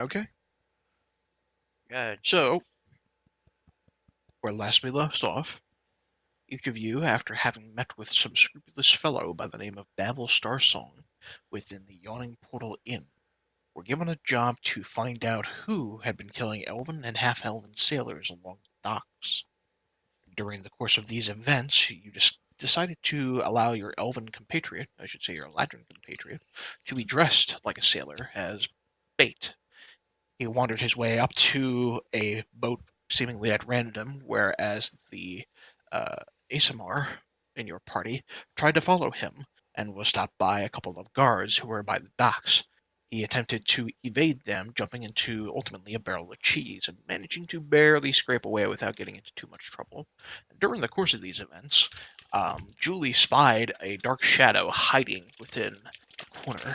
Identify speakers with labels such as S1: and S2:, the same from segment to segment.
S1: Okay.
S2: Good.
S1: So, where last we left off, each of you, after having met with some scrupulous fellow by the name of Babel Starsong within the Yawning Portal Inn, were given a job to find out who had been killing elven and half-elven sailors along the docks. During the course of these events, you just decided to allow your elven compatriot, I should say your Eladrin compatriot, to be dressed like a sailor as bait. He wandered his way up to a boat seemingly at random, whereas the uh, Asimar in your party tried to follow him and was stopped by a couple of guards who were by the docks. He attempted to evade them, jumping into ultimately a barrel of cheese and managing to barely scrape away without getting into too much trouble. During the course of these events, Julie spied a dark shadow hiding within a corner.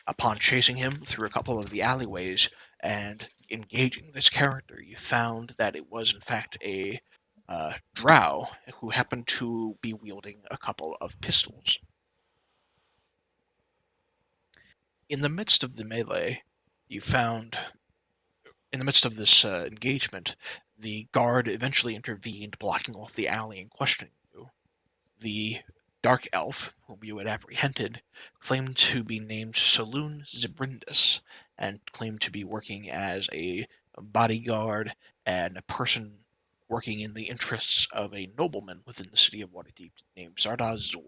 S1: Upon chasing him through a couple of the alleyways and engaging this character, you found that it was in fact a drow who happened to be wielding a couple of pistols. In the midst of the melee, you found, in the midst of this engagement, the guard eventually intervened, blocking off the alley and questioning you. The dark elf, whom you had apprehended, claimed to be named Saloon Zibrindus, and claimed to be working as a bodyguard and a person working in the interests of a nobleman within the city of Waterdeep named Zardoz Zord.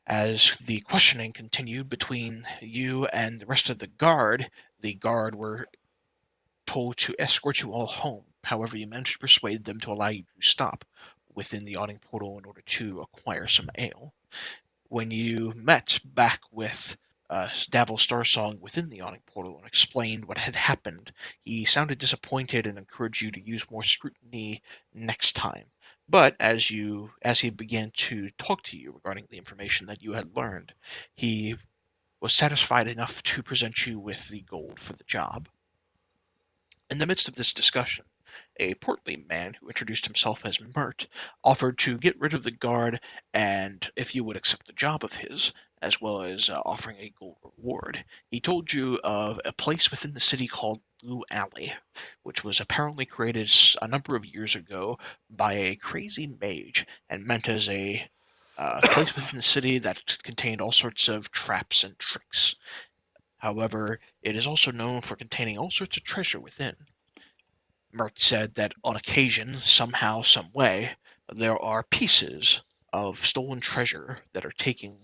S1: As the questioning continued between you and the rest of the guard were told to escort you all home. However, you managed to persuade them to allow you to stop within the awning portal in order to acquire some ale. When you met back with Davil Starsong within the awning portal and explained what had happened, he sounded disappointed and encouraged you to use more scrutiny next time. But as he began to talk to you regarding the information that you had learned, he was satisfied enough to present you with the gold for the job. In the midst of this discussion, a portly man who introduced himself as Mert offered to get rid of the guard and if you would accept the job of his, as well as offering a gold reward. He told you of a place within the city called Blue Alley, which was apparently created a number of years ago by a crazy mage and meant as a place within the city that contained all sorts of traps and tricks. However, it is also known for containing all sorts of treasure within. Mert said that on occasion, somehow, some way, there are pieces of stolen treasure that are taken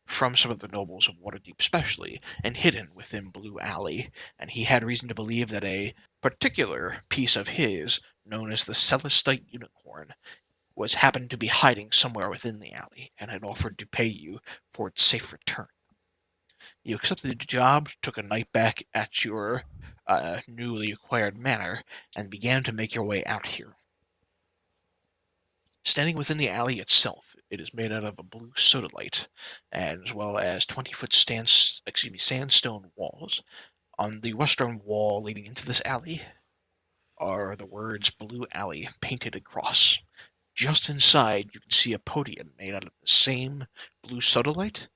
S1: from some of the nobles of Waterdeep especially, and hidden within Blue Alley, and he had reason to believe that a particular piece of his, known as the Celestite Unicorn, was happened to be hiding somewhere within the alley, and had offered to pay you for its safe return. You accepted the job, took a night back at your newly acquired manor, and began to make your way out here. Standing within the alley itself, it is made out of a blue sodalite, as well as 20-foot sandstone walls. On the western wall leading into this alley are the words Blue Alley painted across. Just inside, you can see a podium made out of the same blue sodalite,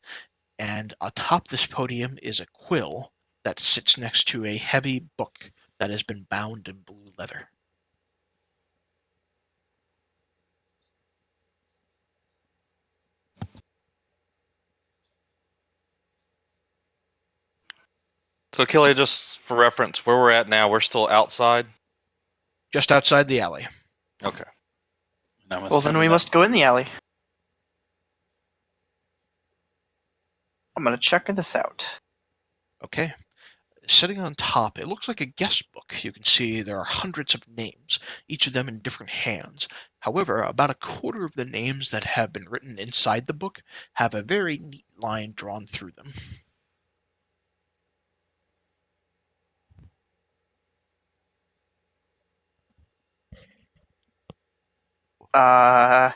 S1: and atop this podium is a quill that sits next to a heavy book that has been bound in blue leather.
S3: So, Kelly, just for reference, where we're at now, we're still outside.
S1: Just outside the alley.
S3: Okay.
S4: And I'm
S2: Well, then
S4: assuming
S2: we
S4: that
S2: must go in the alley. I'm gonna check this out.
S1: Okay. Sitting on top, it looks like a guest book. You can see there are hundreds of names, each of them in different hands. However, about a quarter of the names that have been written inside the book have a very neat line drawn through them.
S2: Uh,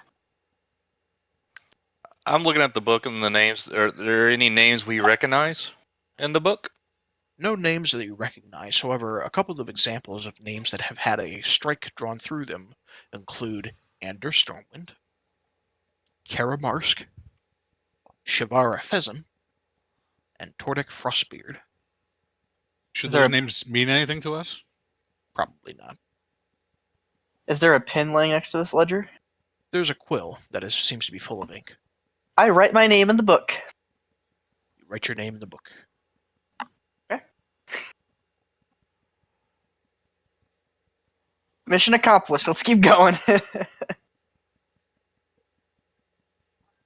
S3: I'm looking at the book and the names. Are there any names we recognize in the book?
S1: No names that you recognize, however, a couple of examples of names that have had a strike drawn through them include Anders Stormwind, Karamarsk, Shivara Fezim, and Tordek Frostbeard.
S4: Should
S2: Is there
S4: those
S2: a-
S4: names mean anything to us?
S1: Probably not.
S2: Is there a pen laying next to this ledger?
S1: There's a quill that seems to be full of ink.
S2: I write my name in the book.
S1: You write your name in the book.
S2: Mission accomplished. Let's keep going.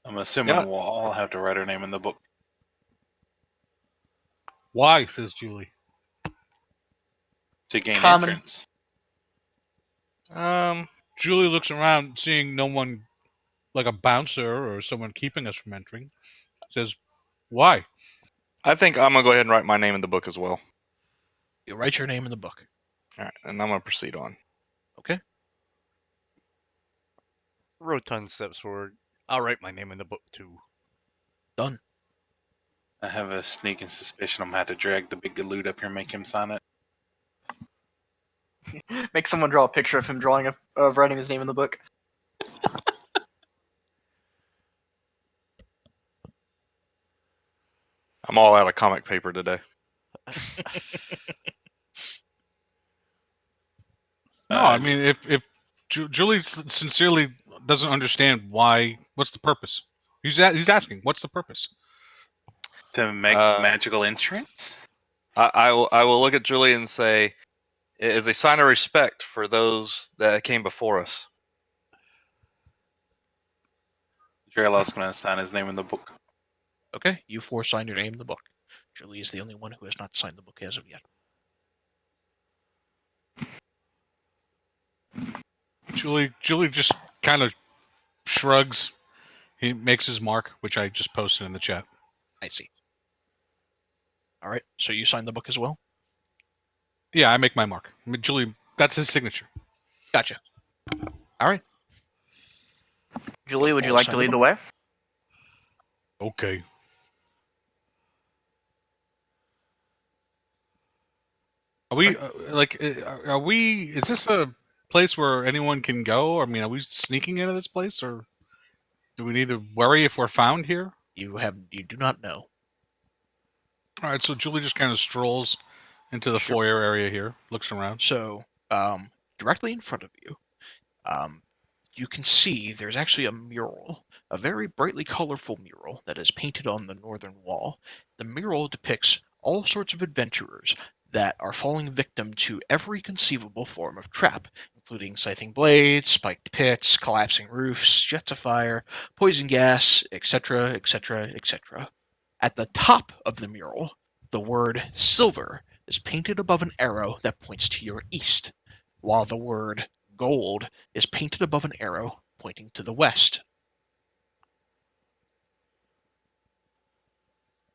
S5: I'm assuming
S3: Yeah.
S5: we'll all have to write our name in the book.
S4: Why? Says Julie.
S5: To gain
S2: Common.
S5: entrance.
S4: Julie looks around, seeing no one, like a bouncer or someone keeping us from entering. Says, "Why?"
S3: I think I'm gonna go ahead and write my name in the book as well.
S1: You write your name in the book.
S3: All right, and I'm gonna proceed on.
S1: Okay.
S6: Rotund steps forward. I'll write my name in the book too.
S1: Done.
S5: I have a sneaking suspicion I'm gonna have to drag the big galoot up here and make him sign it.
S2: Make someone draw a picture of him of writing his name in the book.
S3: I'm all out of comic paper today.
S4: No, I mean, if Julie sincerely doesn't understand why, what's the purpose? He's asking, what's the purpose?
S5: To make magical entrance?
S3: I will look at Julie and say, as a sign of respect for those that came before us.
S5: Draylo's gonna sign his name in the book.
S1: Okay, you four sign your name in the book. Julie is the only one who has not signed the book as of yet.
S4: Julie just kind of shrugs. He makes his mark, which I just posted in the chat.
S1: I see. All right, so you sign the book as well?
S4: Yeah, I make my mark. I mean, Julie, that's his signature.
S1: Gotcha. All right.
S2: Julie, would you
S1: I'll
S2: like
S1: sign
S2: to
S1: the
S2: lead the
S1: book.
S2: way?
S4: Okay. Are we Are we? Is this a place where anyone can go? I mean, are we sneaking into this place, or do we need to worry if we're found here?
S1: You do not know.
S4: All right, so Julie just kind of strolls into the
S1: Sure.
S4: foyer area here, looks around.
S1: So, directly in front of you, you can see there's actually a mural, a very brightly colorful mural that is painted on the northern wall. The mural depicts all sorts of adventurers that are falling victim to every conceivable form of trap, including scything blades, spiked pits, collapsing roofs, jets of fire, poison gas, etc., etc., etc. At the top of the mural, the word silver is painted above an arrow that points to your east, while the word gold is painted above an arrow pointing to the west.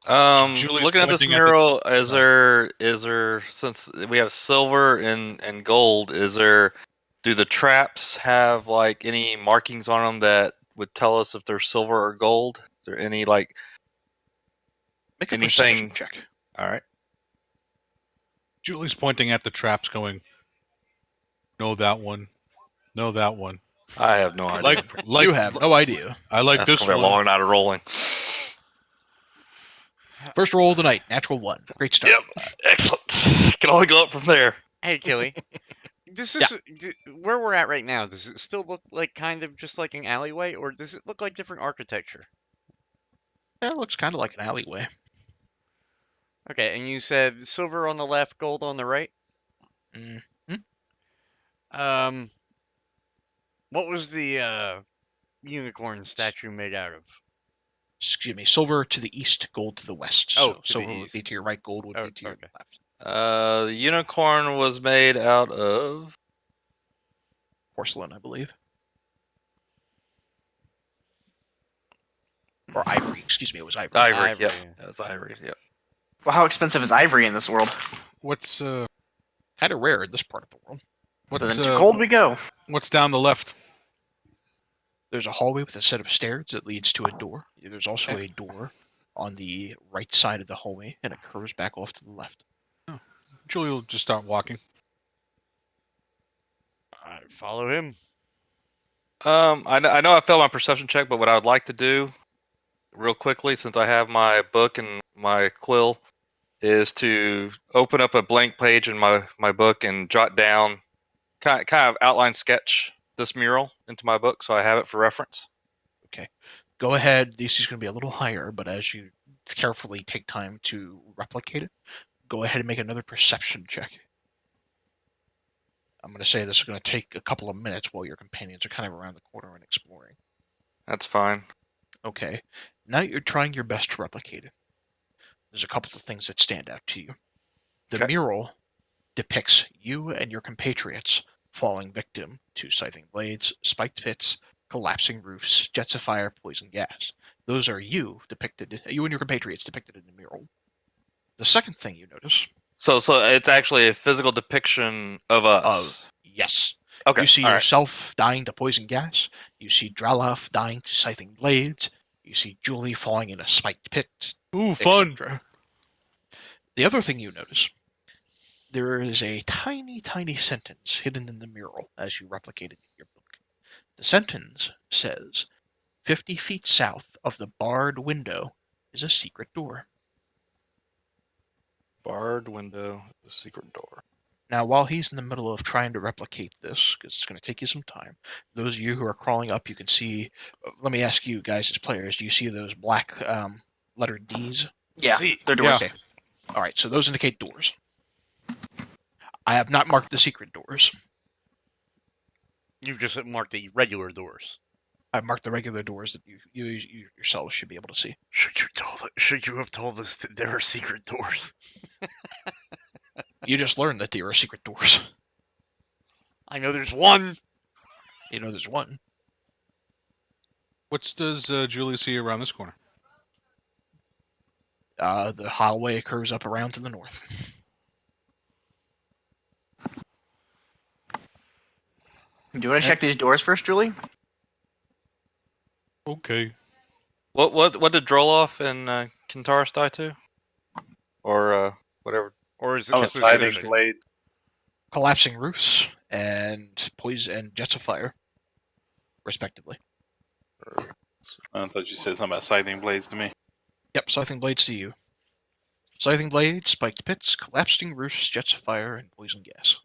S4: Julie's
S3: Looking at this
S4: pointing at the-
S3: mural, is there since we have silver and gold, do the traps have like any markings on them that would tell us if they're silver or gold? Is there any like
S1: Make a
S3: anything?
S1: perception check.
S3: All right.
S4: Julie's pointing at the traps, going, "No, that one. No, that one.
S3: I have no idea.
S4: Like
S1: You have no idea.
S4: I like
S3: That's
S4: this
S3: gonna be a
S4: one."
S3: long night of rolling.
S1: First roll of the night, natural 1. Great start.
S3: Yep, excellent. Can only go up from there.
S6: Hey, Killy. This is where we're at right now. Does it still look like kind of just like an alleyway, or does it look like different architecture?
S1: That looks kind of like an alleyway.
S6: Okay, and you said silver on the left, gold on the right. What was the unicorn statue made out of?
S1: Excuse me, silver to the east, gold to the west.
S6: Oh,
S1: So
S6: to the
S1: silver would
S6: east.
S1: be to your right, gold would
S6: Oh,
S1: be to your
S6: okay.
S1: left.
S3: The unicorn was made out of
S1: Porcelain, I believe. Or ivory, excuse me, it was ivory.
S3: ivory.
S6: Ivory,
S3: Yep,
S6: yeah.
S3: it was ivory. Yep.
S2: Well, how expensive is ivory in this world?
S4: What's
S1: Kind of rare in this part of the world.
S4: what's
S2: Then to gold we go.
S4: what's down the left?
S1: There's a hallway with a set of stairs that leads to a door. There's also a door on the right side of the hallway, and it curves back off to the left.
S4: Julie will just start walking.
S6: Follow him.
S3: I know I failed my perception check, but what I would like to do, real quickly, since I have my book and my quill, is to open up a blank page in my book and jot down kind of outline sketch this mural into my book so I have it for reference.
S1: Go ahead. DC is going to be a little higher, but as you carefully take time to replicate it, go ahead and make another perception check. I'm going to say this is going to take a couple of minutes while your companions are kind of around the corner and exploring.
S3: That's fine.
S1: Okay. Now you're trying your best to replicate it. There's a couple of things that stand out to you. The
S3: Okay.
S1: mural depicts you and your compatriots falling victim to scything blades, spiked pits, collapsing roofs, jets of fire, poison gas. Those are you and your compatriots depicted in the mural. The second thing you notice,
S3: So it's actually a physical depiction of us.
S1: yes,
S3: Okay.
S1: you see
S3: all right.
S1: yourself dying to poison gas, you see Dralaf dying to scything blades, you see Julie falling in a spiked pit,
S4: Ooh, fun.
S1: etc. The other thing you notice, there is a tiny, tiny sentence hidden in the mural as you replicate it in your book. The sentence says, 50 feet south of the barred window is a secret door.
S3: Barred window, the secret door.
S1: Now, while he's in the middle of trying to replicate this, because it's going to take you some time, those of you who are crawling up, you can see, let me ask you guys as players, do you see those black letter Ds?
S2: Yeah,
S6: See,
S2: they're doors.
S4: yeah.
S1: Okay. All right, so those indicate doors. I have not marked the secret doors.
S6: you just marked the regular doors.
S1: I've marked the regular doors that you yourselves should be able to see.
S6: Should you have told us that there are secret doors?
S1: You just learned that there are secret doors.
S6: I know there's one.
S1: You know there's one.
S4: What does Julie see around this corner?
S1: The hallway curves up around to the north.
S2: Do you want to check these doors first, Julie?
S4: Okay.
S3: What did Droloff and Kintaris die to? Or whatever.
S6: Or is it
S2: Oh,
S5: The
S6: specific?
S5: scything blades.
S1: Collapsing roofs and poison and jets of fire, respectively.
S5: I thought you said something about scything blades to me.
S1: Yep, scything blades to you. Scything blades, spiked pits, collapsing roofs, jets of fire, and poison gas.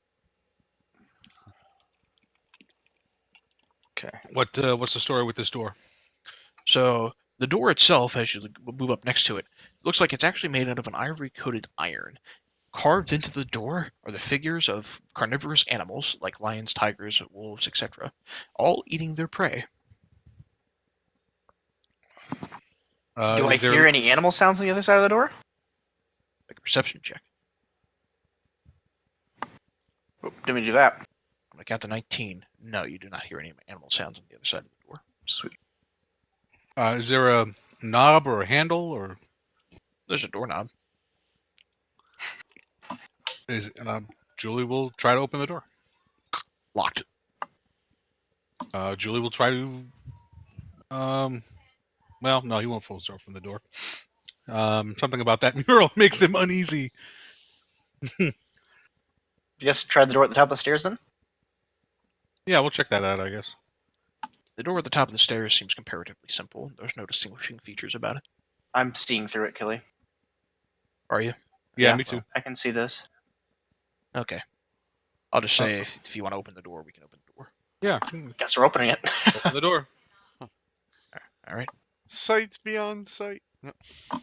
S3: Okay.
S4: What's the story with this door?
S1: So the door itself, as you move up next to it, looks like it's actually made out of an ivory-coated iron. Carved into the door are the figures of carnivorous animals like lions, tigers, wolves, etc., all eating their prey.
S2: Do I
S4: Is there-
S2: hear any animal sounds on the other side of the door?
S1: Make a perception check.
S2: Oh, didn't we do that?
S1: I'm going to count to 19. No, you do not hear any animal sounds on the other side of the door.
S2: Sweet.
S4: Is there a knob or a handle or
S1: There's a doorknob.
S4: is Julie will try to open the door.
S1: Locked.
S4: Julie will try to. Well, no, he won't force open the door. Something about that mural makes him uneasy.
S2: Just try the door at the top of the stairs then?
S4: Yeah, we'll check that out, I guess.
S1: The door at the top of the stairs seems comparatively simple. There's no distinguishing features about it.
S2: I'm seeing through it, Killy.
S1: Are you?
S4: Yeah,
S2: Yeah.
S4: me too.
S2: I can see this.
S1: Okay. I'll just say if you want to open the door, we can open the door.
S4: Yeah,
S2: Guess we're opening it.
S4: open the door.
S1: All right.
S6: Sights beyond sight.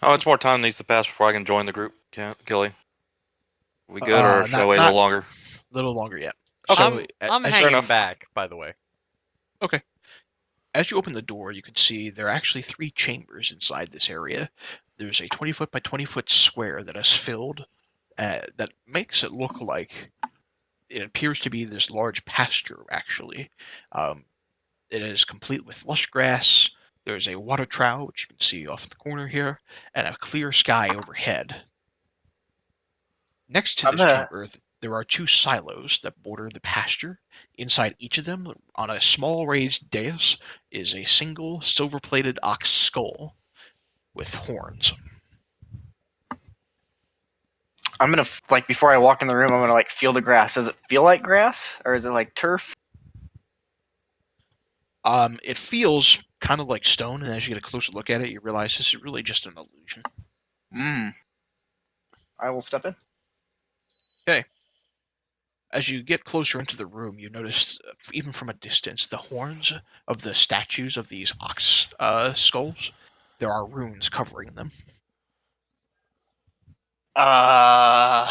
S3: How much more time needs to pass before I can join the group, Gilly? We good, or should I
S1: not-
S3: wait a
S1: not-
S3: little longer?
S1: A little longer yet.
S6: I'm
S1: as,
S6: hanging
S3: enough.
S6: back, by the way.
S1: as you open the door, you can see there are actually 3 chambers inside this area. There's a 20-foot by 20-foot square that is filled, that makes it look like it appears to be this large pasture, actually. It is complete with lush grass. There's a water trough, which you can see off in the corner here, and a clear sky overhead. Next to this chamber, there are 2 silos that border the pasture. Inside each of them, on a small raised dais, is a single silver-plated ox skull with horns.
S2: I'm gonna before I walk in the room, I'm gonna feel the grass. Does it feel like grass, or is it like turf?
S1: It feels kind of like stone, and as you get a closer look at it, you realize this is really just an illusion.
S2: I will step in.
S1: As you get closer into the room, you notice, even from a distance, the horns of the statues of these ox skulls. There are runes covering them.
S2: I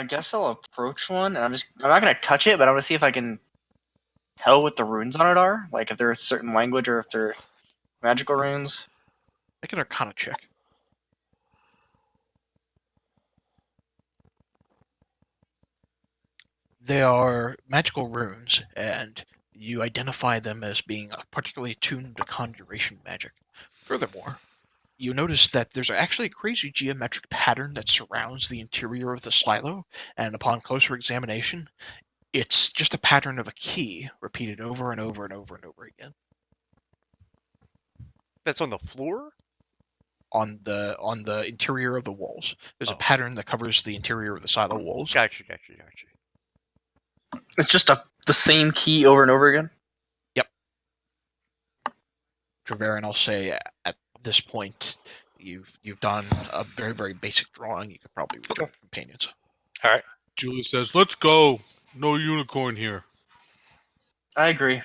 S2: guess I'll approach one, and I'm not gonna touch it, but I'm gonna see if I can tell what the runes on it are. Like if they're a certain language or if they're magical runes.
S1: Make an Arcana check. They are magical runes, and you identify them as being particularly attuned to conjuration magic. Furthermore, you notice that there's actually a crazy geometric pattern that surrounds the interior of the silo, and upon closer examination, it's just a pattern of a key repeated over and over and over and over again
S6: That's on the floor?
S1: on the interior of the walls. There's a
S6: Oh.
S1: pattern that covers the interior of the silo walls.
S6: Gotcha.
S2: It's just the same key over and over again.
S1: Treverin, I'll say at this point, you've done a very, very basic drawing. You could probably return to companions.
S3: All right.
S4: Julie says, "Let's go. No unicorn here."
S2: I agree.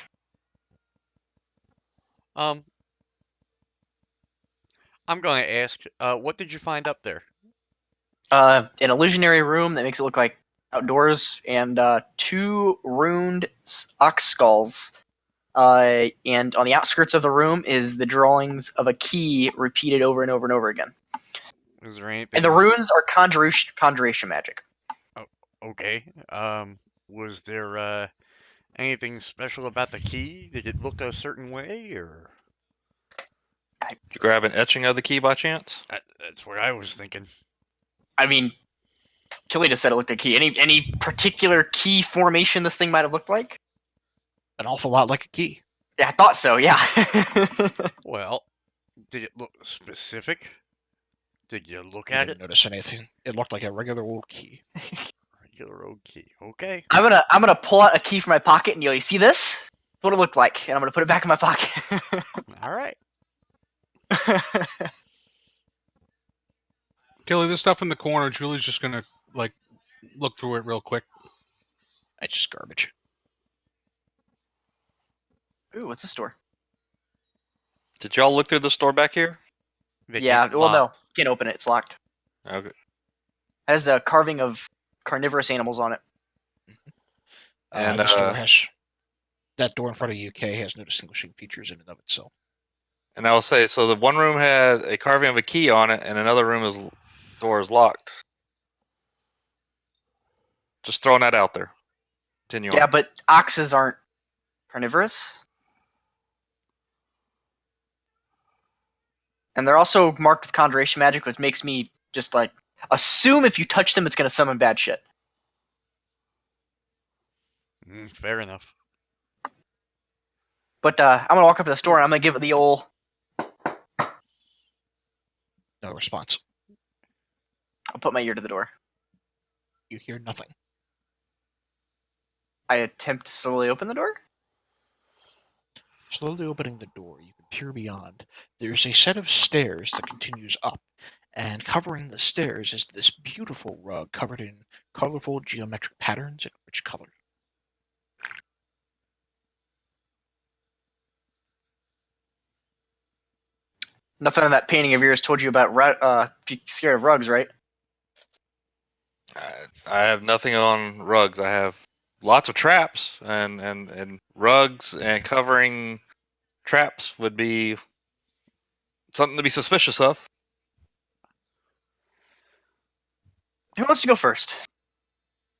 S6: I'm going to ask, what did you find up there?
S2: An illusionary room that makes it look like outdoors, and 2 runed ox skulls. And on the outskirts of the room is the drawings of a key repeated over and over and over again.
S6: Is there anything?
S2: And the runes are conjuration magic.
S6: Okay. Was there anything special about the key? Did it look a certain way, or?
S3: Did you grab an etching of the key by chance?
S6: That's what I was thinking.
S2: I mean, Killy just said it looked like a key. Any particular key formation this thing might have looked like?
S1: An awful lot like a key.
S2: Yeah, I thought so. Yeah.
S6: Well, did it look specific? Did you look
S1: You
S6: at
S1: didn't
S6: it?
S1: notice anything. It looked like a regular old key.
S6: Regular old key. Okay.
S2: I'm gonna pull out a key from my pocket and you see this? That's what it looked like, and I'm gonna put it back in my pocket.
S6: All right.
S4: Kelly, this stuff in the corner. Julie's just gonna look through it real quick.
S1: It's just garbage.
S2: Ooh, what's this door?
S3: Did y'all look through the store back here?
S2: Yeah, well, no, can't open it. It's locked.
S3: Okay.
S2: It has a carving of carnivorous animals on it.
S3: And,
S1: The store has that door in front of UK has no distinguishing features in and of itself.
S3: And I'll say, so the one room had a carving of a key on it, and another room door is locked. Just throwing that out there. Continue
S2: Yeah,
S3: on.
S2: but oxes aren't carnivorous. And they're also marked with conjuration magic, which makes me just assume if you touch them, it's gonna summon bad shit.
S6: Fair enough.
S2: But I'm gonna walk up to the store and I'm gonna give it the old.
S1: No response.
S2: I'll put my ear to the door.
S1: You hear nothing.
S2: I attempt to slowly open the door.
S1: Slowly opening the door, you can peer beyond. There's a set of stairs that continues up, and covering the stairs is this beautiful rug covered in colorful geometric patterns and rich colors.
S2: Nothing on that painting of yours told you about be scared of rugs, right?
S3: I have nothing on rugs. I have lots of traps, and rugs and covering traps would be something to be suspicious of.
S2: Who wants to go first?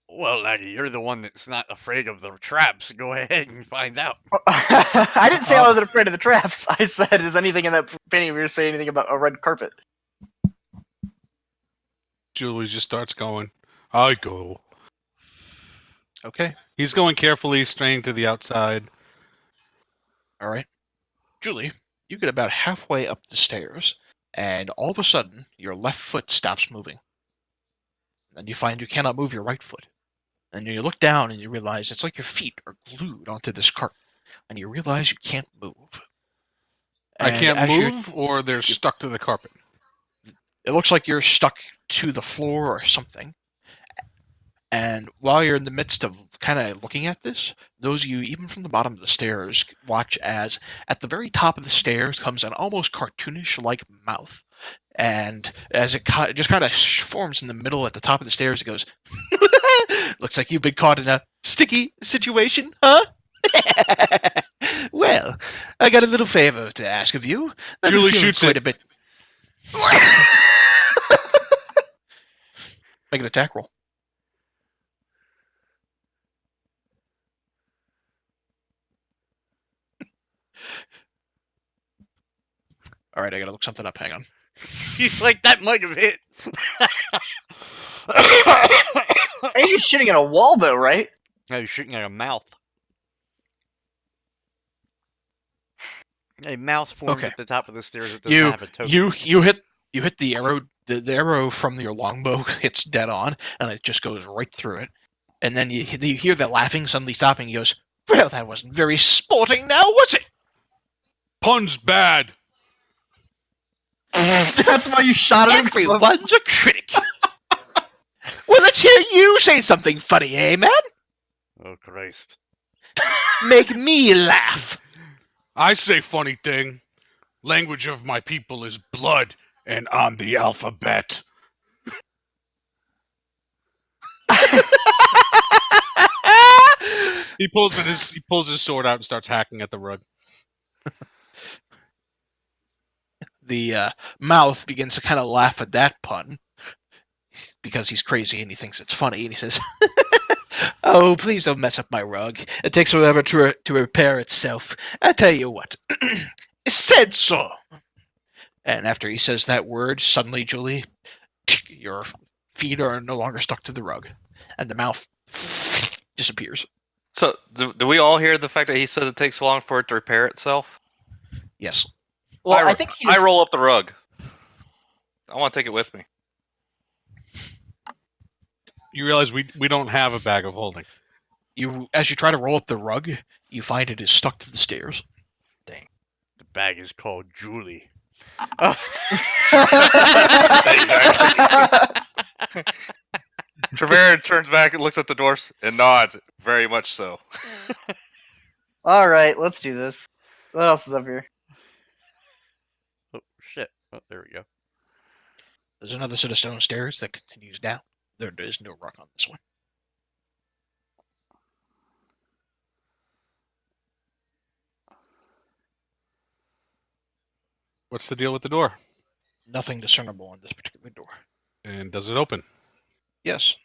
S6: Well, laddie, you're the one that's not afraid of the traps. Go ahead and find out.
S2: I didn't say I wasn't afraid of the traps. I said, does anything in that painting of yours say anything about a red carpet?
S4: Julie just starts going. I go.
S1: Okay,
S4: He's going carefully, straying to the outside.
S1: all right. Julie, you get about halfway up the stairs, and all of a sudden, your left foot stops moving. Then you find you cannot move your right foot. And you look down and you realize it's like your feet are glued onto this carpet. and you realize you can't move.
S4: I
S1: And
S4: can't
S1: as you,
S4: move, or they're stuck to the carpet.
S1: it looks like you're stuck to the floor or something. And while you're in the midst of kind of looking at this, those of you, even from the bottom of the stairs, watch as at the very top of the stairs comes an almost cartoonish-like mouth. And as it just kind of forms in the middle at the top of the stairs, it goes, "Looks like you've been caught in a sticky situation, huh?" Well, I got a little favor to ask of you. I've been
S4: Julie
S1: feeling
S4: shoots
S1: quite
S4: it.
S1: a bit. Make an attack roll. All right, I gotta look something up. Hang on.
S6: He's like, that might have hit.
S2: Hey, he's shooting at a wall though, right?
S6: No, he's shooting at a mouth. A mouth formed
S1: Okay.
S6: at the top of the stairs that does not have a token.
S1: You hit the arrow. The arrow from your longbow hits dead on, and it just goes right through it. And then you hear that laughing suddenly stopping. He goes, "Well, that wasn't very sporting, now was it?"
S4: Pun's bad.
S2: That's why you shot him.
S1: Everyone's a critic. Well, let's hear you say something funny, eh, man?
S6: Oh, Christ.
S1: Make me laugh.
S4: I say funny thing. Language of my people is blood, and I'm the alphabet. He pulls his sword out and starts hacking at the rug.
S1: The mouth begins to kind of laugh at that pun because he's crazy and he thinks it's funny, and he says, "Oh, please don't mess up my rug. It takes forever to repair itself. I tell you what, said so." And after he says that word, suddenly, Julie, your feet are no longer stuck to the rug, and the mouth disappears.
S3: So, do we all hear the fact that he says it takes so long for it to repair itself?
S1: Yes.
S2: Well, I think he
S3: I roll up the rug. I want to take it with me.
S4: You realize we don't have a bag of holding.
S1: As you try to roll up the rug, you find it is stuck to the stairs.
S6: The bag is called Julie.
S3: Trevor turns back and looks at the doors and nods. Very much so.
S2: All right, let's do this. What else is up here?
S6: Oh, shit. Oh, there we go.
S1: There's another set of stone stairs that continues down. There is no rug on this one.
S4: What's the deal with the door?
S1: Nothing discernible on this particular door.
S4: And does it open?
S1: Yes.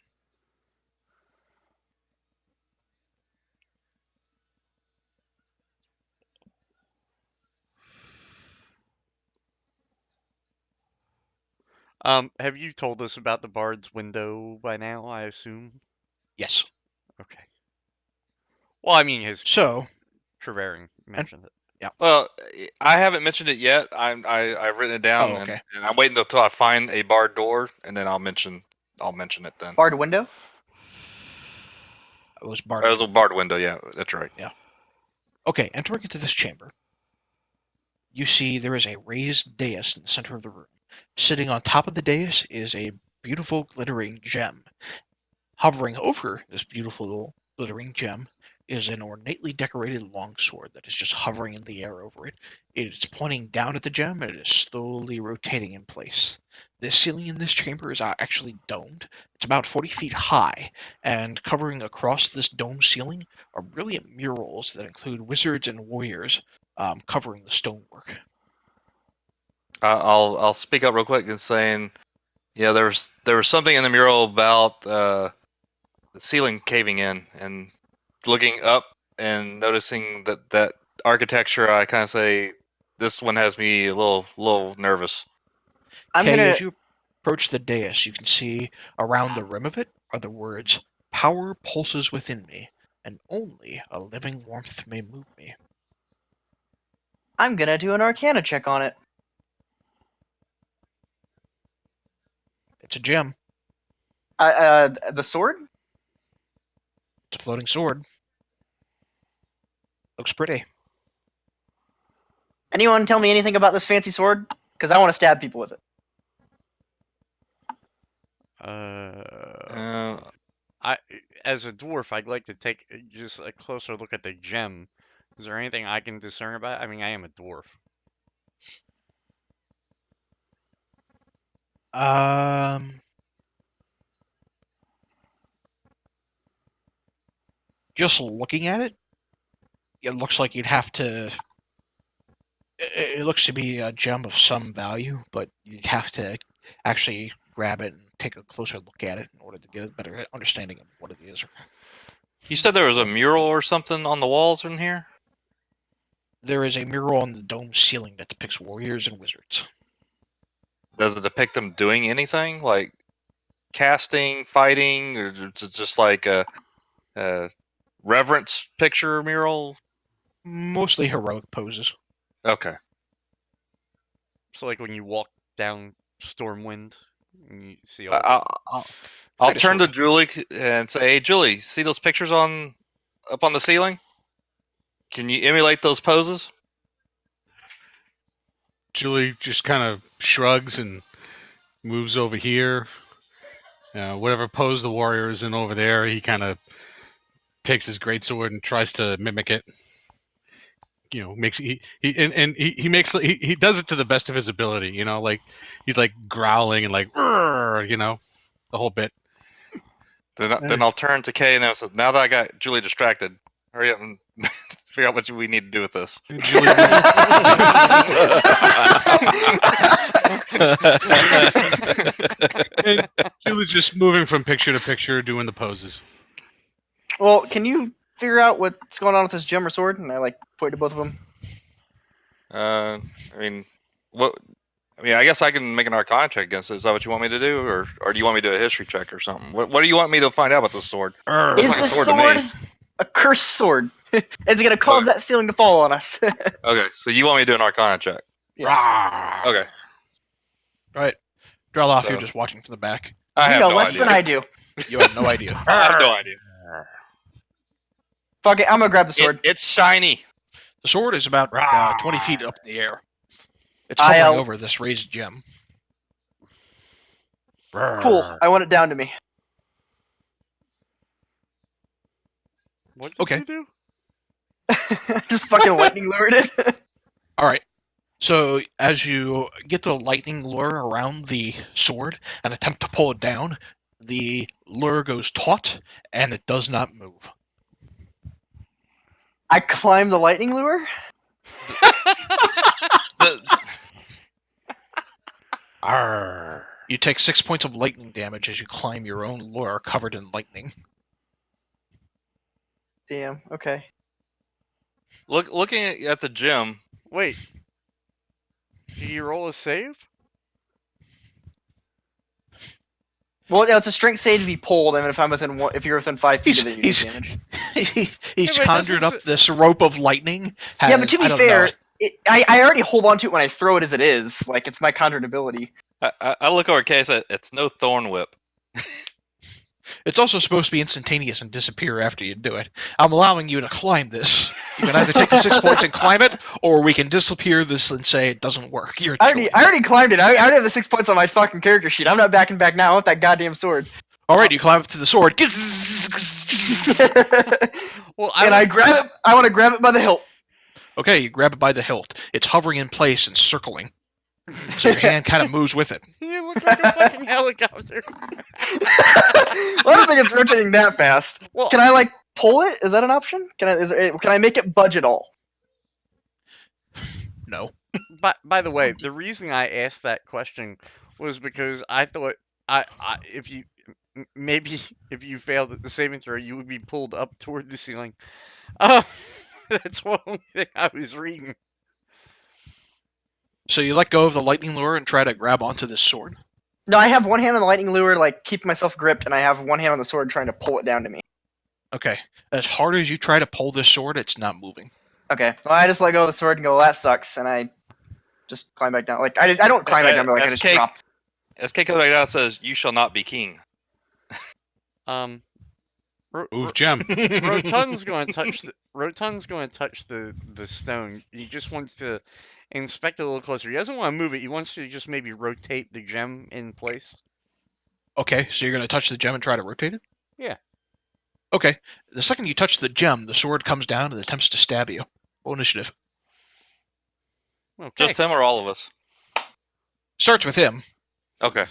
S6: Have you told us about the bard's window by now, I assume?
S1: Yes.
S6: Okay. Well, I mean, his
S1: So,
S6: Treverin mentioned it.
S3: Well, I haven't mentioned it yet. I've written it down,
S1: Oh, okay.
S3: and I'm waiting until I find a barred door, and then I'll mention it then.
S2: Barred window?
S1: it was
S3: It
S1: barred.
S3: was a barred window. Yeah, that's right.
S1: Okay, entering into this chamber, you see there is a raised dais in the center of the room. Sitting on top of the dais is a beautiful glittering gem. Hovering over this beautiful little glittering gem is an ornately decorated longsword that is just hovering in the air over it. It is pointing down at the gem, and it is slowly rotating in place. The ceiling in this chamber is actually domed. It's about 40 feet high, and covering across this dome ceiling are brilliant murals that include wizards and warriors covering the stonework.
S3: I'll speak up real quick and saying, yeah, there was something in the mural about the ceiling caving in, and looking up and noticing that architecture. I kind of say this one has me a little nervous.
S2: I'm
S1: Kay,
S2: gonna.
S1: as you approach the dais, you can see around the rim of it are the words, "Power pulses within me, and only a living warmth may move me."
S2: I'm gonna do an Arcana check on it.
S1: It's a gem.
S2: The sword?
S1: It's a floating sword. Looks pretty.
S2: Anyone tell me anything about this fancy sword? Because I want to stab people with it.
S6: I, as a dwarf, I'd like to take just a closer look at the gem. Is there anything I can discern about it? I mean, I am a dwarf.
S1: Just looking at it, it looks like you'd have to. It looks to be a gem of some value, but you'd have to actually grab it and take a closer look at it in order to get a better understanding of what it is.
S3: You said there was a mural or something on the walls in here?
S1: There is a mural on the dome ceiling that depicts warriors and wizards.
S3: Does it depict them doing anything? Like casting, fighting, or just like a reverence picture mural?
S1: Mostly heroic poses.
S3: Okay.
S6: So like when you walk down Stormwind, and you see all.
S3: I'll
S1: Kinda
S3: turn to
S1: sorta.
S3: Julie and say, "Hey, Julie, see those pictures up on the ceiling? Can you emulate those poses?"
S4: Julie just kind of shrugs and moves over here. Whatever pose the warrior is in over there, he kind of takes his greatsword and tries to mimic it. Makes he makes he does it to the best of his ability. Like he's like growling and like, the whole bit.
S3: Then I'll turn to Kay and I said, "Now that I got Julie distracted, hurry up and figure out what we need to do with this."
S4: And Julie, and Julie's just moving from picture to picture, doing the poses.
S2: Well, can you figure out what's going on with this gem or sword? And I like point to both of them.
S3: I mean, what? I mean, I guess I can make an Arcana check against it. Is that what you want me to do, or do you want me to do a history check or something? What do you want me to find out about this sword?
S2: Is
S3: Looks like a
S2: this
S3: sword to me.
S2: sword a cursed sword? It's gonna cause that ceiling to fall on us.
S3: Okay, so you want me to do an Arcana check?
S2: Yes.
S3: Okay.
S1: Right. Drelloff,
S3: So-
S1: you're just watching from the back.
S3: I
S2: You
S3: have
S2: know
S3: no
S2: less
S3: idea.
S2: than I do.
S1: You have no idea.
S3: I have no idea.
S2: Fuck it, I'm gonna grab the sword.
S3: It's shiny.
S1: The sword is about 20 feet up in the air. It's
S2: I'll-
S1: hovering over this raised gem.
S2: Cool. I want it down to me.
S6: What did
S1: Okay.
S6: you do?
S2: Just fucking lightning lured it.
S1: All right. So as you get the lightning lure around the sword and attempt to pull it down, the lure goes taut and it does not move.
S2: I climb the lightning lure.
S1: You take 6 points of lightning damage as you climb your own lure covered in lightning.
S2: Damn. Okay.
S3: Looking at the gem.
S6: Wait. Do you roll a save?
S2: Well, yeah, it's a strength save to be pulled, and if I'm within if you're within 5 feet of it, you take damage.
S1: He's
S6: but
S1: conjured
S6: doesn't
S1: up this rope of lightning.
S2: Yeah, but to be
S1: I don't
S2: fair,
S1: know.
S2: I already hold on to it when I throw it as it is. Like it's my conjured ability.
S3: I look over at Kay and say, "It's no thorn whip."
S1: It's also supposed to be instantaneous and disappear after you do it. I'm allowing you to climb this. You can either take the 6 points and climb it, or we can disappear this and say it doesn't work. Your
S2: I
S1: choice.
S2: already climbed it. I already have the 6 points on my fucking character sheet. I'm not backing back now. I want that goddamn sword.
S1: All right, you climb up to the sword.
S6: Well,
S2: I grab it. I want to grab it by the hilt.
S1: Okay, you grab it by the hilt. It's hovering in place and circling. So your hand kind of moves with it.
S6: You look like a fucking helicopter.
S2: I don't think it's rotating that fast.
S6: Well,
S2: Can I like pull it? Is that an option? Can I make it budge at all?
S1: No.
S6: by the way, the reason I asked that question was because I thought if you maybe if you failed at the saving throw, you would be pulled up toward the ceiling. That's one thing I was reading.
S1: So you let go of the lightning lure and try to grab onto this sword.
S2: No, I have one hand on the lightning lure, like keep myself gripped, and I have one hand on the sword trying to pull it down to me.
S1: Okay. As hard as you try to pull this sword, it's not moving.
S2: Okay, so I just let go of the sword and go, well, that sucks, and I just climb back down. Like I don't climb back down, but like I just drop.
S3: As Kay comes back down, it says, "You shall not be king."
S6: Ro-
S4: Move gem.
S6: Rotun's going to touch Rotun's going to touch the stone. He just wants to inspect it a little closer. He doesn't want to move it. He wants to just maybe rotate the gem in place.
S1: Okay, so you're going to touch the gem and try to rotate it?
S6: Yeah.
S1: Okay. The second you touch the gem, the sword comes down and attempts to stab you. Roll initiative.
S6: Okay.
S3: Just him or all of us?
S1: Starts with him.
S3: Okay.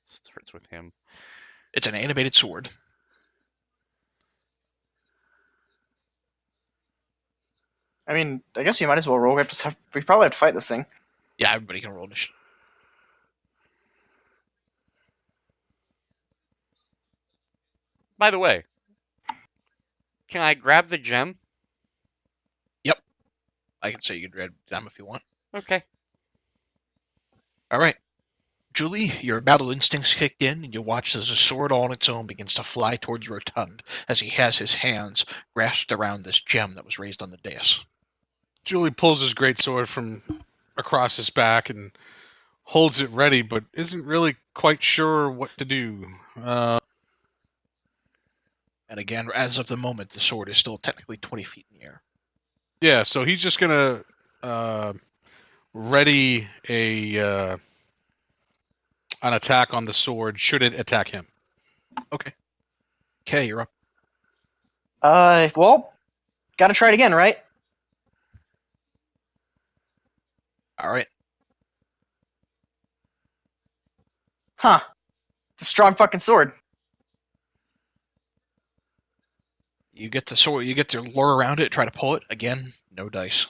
S6: Starts with him.
S1: It's an animated sword.
S2: I mean, I guess you might as well roll. We probably have to fight this thing.
S1: Yeah, everybody can roll initiative.
S6: By the way, can I grab the gem?
S1: I can say you can grab them if you want.
S6: Okay.
S1: All right. Julie, your battle instincts kicked in, and you watch as a sword all on its own begins to fly towards Rotund as he has his hands grasped around this gem that was raised on the dais.
S4: Julie pulls his greatsword from across his back and holds it ready, but isn't really quite sure what to do.
S1: And again, as of the moment, the sword is still technically 20 feet in the air.
S4: Yeah, so he's just gonna ready an attack on the sword should it attack him.
S1: Okay, you're up.
S2: Well, gotta try it again, right?
S1: All right.
S2: Huh. It's a strong fucking sword.
S1: You get the sword. You get to lure around it, try to pull it. Again, no dice.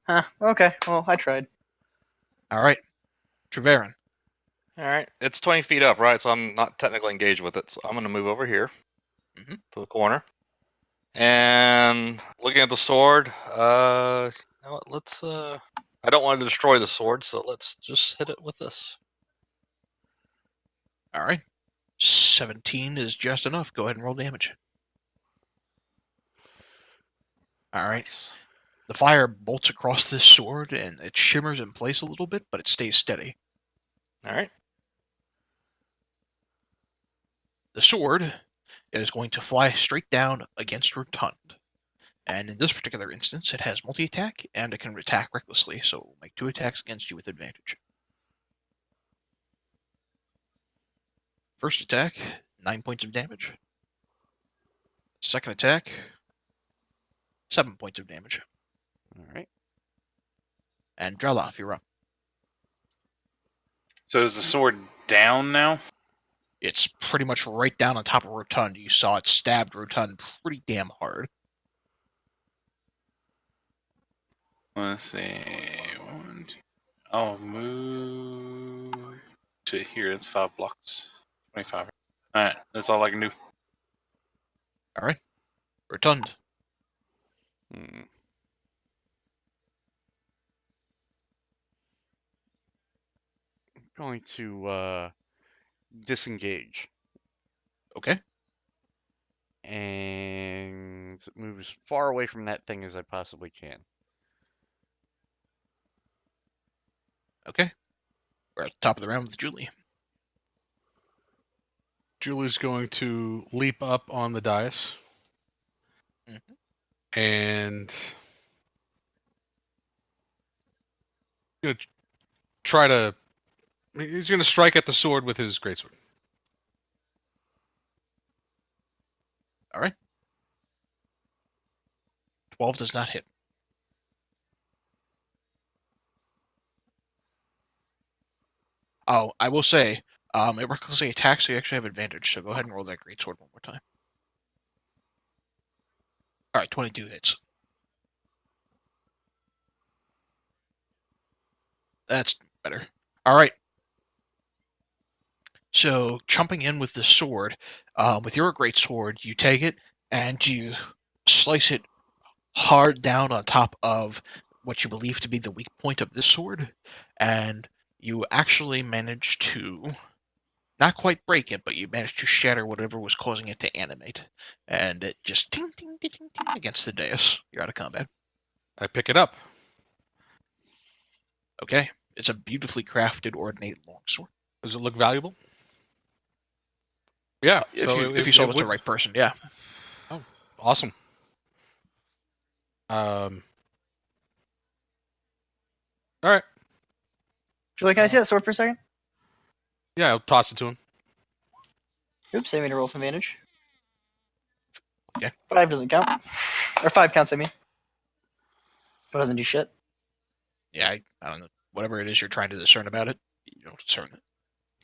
S2: Huh. Okay. Well, I tried.
S1: All right. Treverin.
S3: All right. It's 20 feet up, right? So I'm not technically engaged with it. So I'm going to move over here
S1: Mhm.
S3: to the corner. And looking at the sword, you know what? Let's. I don't want to destroy the sword, so let's just hit it with this.
S1: All right. 17 is just enough. Go ahead and roll damage. All right.
S3: Nice.
S1: The fire bolts across this sword, and it shimmers in place a little bit, but it stays steady.
S3: All right.
S1: The sword is going to fly straight down against Rotund. And in this particular instance, it has multi-attack, and it can attack recklessly, so it will make 2 attacks against you with advantage. First attack, 9 points of damage. Second attack, 7 points of damage.
S6: All right.
S1: And Drelloff, you're up.
S5: So is the sword down now?
S1: It's pretty much right down on top of Rotund. You saw it stabbed Rotund pretty damn hard.
S5: Let's see. One, two. I'll move to here. That's 5 blocks. 25. Alright, that's all I can do.
S1: All right. Rotund.
S6: Hmm. I'm going to disengage
S1: Okay.
S6: and move as far away from that thing as I possibly can.
S1: Okay. We're at the top of the round with Julie.
S4: Julie's going to leap up on the dais
S1: Mhm.
S4: and gonna try to. He's going to strike at the sword with his greatsword.
S1: All right. 12 does not hit. Oh, I will say, it recklessly attacks, so you actually have advantage, so go ahead and roll that greatsword one more time. All right, 22 hits. That's better. All right. So, jumping in with the sword, with your greatsword, you take it and you slice it hard down on top of what you believe to be the weak point of this sword, and you actually manage to not quite break it, but you manage to shatter whatever was causing it to animate, and it just ting ting ting ting, ting against the dais. You're out of combat.
S4: I pick it up.
S1: Okay, it's a beautifully crafted, ornate longsword.
S4: Does it look valuable? Yeah.
S1: If
S4: so
S1: you
S4: it
S1: sold it to
S4: would.
S1: the right person, yeah.
S4: Oh, awesome. All right.
S2: Julie, can I see that sword for a second?
S4: Yeah, I'll toss it to him.
S2: Oops, I made a roll with advantage.
S1: Yeah.
S2: 5 doesn't count. Or 5 counts, I mean. But doesn't do shit.
S1: Yeah, I don't know. Whatever it is you're trying to discern about it, you don't discern it.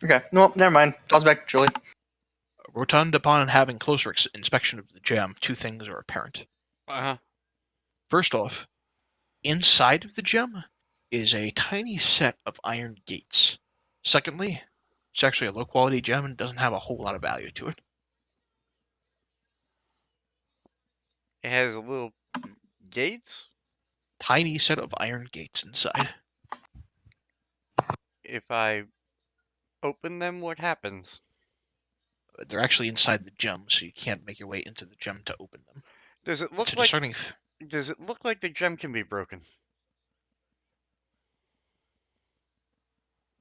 S2: Okay, no, never mind. Toss back to Julie.
S1: Rotund, upon having closer inspection of the gem, two things are apparent.
S6: Uh-huh.
S1: First off, inside of the gem is a tiny set of iron gates. Secondly, it's actually a low-quality gem and doesn't have a whole lot of value to it.
S6: It has a little gates.
S1: Tiny set of iron gates inside.
S6: If I open them, what happens?
S1: They're actually inside the gem, so you can't make your way into the gem to open them.
S6: Does it
S1: It's
S6: look
S1: a
S6: like
S1: discerning.
S6: does it look like the gem can be broken?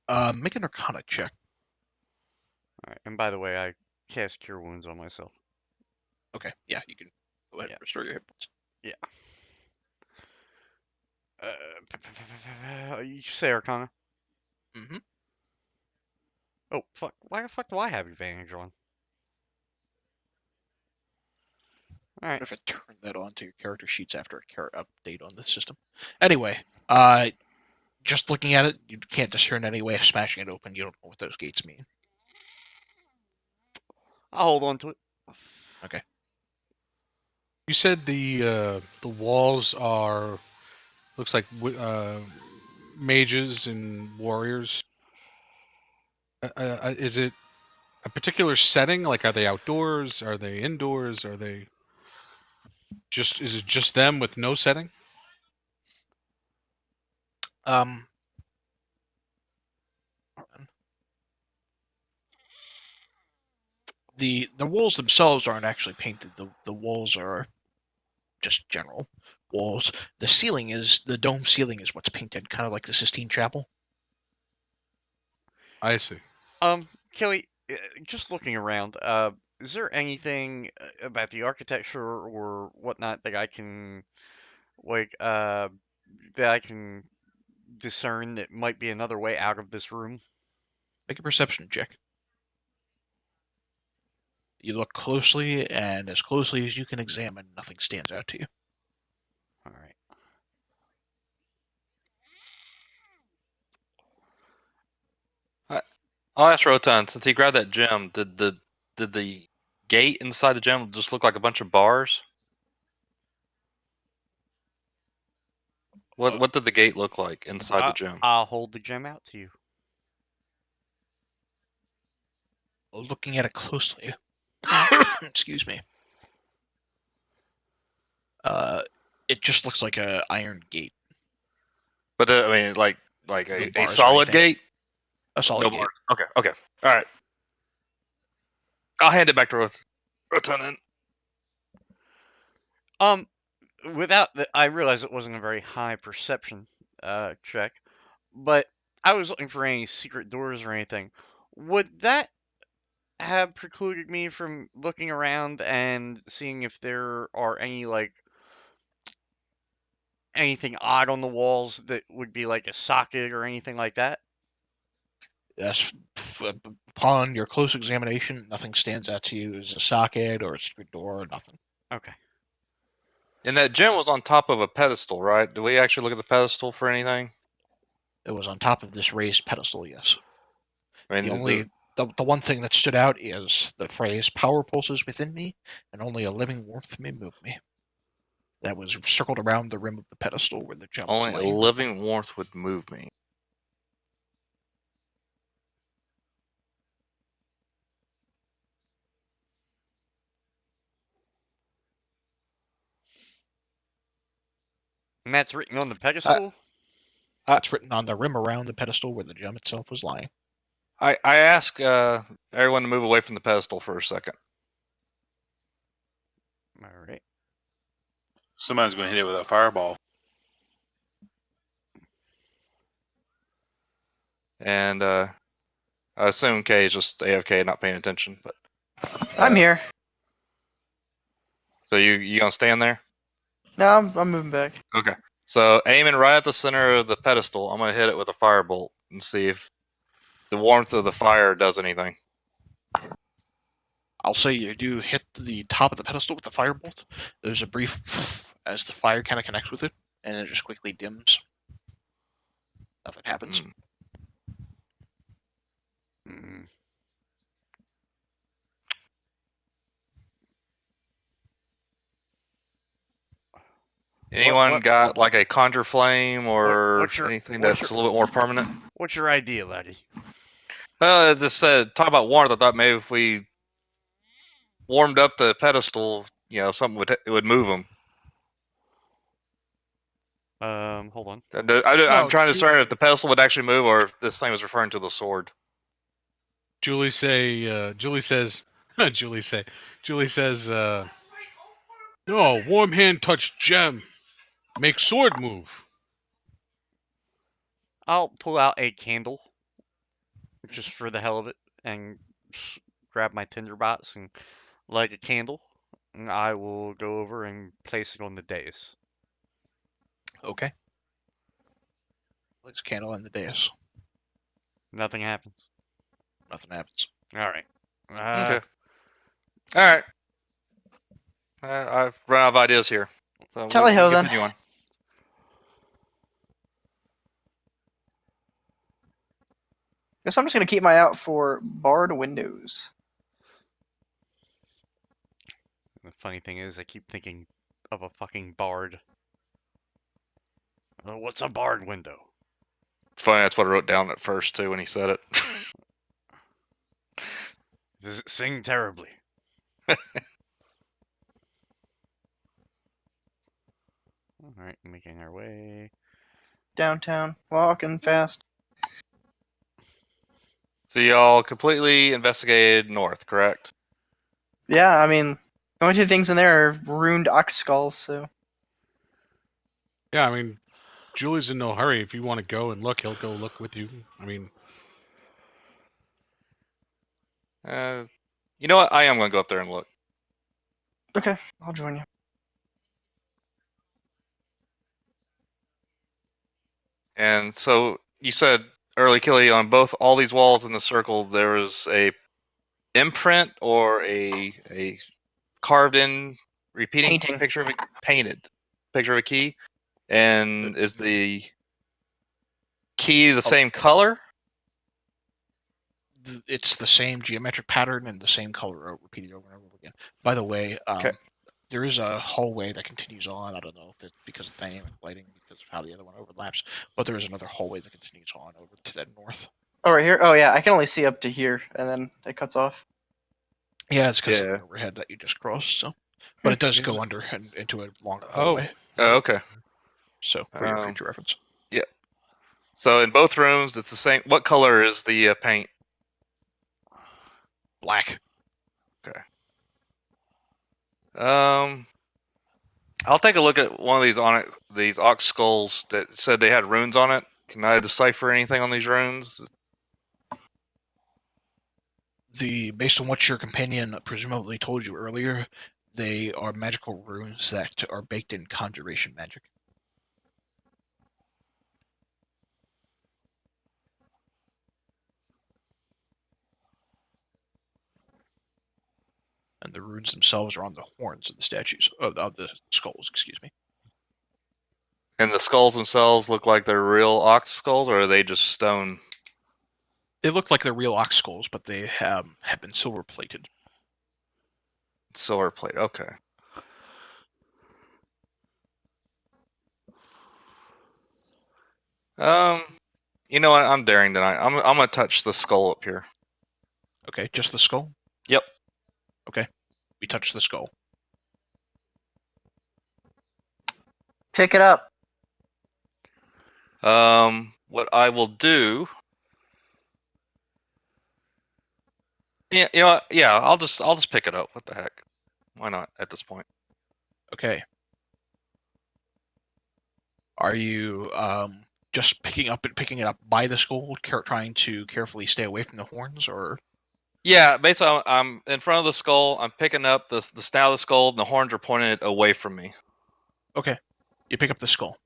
S1: Make an Arcana check.
S6: Alright, and by the way, I cast Cure Wounds on myself.
S1: Okay, yeah, you can go ahead
S6: Yeah.
S1: and restore your hit points.
S6: You say Arcana?
S1: Mm-hmm.
S6: Oh, fuck. Why the fuck do I have advantage on? Alright.
S1: If I turn that onto your character sheets after a update on the system. Anyway, just looking at it, you can't discern any way of smashing it open. You don't know what those gates mean.
S6: I'll hold on to it.
S4: You said the walls are looks like mages and warriors. Is it a particular setting? Like, are they outdoors? Are they indoors? Are they just? Is it just them with no setting?
S1: Um, the walls themselves aren't actually painted. The walls are just general walls. The dome ceiling is what's painted, kind of like the Sistine Chapel.
S4: I see.
S6: Kelly, just looking around, is there anything about the architecture or whatnot that I can, like, that I can discern that might be another way out of this room?
S1: Make a perception check. You look closely, and as closely as you can examine, nothing stands out to you.
S6: Alright.
S3: I'll ask Rotan, since he grabbed that gem, did the gate inside the gem just look like a bunch of bars? What did the gate look like inside the gem?
S6: I'll hold the gem out to you.
S1: Looking at it closely, excuse me. It just looks like a iron gate.
S3: But I mean, like
S1: No
S3: a
S1: bars or
S3: solid
S1: anything.
S3: gate?
S1: A solid
S3: No
S1: gate.
S3: bars. Okay. All right. I'll hand it back to Rotan then.
S6: I realize it wasn't a very high perception check, but I was looking for any secret doors or anything. Would that have precluded me from looking around and seeing if there are any, like, anything odd on the walls that would be like a socket or anything like that?
S1: Yes. Upon your close examination, nothing stands out to you as a socket or a secret door or nothing.
S6: Okay.
S3: And that gem was on top of a pedestal, right? Do we actually look at the pedestal for anything?
S1: It was on top of this raised pedestal, yes.
S3: I mean,
S1: The one thing that stood out is the phrase "power pulses within me, and only a living warmth may move me." That was circled around the rim of the pedestal where the gem was
S3: only a
S1: laying.
S3: living warmth would move me.
S6: And that's written on the pedestal?
S1: It's written on the rim around the pedestal where the gem itself was lying.
S3: I ask everyone to move away from the pedestal for a second.
S6: Alright.
S5: Somebody's going to hit it with a fireball.
S3: And I assume Kay is just AFK, not paying attention. But
S2: I'm here.
S3: so you gonna stand there?
S2: No, I'm moving back.
S3: Okay. So aiming right at the center of the pedestal, I'm gonna hit it with a firebolt and see if the warmth of the fire does anything.
S1: I'll say you do hit the top of the pedestal with the firebolt. There's a brief as the fire kind of connects with it, and it just quickly dims. Nothing happens.
S3: Mm.
S6: Mm.
S3: Anyone
S6: what-
S3: got
S6: what-
S3: like a conjure flame or
S6: what's your-
S3: anything
S6: what's
S3: that's
S6: your-
S3: a little bit more permanent?
S6: What's your idea, laddie?
S3: It just said talk about warmth. I thought maybe if we warmed up the pedestal, something would move them.
S6: Hold on.
S3: I'm
S4: No,
S3: trying to discern if the pedestal would actually move or if this thing was referring to the sword.
S4: Julie says, Julie says, no, warm hand touch gem. Make sword move.
S6: I'll pull out a candle, just for the hell of it, and grab my tinderbox and light a candle. And I will go over and place it on the dais.
S1: Okay. Lights a candle on the dais.
S6: Nothing happens.
S1: Nothing happens.
S6: All right.
S3: Okay. All right. I've run out of ideas here. So
S2: Tally ho, then.
S3: continue on.
S2: Guess I'm just gonna keep my eye out for barred windows.
S6: The funny thing is, I keep thinking of a fucking bard. What's a barred window?
S3: Funny, that's what I wrote down at first too when he said it.
S6: Does it sing terribly? Alright, making our way.
S2: Downtown, walking fast.
S3: So y'all completely investigated north, correct?
S2: Yeah, I mean, the only two things in there are ruined ox skulls, so.
S4: Yeah, I mean, Julie's in no hurry. If you want to go and look, he'll go look with you. I mean,
S3: You know what? I am going to go up there and look.
S2: Okay, I'll join you.
S3: And so you said early, Killy, on both all these walls in the circle, there was a imprint or a carved in repeating
S2: Painting.
S3: picture of a painted picture of a key. And is the key the same color?
S1: It's the same geometric pattern and the same color repeated over and over again. By the way,
S3: Okay.
S1: there is a hallway that continues on. I don't know if it's because of dynamic lighting, because of how the other one overlaps, but there is another hallway that continues on over to the north.
S2: Oh, right here? Oh, yeah, I can only see up to here, and then it cuts off.
S1: Yeah, it's because of
S3: Yeah.
S1: the overhead that you just crossed. So, but it does go under and into a long hallway.
S3: Oh, okay.
S1: So for your future reference.
S3: So in both rooms, it's the same. What color is the paint?
S1: Black.
S3: I'll take a look at one of these ox skulls that said they had runes on it. Can I decipher anything on these runes?
S1: Based on what your companion presumably told you earlier, they are magical runes that are baked in conjuration magic. And the runes themselves are on the horns of the statues of the skulls. Excuse me.
S3: And the skulls themselves look like they're real ox skulls, or are they just stone?
S1: They look like they're real ox skulls, but they have been silver plated.
S3: Silver plate. Okay. You know what? I'm daring tonight. I'm gonna touch the skull up here.
S1: Okay, just the skull.
S3: Yep.
S1: Okay, we touch the skull.
S2: Pick it up.
S3: What I will do. Yeah, you know what? Yeah, I'll just pick it up. What the heck? Why not at this point?
S1: Okay. Are you just picking it up by the skull, trying to carefully stay away from the horns, or?
S3: Yeah, basically, I'm in front of the skull. I'm picking up the snout of the skull, and the horns are pointed away from me.
S1: Okay. You pick up the skull.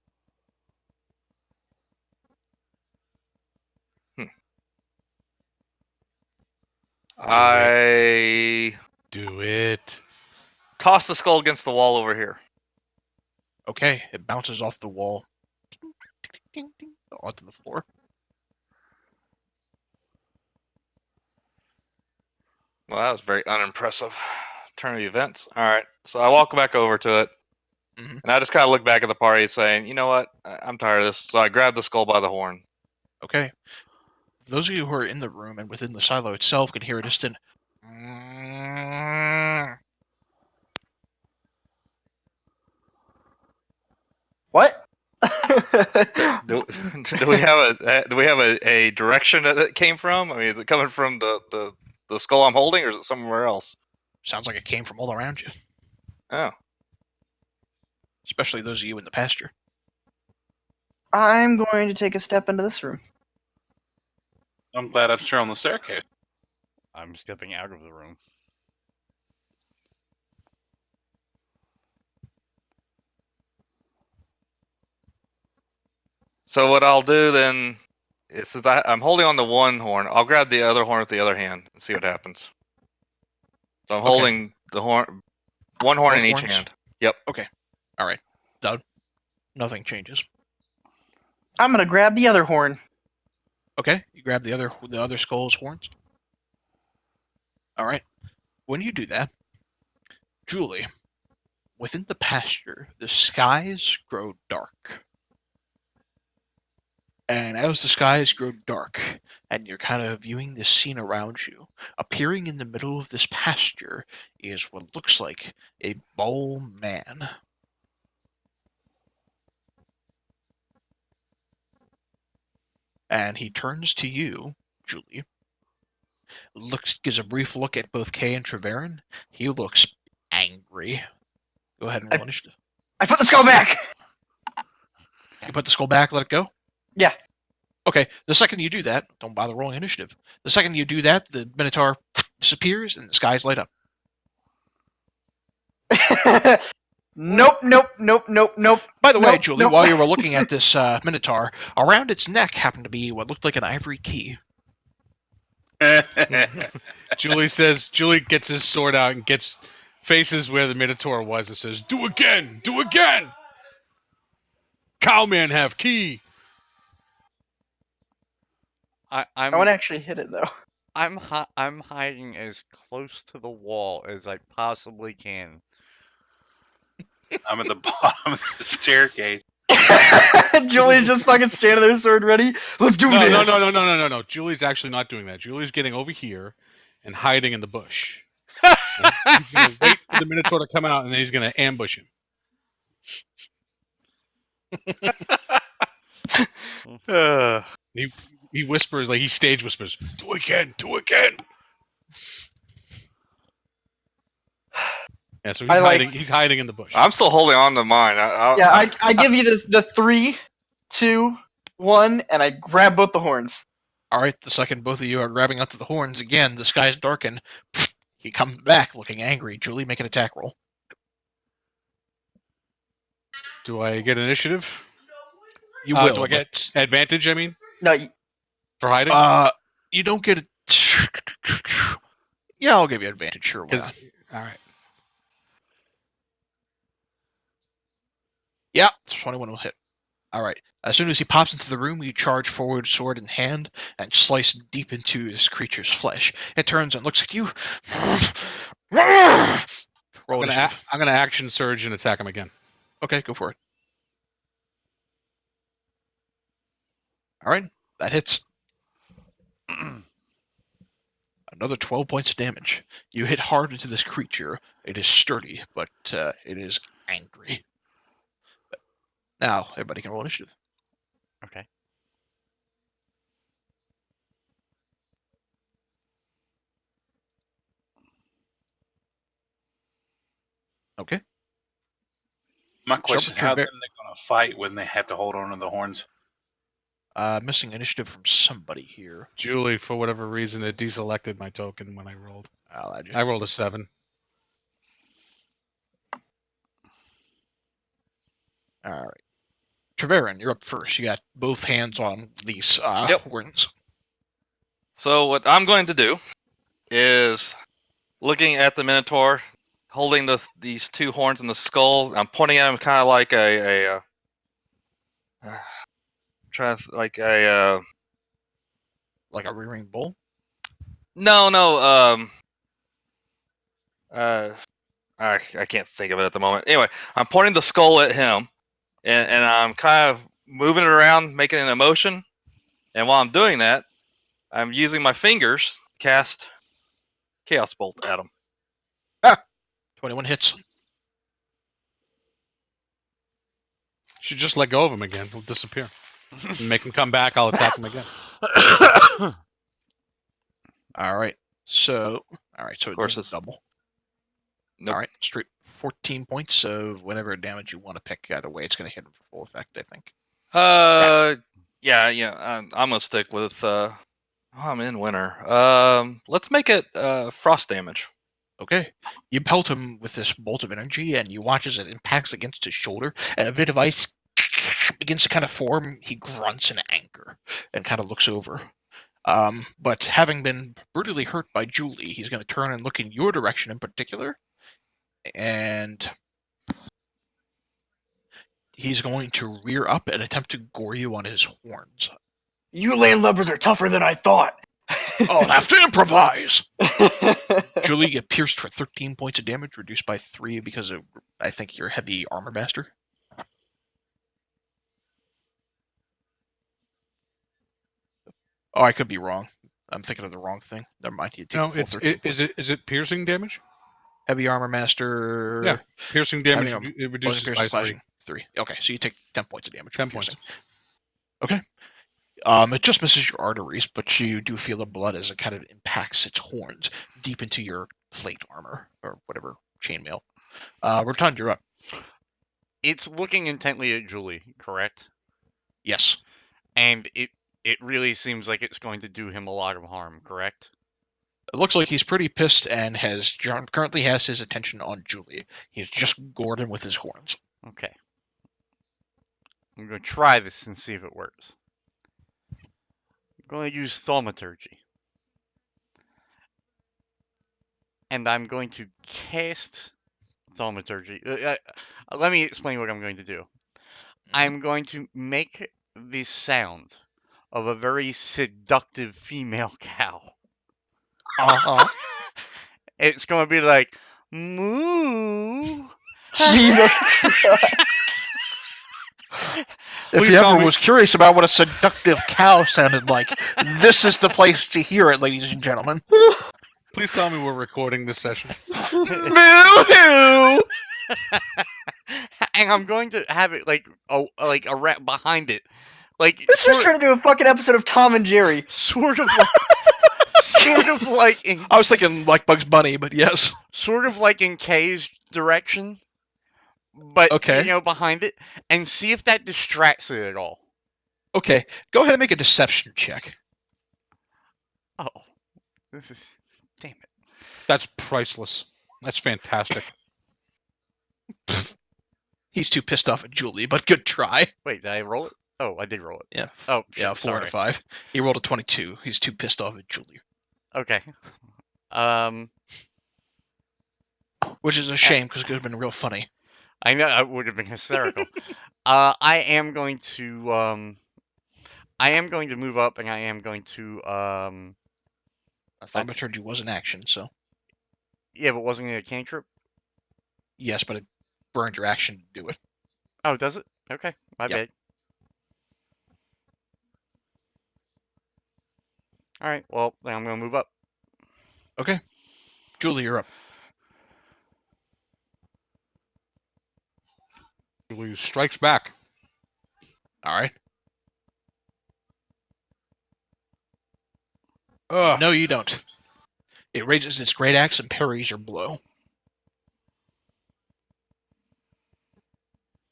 S3: I
S4: Do it.
S3: toss the skull against the wall over here.
S1: Okay. It bounces off the wall. Ding, ding, onto the floor.
S3: Well, that was very unimpressive turn of events. All right, so I walk back over to it,
S1: Mhm.
S3: and I just kind of look back at the party, saying, "You know what? I'm tired of this." So I grab the skull by the horn.
S1: Okay. Those of you who are in the room and within the silo itself can hear a distant.
S2: What?
S3: Do we have a direction that it came from? I mean, is it coming from the skull I'm holding, or is it somewhere else?
S1: Sounds like it came from all around you,
S3: Oh,
S1: especially those of you in the pasture.
S2: I'm going to take a step into this room.
S5: I'm glad I'm sure on the staircase.
S6: I'm stepping out of the room.
S3: so what I'll do then is, since I'm holding on to one horn, I'll grab the other horn with the other hand and see what happens. So I'm
S1: Okay.
S3: holding the horn, one horn
S1: Both
S3: in each
S1: horns?
S3: hand. Yep.
S1: All right. Done. Nothing changes.
S2: I'm gonna grab the other horn.
S1: Okay. You grab the other skull's horns. All right. When you do that, Julie, within the pasture, the skies grow dark. And as the skies grow dark, and you're kind of viewing the scene around you, appearing in the middle of this pasture is what looks like a bald man. And he turns to you, Julie, gives a brief look at both Kay and Treverin. He looks angry. Go ahead and roll initiative.
S2: I put the skull back.
S1: You put the skull back, let it go?
S2: Yeah.
S1: Okay, the second you do that, don't bother rolling initiative. The second you do that, the Minotaur disappears and the skies light up.
S2: Nope.
S1: By the way,
S2: Nope,
S1: Julie,
S2: nope.
S1: while you were looking at this Minotaur, around its neck happened to be what looked like an ivory key.
S4: Julie gets his sword out and faces where the Minotaur was and says, "Do again! Do again! Cowman have key!"
S2: I want to actually hit it though.
S6: I'm hiding as close to the wall as I possibly can.
S5: I'm at the bottom of the staircase.
S2: Julie's just fucking standing there, sword ready. Let's do
S4: No,
S2: this.
S4: no. Julie's actually not doing that. Julie's getting over here and hiding in the bush. And he's gonna wait for the Minotaur to come out, and then he's gonna ambush him. He whispers, like he stage whispers, "Do again, do again." Yeah, so he's hiding in the bush.
S3: I'm still holding on to mine.
S2: I give you the 3, 2, 1, and I grab both the horns.
S1: All right, the second both of you are grabbing onto the horns again, the skies darken. He comes back looking angry. Julie, make an attack roll.
S4: Do I get initiative?
S1: You will.
S4: Do I get advantage? I mean,
S2: No,
S4: for hiding?
S1: You don't get it. Yeah, I'll give you advantage. Sure, why not?
S4: All right.
S1: Yeah, 21 will hit. All right. As soon as he pops into the room, you charge forward, sword in hand, and slice deep into this creature's flesh. It turns and looks at you. Roll initiative.
S4: I'm gonna action surge and attack him again.
S1: Okay, go for it. All right, that hits. Another 12 points of damage. You hit hard into this creature. It is sturdy, but it is angry. But now, everybody can roll initiative.
S6: Okay.
S1: Okay.
S5: My question is, how are they
S1: Trever-
S5: going to fight when they have to hold on to the horns?
S1: Missing initiative from somebody here.
S4: Julie, for whatever reason, it deselected my token when I rolled.
S1: I'll add you.
S4: I rolled a 7.
S1: All right. Treverin, you're up first. You got both hands on these
S3: Yep.
S1: horns.
S3: So what I'm going to do is looking at the Minotaur, holding these two horns and the skull. I'm pointing at him kind of like like a
S1: Like a rearing bull?
S3: no. I can't think of it at the moment. Anyway, I'm pointing the skull at him, and I'm kind of moving it around, making an emotion. And while I'm doing that, I'm using my fingers to cast Chaos Bolt at him.
S1: 21 hits.
S4: Should just let go of him again. He'll disappear. And make him come back. I'll attack him again.
S1: All right. So it
S3: course,
S1: doesn't
S3: it's-
S1: double.
S3: Nope.
S1: All right. Straight 14 points. So whatever damage you want to pick, either way, it's going to hit him for full effect, I think.
S3: Yeah. I'm gonna stick with. I'm in winter. Let's make it frost damage.
S1: Okay. You pelt him with this bolt of energy, and you watch as it impacts against his shoulder, and a bit of ice begins to kind of form. He grunts in anger and kind of looks over. But having been brutally hurt by Julie, he's going to turn and look in your direction in particular, and he's going to rear up and attempt to gore you on his horns.
S2: You landlubbers are tougher than I thought.
S1: I'll have to improvise! Julie, get pierced for 13 points of damage, reduced by 3 because of, I think, your heavy armor master. Oh, I could be wrong. I'm thinking of the wrong thing. Never mind. You take
S4: No,
S1: the full 13 points.
S4: is it piercing damage?
S1: Heavy armor master.
S4: Yeah. Piercing damage
S1: Having
S4: it
S1: Poison
S4: reduces
S1: piercing
S4: by 3.
S1: slashing 3. Okay, so you take 10 points of damage.
S4: 10
S1: from piercing.
S4: points.
S1: Okay. It just misses your arteries, but you do feel the blood as it kind of impacts its horns deep into your plate armor or whatever chainmail. Rotund, you're up.
S6: It's looking intently at Julie, correct?
S1: Yes.
S6: And it really seems like it's going to do him a lot of harm, correct?
S1: It looks like he's pretty pissed and currently has his attention on Julie. He's just gored him with his horns.
S6: Okay. I'm going to try this and see if it works. I'm going to use thaumaturgy. And I'm going to cast thaumaturgy. Let me explain what I'm going to do. I'm going to make the sound of a very seductive female cow.
S1: Uh-huh.
S6: It's going to be like, moo.
S2: Jesus.
S1: If
S4: Please
S1: you
S4: tell
S1: ever
S4: me-
S1: was curious about what a seductive cow sounded like, this is the place to hear it, ladies and gentlemen.
S4: Please tell me we're recording this session.
S1: Moo-hoo!
S6: And I'm going to have it like a rat behind it. Like
S2: This is trying to do a fucking episode of Tom and Jerry.
S6: sort of like in
S1: I was thinking like Bugs Bunny, but yes.
S6: sort of like in Kay's direction, but
S1: Okay.
S6: behind it, and see if that distracts it at all.
S1: Okay, go ahead and make a deception check.
S6: Oh, damn it!
S4: That's priceless. That's fantastic.
S1: He's too pissed off at Julie, but good try.
S6: Wait, did I roll it? Oh, I did roll it.
S1: Yeah.
S6: Oh,
S1: Yeah,
S6: shit,
S1: 4 out
S6: sorry.
S1: of 5. He rolled a 22. He's too pissed off at Julie,
S6: Okay.
S1: which is a shame because it could have been real funny.
S6: I know it would have been hysterical. I am going to move up, and I am going to
S1: A thaumaturgy was an action, so
S6: yeah, but wasn't it a cantrip?
S1: yes, but it burned your action to do it.
S6: Oh, does it? Okay, my
S1: Yep.
S6: bad. All right, well then I'm gonna move up.
S1: Okay. Julie, you're up.
S4: Julie strikes back.
S1: All right.
S4: Ugh.
S1: No, you don't. It raises its great axe and parries your blow.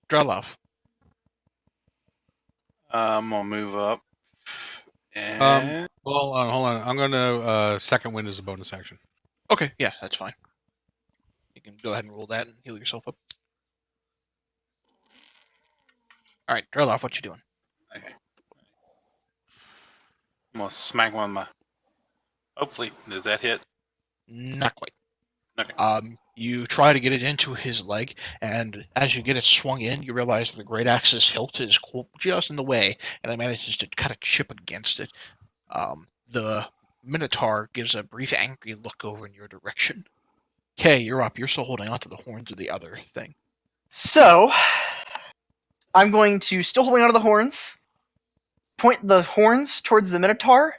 S1: Drelov.
S5: I'm gonna move up. And
S4: Well, hold on. I'm going to second wind as a bonus action.
S1: Okay, yeah, that's fine. You can go ahead and roll that and heal yourself up. All right, Drelloff, what you doing?
S5: Okay. I'm gonna smack one of my. Hopefully, does that hit?
S1: Not quite.
S5: Okay.
S1: You try to get it into his leg, and as you get it swung in, you realize the great axe's hilt is just in the way, and it manages to kind of chip against it. The Minotaur gives a brief angry look over in your direction. Kay, you're up. You're still holding onto the horns of the other thing.
S2: So, I'm going to, still holding onto the horns, point the horns towards the Minotaur,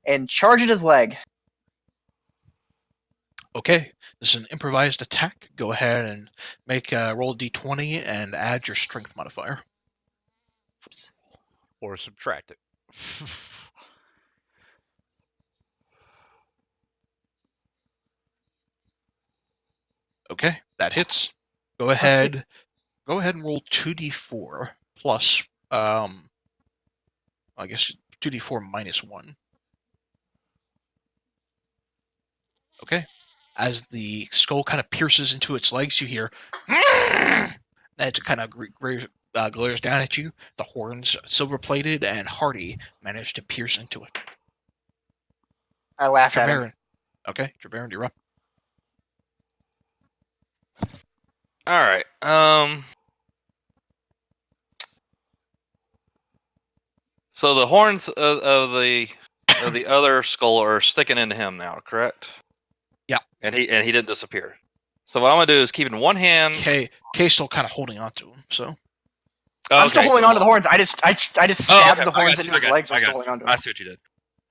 S2: and charge at his leg.
S1: Okay, this is an improvised attack. Go ahead and make roll d20 and add your strength modifier.
S2: Oops.
S6: Or subtract it.
S1: Okay, that hits. Go
S2: sweet.
S1: ahead. Go ahead and roll 2d4 plus, I guess 2d4 minus 1. Okay. As the skull kind of pierces into its legs, you hear, and it kind of glares down at you. The horns, silver-plated and hardy, manage to pierce into it.
S2: I laugh at him.
S1: Treverin. Okay, Treverin, you're up.
S3: All right. So the horns of the other skull are sticking into him now, correct?
S1: Yeah.
S3: And he didn't disappear. So what I'm gonna do is keep in one hand.
S1: Kay's still kind of holding on to him, so.
S2: I'm still
S3: Okay,
S2: holding
S3: so-
S2: onto the horns. I just
S3: Oh,
S2: stabbed
S3: okay,
S2: the
S3: I
S2: horns
S3: got you,
S2: into his legs. I'm still holding onto
S3: I
S2: him.
S3: see what you did.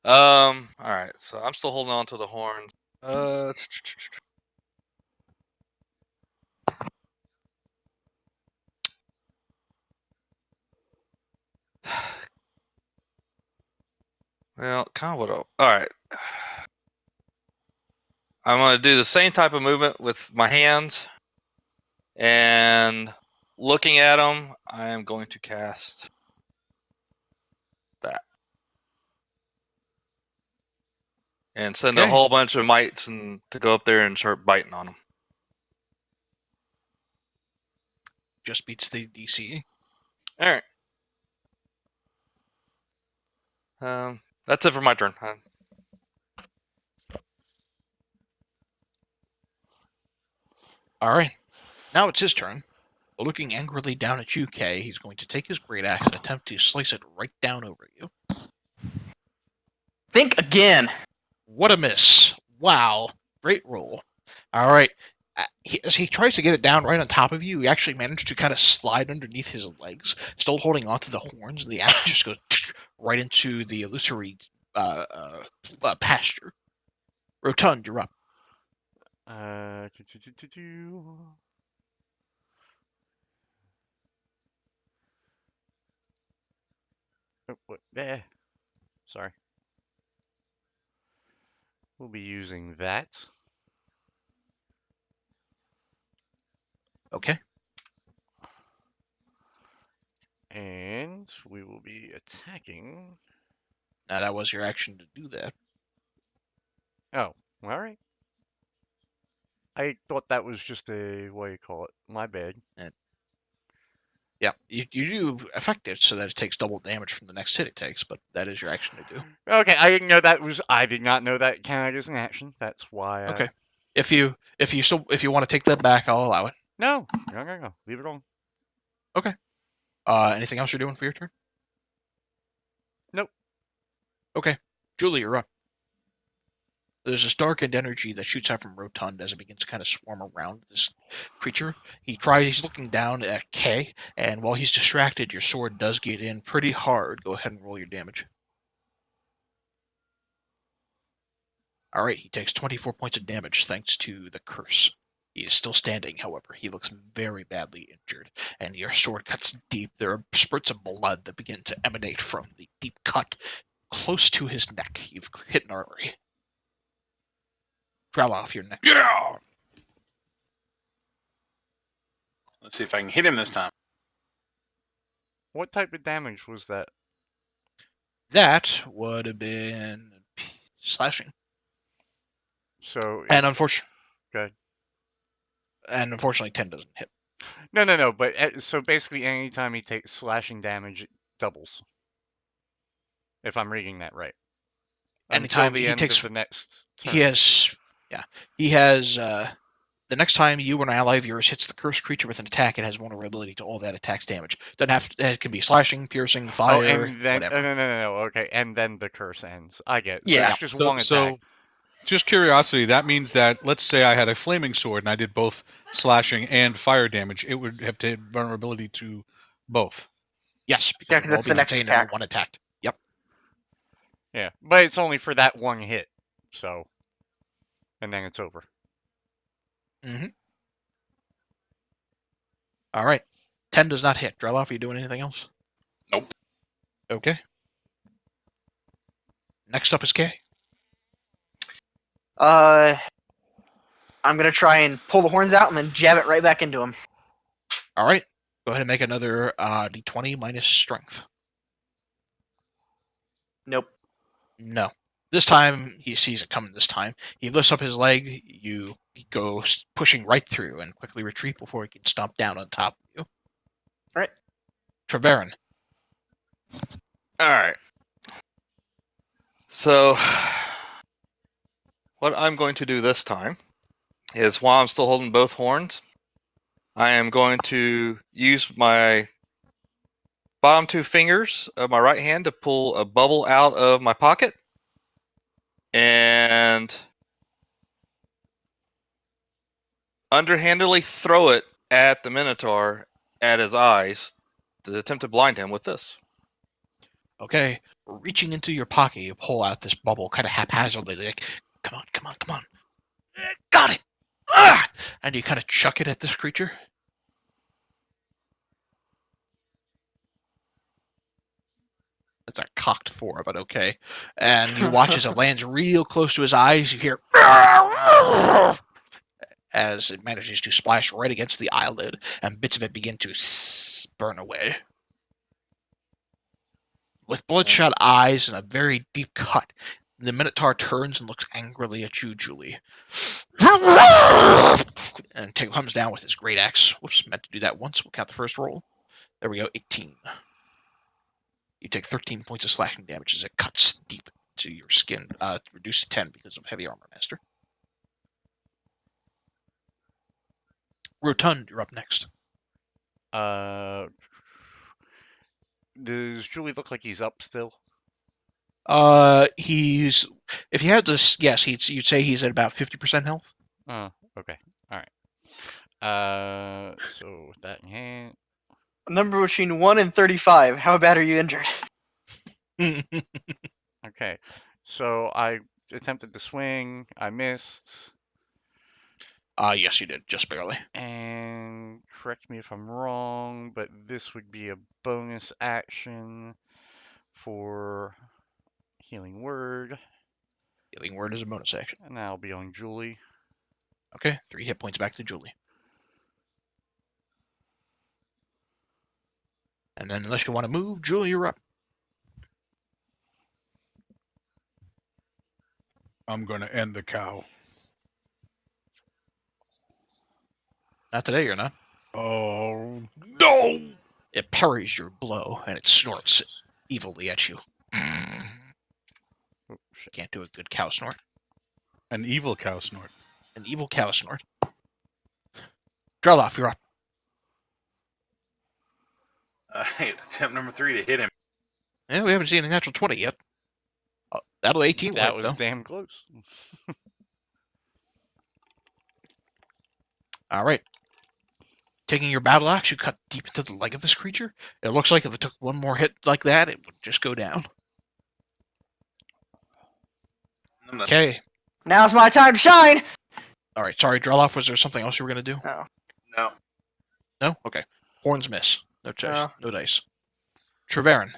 S3: All right. So I'm still holding on to the horns. Well, kind of what. All right. I'm gonna do the same type of movement with my hands, and looking at them, I am going to cast that, and send a
S1: Okay.
S3: whole bunch of mites and to go up there and start biting on them.
S1: Just beats the DC.
S3: All right. That's it for my turn.
S1: All right. Now it's his turn. Looking angrily down at you, Kay, he's going to take his great axe and attempt to slice it right down over you.
S2: Think again.
S1: What a miss. Wow. Great roll. All right. As he tries to get it down right on top of you, he actually managed to kind of slide underneath his legs, still holding onto the horns, and the axe just goes right into the illusory pasture. Rotund, you're up.
S6: Oh, what? There. Sorry. We'll be using that.
S1: Okay.
S6: And we will be attacking.
S1: Now that was your action to do that.
S6: Oh, all right. I thought that was just a, what do you call it? My bad.
S1: Yeah, you do affect it so that it takes double damage from the next hit it takes, but that is your action to do.
S6: Okay, I didn't know that was. I did not know that counted as an action. That's why.
S1: Okay. If you want to take that back, I'll allow it.
S6: No. Leave it on.
S1: Anything else you're doing for your turn?
S6: Nope.
S1: Okay. Julie, you're up. There's this darkened energy that shoots out from Rotund as it begins to kind of swarm around this creature. He's looking down at Kay, and while he's distracted, your sword does get in pretty hard. Go ahead and roll your damage. All right, he takes 24 points of damage thanks to the curse. He is still standing, however. He looks very badly injured, and your sword cuts deep. There are spurts of blood that begin to emanate from the deep cut close to his neck. You've hit an artery. Drelloff, you're next.
S5: Yeah. Let's see if I can hit him this time.
S6: What type of damage was that?
S1: That would have been slashing.
S6: So.
S1: And unfortunately,
S6: Good.
S1: And unfortunately, 10 doesn't hit.
S6: No. But so basically, anytime he takes slashing damage, it doubles. If I'm reading that right. Until
S1: Anytime
S6: the
S1: he
S6: end
S1: takes,
S6: of the next turn.
S1: he has the next time you or an ally of yours hits the cursed creature with an attack, it has vulnerability to all that attack's damage. Doesn't have to, it can be slashing, piercing,
S6: Oh,
S1: fire,
S6: and then
S1: whatever.
S6: No. Okay, and then the curse ends. I get it. So
S2: Yeah.
S6: it's just one attack.
S4: So, just curiosity, that means that, let's say I had a flaming sword and I did both slashing and fire damage, it would have to hit vulnerability to both.
S1: Yes, because
S2: Yeah,
S1: it
S2: 'cause
S1: would all
S2: that's
S1: be
S2: the next
S1: contained under
S2: attack.
S1: one attack. Yep.
S6: Yeah, but it's only for that one hit. So, and then it's over.
S1: All right. 10 does not hit. Dreloff, are you doing anything else?
S5: Nope.
S1: Okay. Next up is Kay.
S2: I'm gonna try and pull the horns out and then jab it right back into him.
S1: All right. Go ahead and make another d20 minus strength.
S2: Nope.
S1: No. This time, he sees it coming this time. He lifts up his leg. You go pushing right through and quickly retreat before he can stomp down on top of you.
S2: All right.
S1: Treverin.
S3: All right. So, what I'm going to do this time is, while I'm still holding both horns, I am going to use my bottom two fingers of my right hand to pull a bubble out of my pocket and underhandedly throw it at the Minotaur at his eyes to attempt to blind him with this.
S1: Okay. Reaching into your pocket, you pull out this bubble kind of haphazardly. Like, come on. Got it! Ah! And you kind of chuck it at this creature. It's a cocked 4, but okay. And you watch as it lands real close to his eyes. You hear as it manages to splash right against the eyelid, and bits of it begin to burn away. With bloodshot eyes and a very deep cut, the Minotaur turns and looks angrily at you, Julie. And comes down with his great axe. Whoops, meant to do that once. We'll count the first roll. There we go, 18. You take 13 points of slashing damage as it cuts deep to your skin, reduced to 10 because of heavy armor master. Rotund, you're up next.
S6: Does Julie look like he's up still?
S1: He's, if you had to guess, you'd say he's at about 50% health.
S6: Oh, okay. All right. So with that in hand,
S2: A number between 1 and 35. How bad are you injured?
S6: okay. So I attempted to swing. I missed.
S1: Yes, you did, just barely.
S6: And correct me if I'm wrong, but this would be a bonus action for Healing Word.
S1: Healing Word is a bonus action.
S6: And that'll be on Julie.
S1: Okay, 3 hit points back to Julie. And then, unless you want to move, Julie, you're up.
S4: I'm going to end the cow.
S1: Not today, you're not.
S4: Oh, no!
S1: It parries your blow, and it snorts evilly at you.
S6: Oh, shit.
S1: Can't do a good cow snort.
S4: An evil cow snort.
S1: An evil cow snort. Dreloff, you're up.
S5: Attempt number 3 to hit him.
S1: Yeah, we haven't seen a natural 20 yet. Oh, that'll 18
S6: That
S1: work,
S6: was
S1: though.
S6: damn close.
S1: All right. Taking your battle axe, you cut deep into the leg of this creature. It looks like if it took one more hit like that, it would just go down. Okay.
S2: Now's my time to shine!
S1: All right. Sorry, Dreloff. Was there something else you were going to do?
S2: Oh.
S5: No.
S1: No? Okay. Horns miss. No dice.
S2: No.
S1: No dice. Treverin.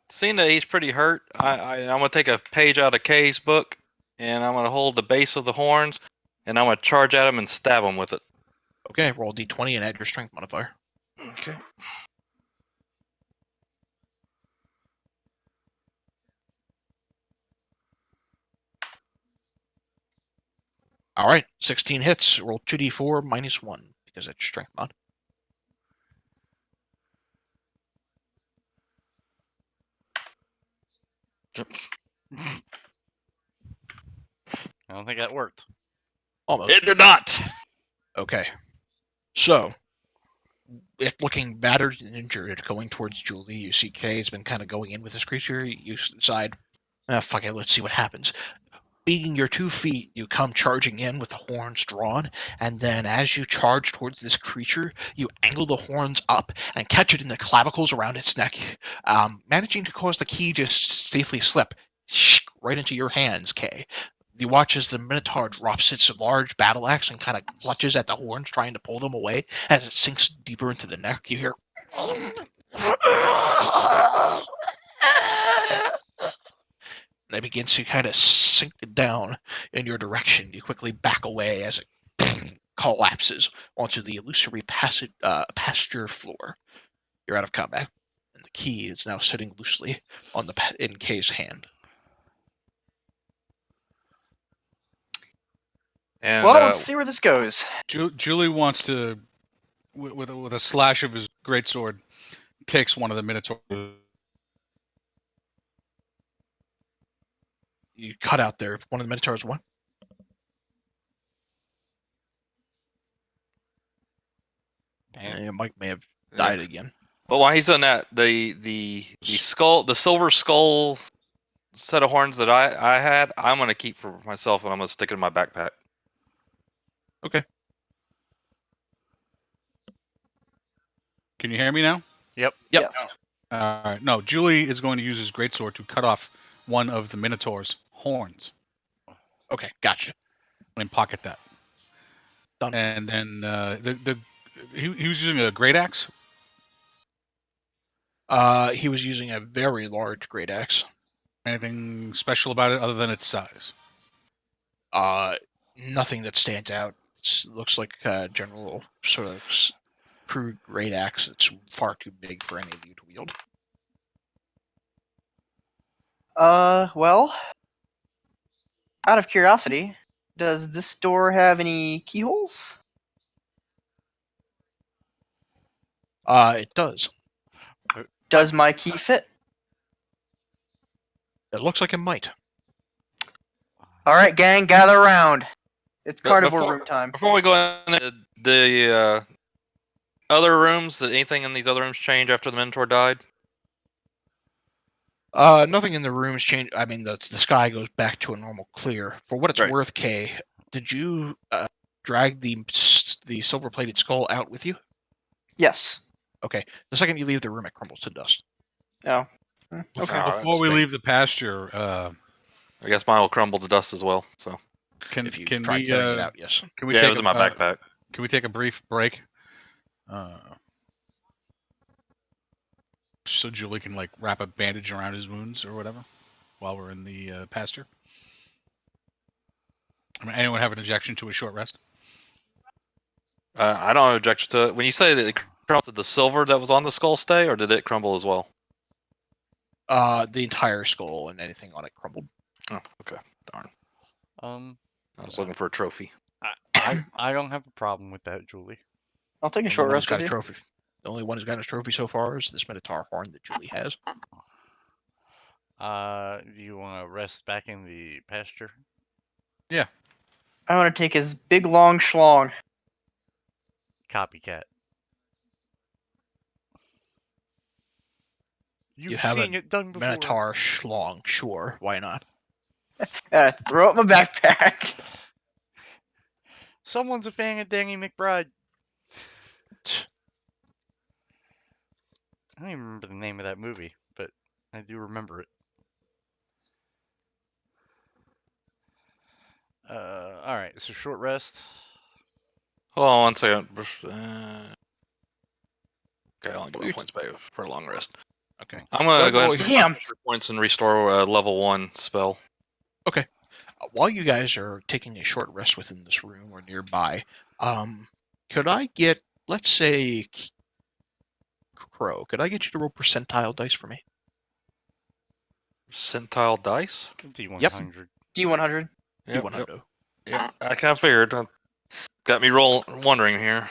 S3: Seeing that he's pretty hurt, I'm going to take a page out of Kay's book, and I'm going to hold the base of the horns, and I'm going to charge at him and stab him with it.
S1: Okay, roll d20 and add your strength modifier.
S3: Okay.
S1: All right, 16 hits. Roll 2d4 minus 1 because that's strength mod.
S6: I don't think that worked.
S1: Almost.
S3: It did not.
S1: Okay. So, it looking battered and injured, going towards Julie, you see Kay's been kind of going in with this creature. You decide, fuck it, let's see what happens. Beating your 2 feet, you come charging in with the horns drawn, and then as you charge towards this creature, you angle the horns up and catch it in the clavicles around its neck, managing to cause the key just safely slip right into your hands, Kay. You watch as the Minotaur drops its large battle axe and kind of clutches at the horns, trying to pull them away. As it sinks deeper into the neck, you hear. And it begins to kind of sink down in your direction. You quickly back away as it collapses onto the illusory pasture floor. You're out of combat, and the key is now sitting loosely in Kay's hand.
S3: And
S2: Well, let's see where this goes.
S4: Julie wants to, with a slash of his greatsword, takes one of the Minotaurs.
S1: You cut out there. One of the Minotaurs what? Mike may have died again.
S3: But while he's done that, the silver skull set of horns that I had, I'm gonna keep for myself, and I'm gonna stick it in my backpack.
S4: Can you hear me now?
S1: Yep.
S2: Yes.
S4: All right. No, Julie is going to use his greatsword to cut off one of the Minotaur's horns
S1: Okay, gotcha.
S4: and pocket that.
S1: Done.
S4: And then he was using a great axe.
S1: He was using a very large great axe.
S4: Anything special about it other than its size?
S1: Nothing that stands out. It looks like a general sort of crude great axe that's far too big for any of you to wield.
S2: Well, out of curiosity, does this door have any keyholes?
S1: It does.
S2: Does my key fit?
S1: It looks like it might.
S2: All right, gang, gather around. It's
S3: But
S2: carnivore
S3: before-
S2: room time.
S3: Before we go in the other rooms, did anything in these other rooms change after the Minotaur died?
S1: Nothing in the rooms changed. I mean, the sky goes back to a normal clear. For what it's
S3: Right.
S1: worth, Kay, did you drag the silver-plated skull out with you?
S2: Yes.
S1: Okay. The second you leave the room, it crumbles to dust.
S2: Oh.
S3: Oh,
S2: Okay.
S3: that's
S4: Before we
S3: stink.
S4: leave the pasture,
S3: I guess mine will crumble to dust as well. So
S1: If you
S4: can
S1: try
S4: we
S1: carrying it out, yes.
S4: can we
S3: yeah,
S4: take
S3: it was in my backpack.
S4: Can we take a brief break? So Julie can like wrap a bandage around his wounds or whatever while we're in the pasture. I mean, anyone have an objection to a short rest?
S3: I don't have objection to it. When you say that it crumbled, did the silver that was on the skull stay, or did it crumble as well?
S1: The entire skull and anything on it crumbled.
S3: Oh, okay. Darn. I was looking for a trophy.
S6: I don't have a problem with that, Julie.
S2: I'll take a
S1: The
S2: short
S1: only one who's
S2: rest
S1: got
S2: with
S1: a
S2: you.
S1: trophy. The only one who's got a trophy so far is this Minotaur horn that Julie has.
S6: Do you want to rest back in the pasture?
S2: I want to take his big long schlong.
S6: Copycat.
S1: You
S6: You've
S1: have
S6: seen
S1: a
S6: it done before.
S1: Minotaur schlong, sure, why not?
S2: Throw it in my backpack.
S6: Someone's a fan of Danny McBride. I don't even remember the name of that movie, but I do remember it. Alright, so short rest.
S3: Hold on 1 second. Okay, I'll give you points back for a long rest.
S1: Okay.
S3: I'm gonna go ahead and
S2: Damn.
S3: spend 3 points and restore a level 1 spell.
S1: While you guys are taking a short rest within this room or nearby, could I get, let's say, Crow, could I get you to roll percentile dice for me?
S3: Percentile dice?
S6: D100.
S2: D100.
S3: Yep,
S1: D100.
S3: Yeah, I kind of figured. Got me wondering here.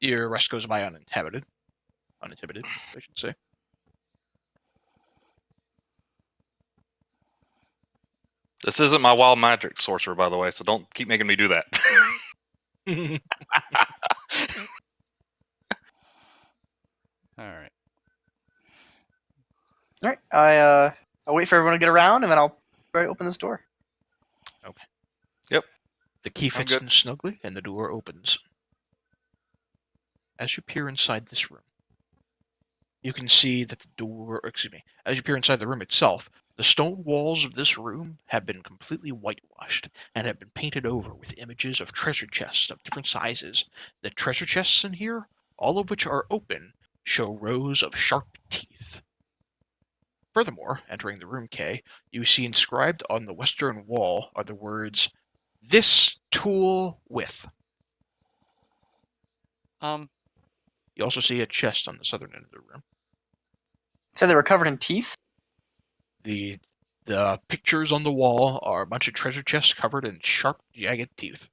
S1: Your rest goes by uninhabited, I should say.
S3: This isn't my wild magic sorcerer, by the way, so don't keep making me do that.
S6: All right.
S2: All right. I'll wait for everyone to get around, and then I'll try to open this door.
S1: The key
S5: I'm
S1: fits
S5: good.
S1: in snugly, and the door opens. As you peer inside this room, you can see that as you peer inside the room itself, the stone walls of this room have been completely whitewashed and have been painted over with images of treasure chests of different sizes. The treasure chests in here, all of which are open, show rows of sharp teeth. Furthermore, entering the room, Kay, you see inscribed on the western wall are the words, "This tool with." You also see a chest on the southern end of the room.
S2: Said they were covered in teeth.
S1: The pictures on the wall are a bunch of treasure chests covered in sharp, jagged teeth.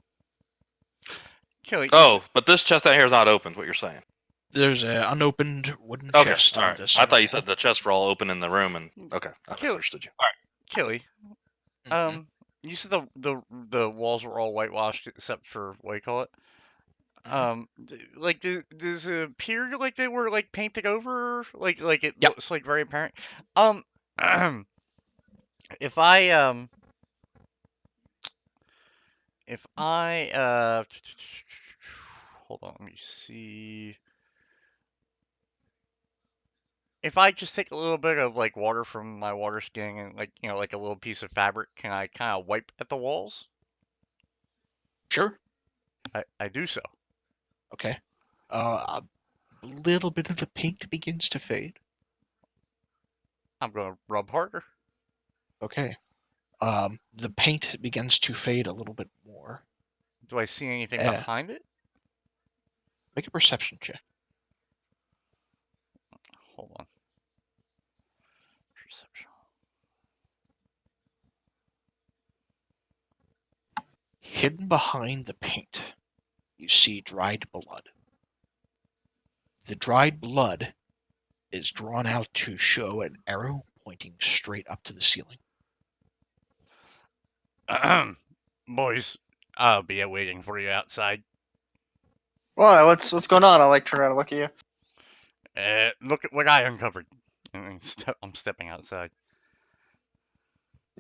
S6: Kelly.
S3: Oh, but this chest out here is not open, is what you're saying.
S1: There's an unopened wooden
S3: Okay,
S1: chest on
S3: alright.
S1: the
S3: I
S1: southern
S3: thought you
S1: wall.
S3: said the chests were all open in the room, and okay, I
S6: Kill-
S3: misunderstood you. Alright.
S6: Kelly.
S1: Mhm.
S6: You said the walls were all whitewashed except for what do you call it? Like does it appear like they were like painted over? Like it
S1: Yep.
S6: looks like very apparent. If I hold on, let me see. If I just take a little bit of like water from my water skin and like like a little piece of fabric, can I kind of wipe at the walls?
S1: Sure.
S6: I do so.
S1: Okay. A little bit of the paint begins to fade.
S6: I'm gonna rub harder.
S1: Okay. The paint begins to fade a little bit more.
S6: Do I see anything
S1: Yeah.
S6: behind it?
S1: Make a perception check.
S6: Hold on. Perception.
S1: Hidden behind the paint, you see dried blood. The dried blood is drawn out to show an arrow pointing straight up to the ceiling.
S6: Boys, I'll be waiting for you outside.
S2: Well, what's going on? I'll like turn around and look at you.
S6: Look at what I uncovered. And I'm stepping outside.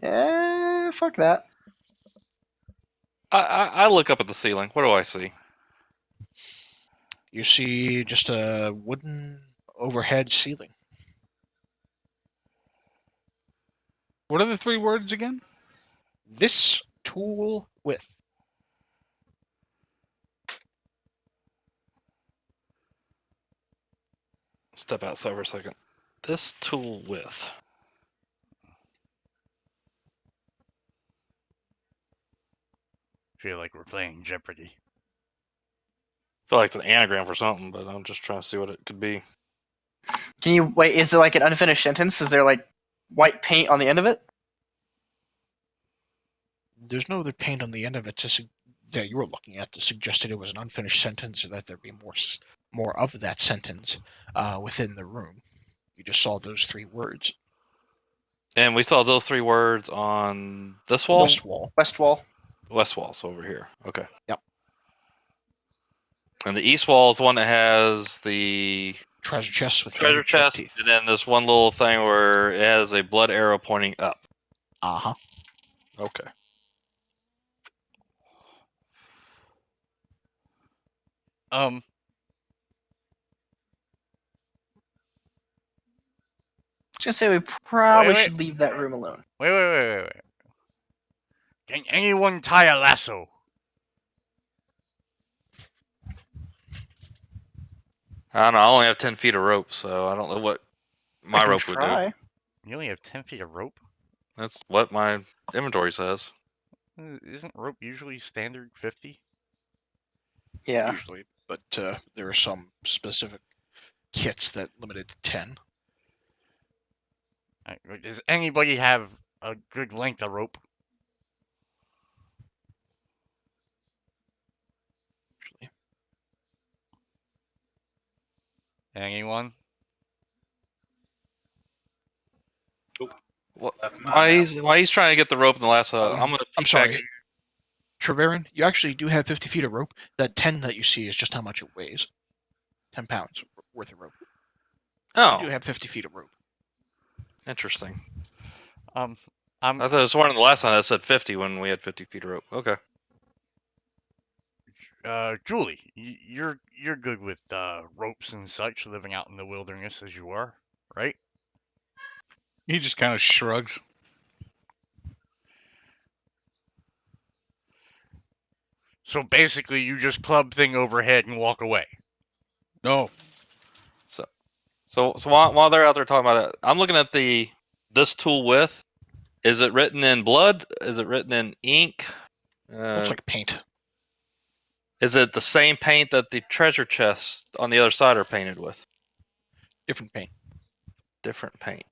S2: Yeah, fuck that.
S3: I look up at the ceiling. What do I see?
S1: You see just a wooden overhead ceiling.
S4: What are the 3 words again?
S1: This tool with.
S3: Step outside for a second. This tool with.
S6: Feel like we're playing Jeopardy.
S3: I feel like it's an anagram for something, but I'm just trying to see what it could be.
S2: Can you wait? Is it like an unfinished sentence? Is there like white paint on the end of it?
S1: There's no other paint on the end of it that you were looking at to suggest that it was an unfinished sentence or that there'd be more of that sentence within the room. You just saw those 3 words.
S3: And we saw those 3 words on this wall?
S1: West wall.
S2: West wall.
S3: West wall, so over here. Okay.
S1: Yep.
S3: And the east wall is the one that has the
S1: Treasure chest with
S3: treasure
S1: jagged sharp
S3: chest,
S1: teeth.
S3: and then this one little thing where it has a blood arrow pointing up.
S1: Uh-huh.
S3: Okay.
S2: Um. I was gonna say we probably
S6: Wait.
S2: should leave that room alone.
S6: Wait. Can anyone tie a lasso?
S3: I don't know. I only have 10 feet of rope, so I don't know what my
S2: I can
S3: rope would do.
S2: try.
S6: You only have 10 feet of rope?
S3: That's what my inventory says.
S6: Isn't rope usually standard 50?
S2: Yeah.
S1: Usually, but there are some specific kits that limited to 10.
S6: Alright, does anybody have a good length of rope?
S1: Actually.
S6: Anyone?
S5: Left mine out.
S3: Why he's trying to get the rope in the last? I'm gonna.
S1: I'm
S3: peek back
S1: sorry. Treverin, you actually do have 50 feet of rope. That 10 that you see is just how much it weighs. 10 pounds worth of rope. You do
S3: Oh,
S1: have 50 feet of rope.
S3: interesting.
S6: I'm
S3: I thought it was one of the last time that said 50 when we had 50 feet of rope. Okay.
S6: Julie, you're good with ropes and such, living out in the wilderness as you are, right?
S4: He just kind of shrugs.
S6: So basically, you just club thing overhead and walk away.
S4: No.
S3: So while they're out there talking about that, I'm looking at this tool width. Is it written in blood? Is it written in ink?
S1: Looks like paint.
S3: Is it the same paint that the treasure chests on the other side are painted with?
S1: Different paint.
S3: Different paint.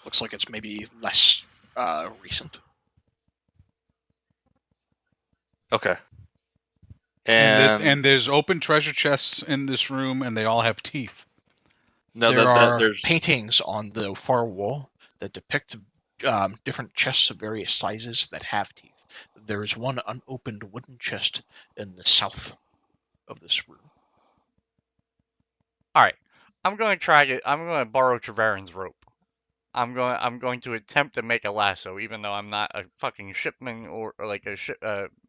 S1: Looks like it's maybe less recent.
S3: Okay.
S4: And there's open treasure chests in this room, and they all have teeth.
S3: no,
S1: There are
S3: there's
S1: paintings on the far wall that depict different chests of various sizes that have teeth. There is one unopened wooden chest in the south of this room.
S6: All right, I'm going to borrow Treverin's rope. I'm going to attempt to make a lasso, even though I'm not a fucking shipman or like a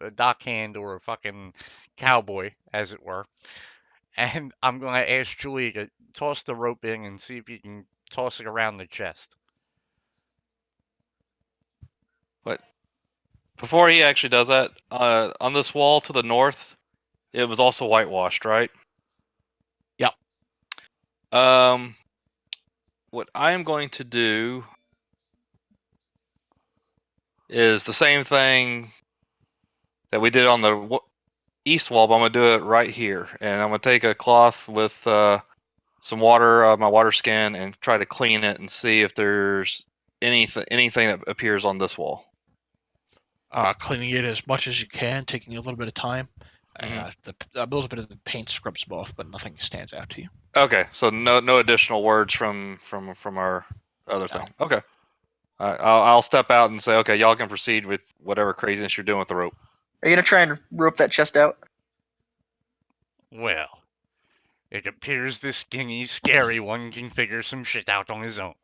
S6: dockhand or a fucking cowboy, as it were. And I'm going to ask Julie to toss the rope in and see if he can toss it around the chest.
S3: before he actually does that, on this wall to the north, it was also whitewashed, right?
S1: Yep.
S3: What I am going to do is the same thing that we did on the east wall, but I'm gonna do it right here, and I'm gonna take a cloth with some water, my water skin, and try to clean it and see if there's anything that appears on this wall.
S1: Cleaning it as much as you can, taking a little bit of time.
S3: Mhm.
S1: A little bit of the paint scrubs off, but nothing stands out to you.
S3: Okay, so no additional words from our other
S1: No.
S3: thing. Okay, I'll step out and say, okay, y'all can proceed with whatever craziness you're doing with the rope.
S2: Are you gonna try and rope that chest out?
S6: Well, it appears this skinny, scary one can figure some shit out on his own.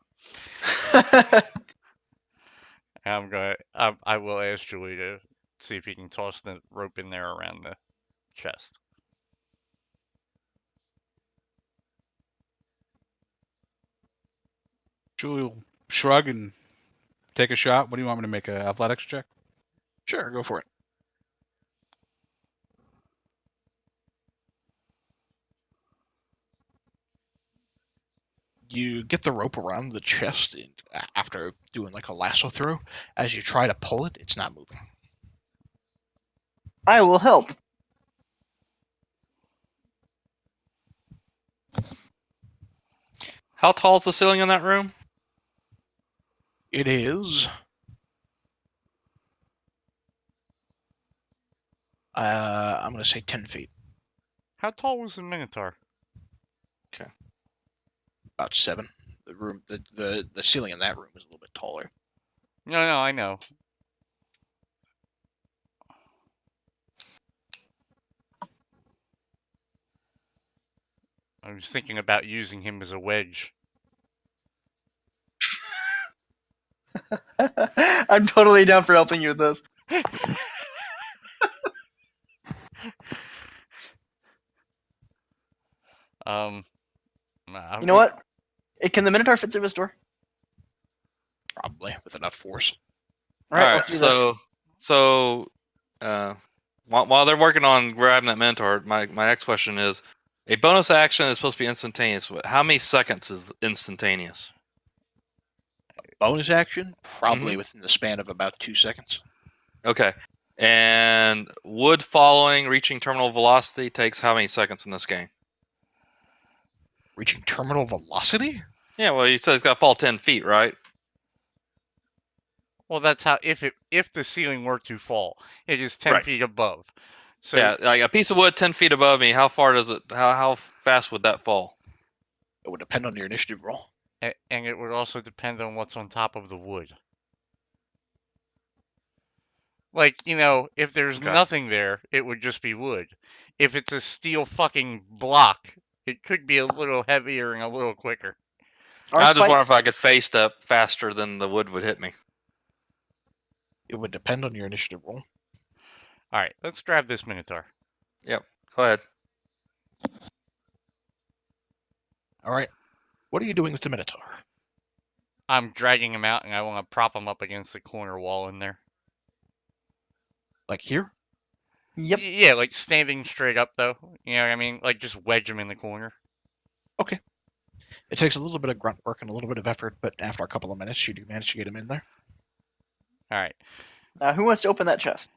S6: I will ask Julie to see if he can toss the rope in there around the chest.
S4: Julie will shrug and take a shot. What do you want me to make? An athletics check?
S1: Sure, go for it. You get the rope around the chest and after doing like a lasso throw. As you try to pull it, it's not moving.
S2: I will help.
S3: How tall is the ceiling in that room?
S1: It is. I'm gonna say 10 feet,
S6: How tall was the Minotaur?
S1: about 7. The ceiling in that room is a little bit taller.
S6: No, I know. I was thinking about using him as a wedge.
S2: I'm totally down for helping you with this. You know what? Can the Minotaur fit through this door?
S1: Probably with enough force.
S2: All right, let's do this.
S3: So while they're working on grabbing that Minotaur, my next question is: a bonus action is supposed to be instantaneous. How many seconds is instantaneous?
S1: Bonus action, probably
S3: Mhm.
S1: within the span of about 2 seconds.
S3: Okay. And wood following reaching terminal velocity takes how many seconds in this game?
S1: Reaching terminal velocity?
S3: Yeah, well, you said it's got to fall 10 feet, right?
S6: Well, that's how if the ceiling were to fall, it is 10
S3: Right.
S6: feet above. So
S3: Yeah, like a piece of wood 10 feet above me. How far does it? How fast would that fall?
S1: It would depend on your initiative roll.
S6: and it would also depend on what's on top of the wood. Like, if there's
S5: Okay.
S6: nothing there, it would just be wood. If it's a steel fucking block, it could be a little heavier and a little quicker.
S2: Are
S3: I just wonder if
S2: spikes?
S3: I could face step faster than the wood would hit me.
S1: It would depend on your initiative roll.
S6: All right, let's grab this Minotaur.
S3: Yep. Go ahead.
S1: All right. What are you doing with the Minotaur?
S6: I'm dragging him out, and I want to prop him up against the corner wall in there.
S1: Like here?
S2: Yep.
S6: Yeah, like standing straight up, though. You know what I mean? Like, just wedge him in the corner.
S1: Okay. It takes a little bit of grunt work and a little bit of effort, but after a couple of minutes, you do manage to get him in there.
S6: All right.
S2: Now, who wants to open that chest?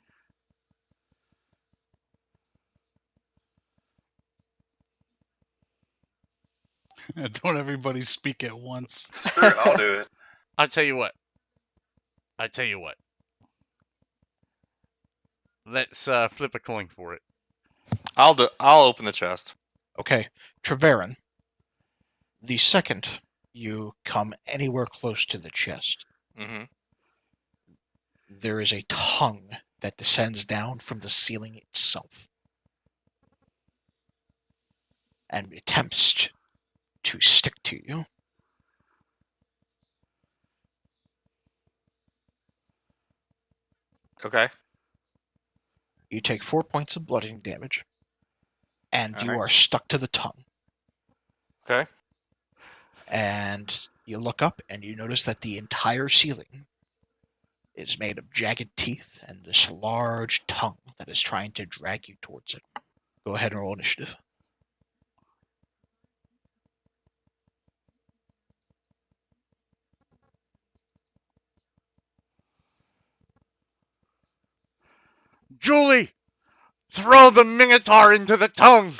S4: Don't everybody speak at once.
S5: Spirit, I'll do it.
S6: I'll tell you what. Let's flip a coin for it.
S3: I'll open the chest.
S1: Okay. Treverin, the second you come anywhere close to the chest,
S3: Mm-hmm.
S1: there is a tongue that descends down from the ceiling itself and attempts to stick to you.
S3: Okay.
S1: You take 4 points of bludgeoning damage, and you
S3: Alright.
S1: are stuck to the tongue.
S3: Okay.
S1: And you look up and you notice that the entire ceiling is made of jagged teeth and this large tongue that is trying to drag you towards it. Go ahead and roll initiative.
S6: Julie, throw the Minotaur into the tongue.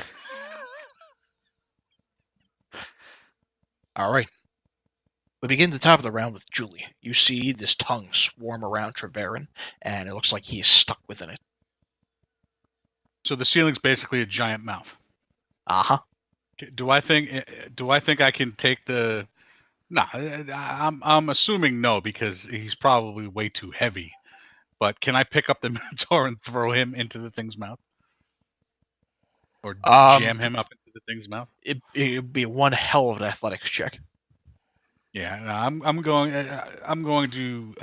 S1: All right. We begin the top of the round with Julie. You see this tongue swarm around Treverin, and it looks like he is stuck within it.
S4: So the ceiling's basically a giant mouth.
S1: Uh-huh.
S4: Do I think I can take the? Nah, I'm assuming no because he's probably way too heavy. But can I pick up the Minotaur and throw him into the thing's mouth, or jam him up into the thing's mouth?
S1: It'd be one hell of an athletics check.
S4: Yeah, no, I'm going to.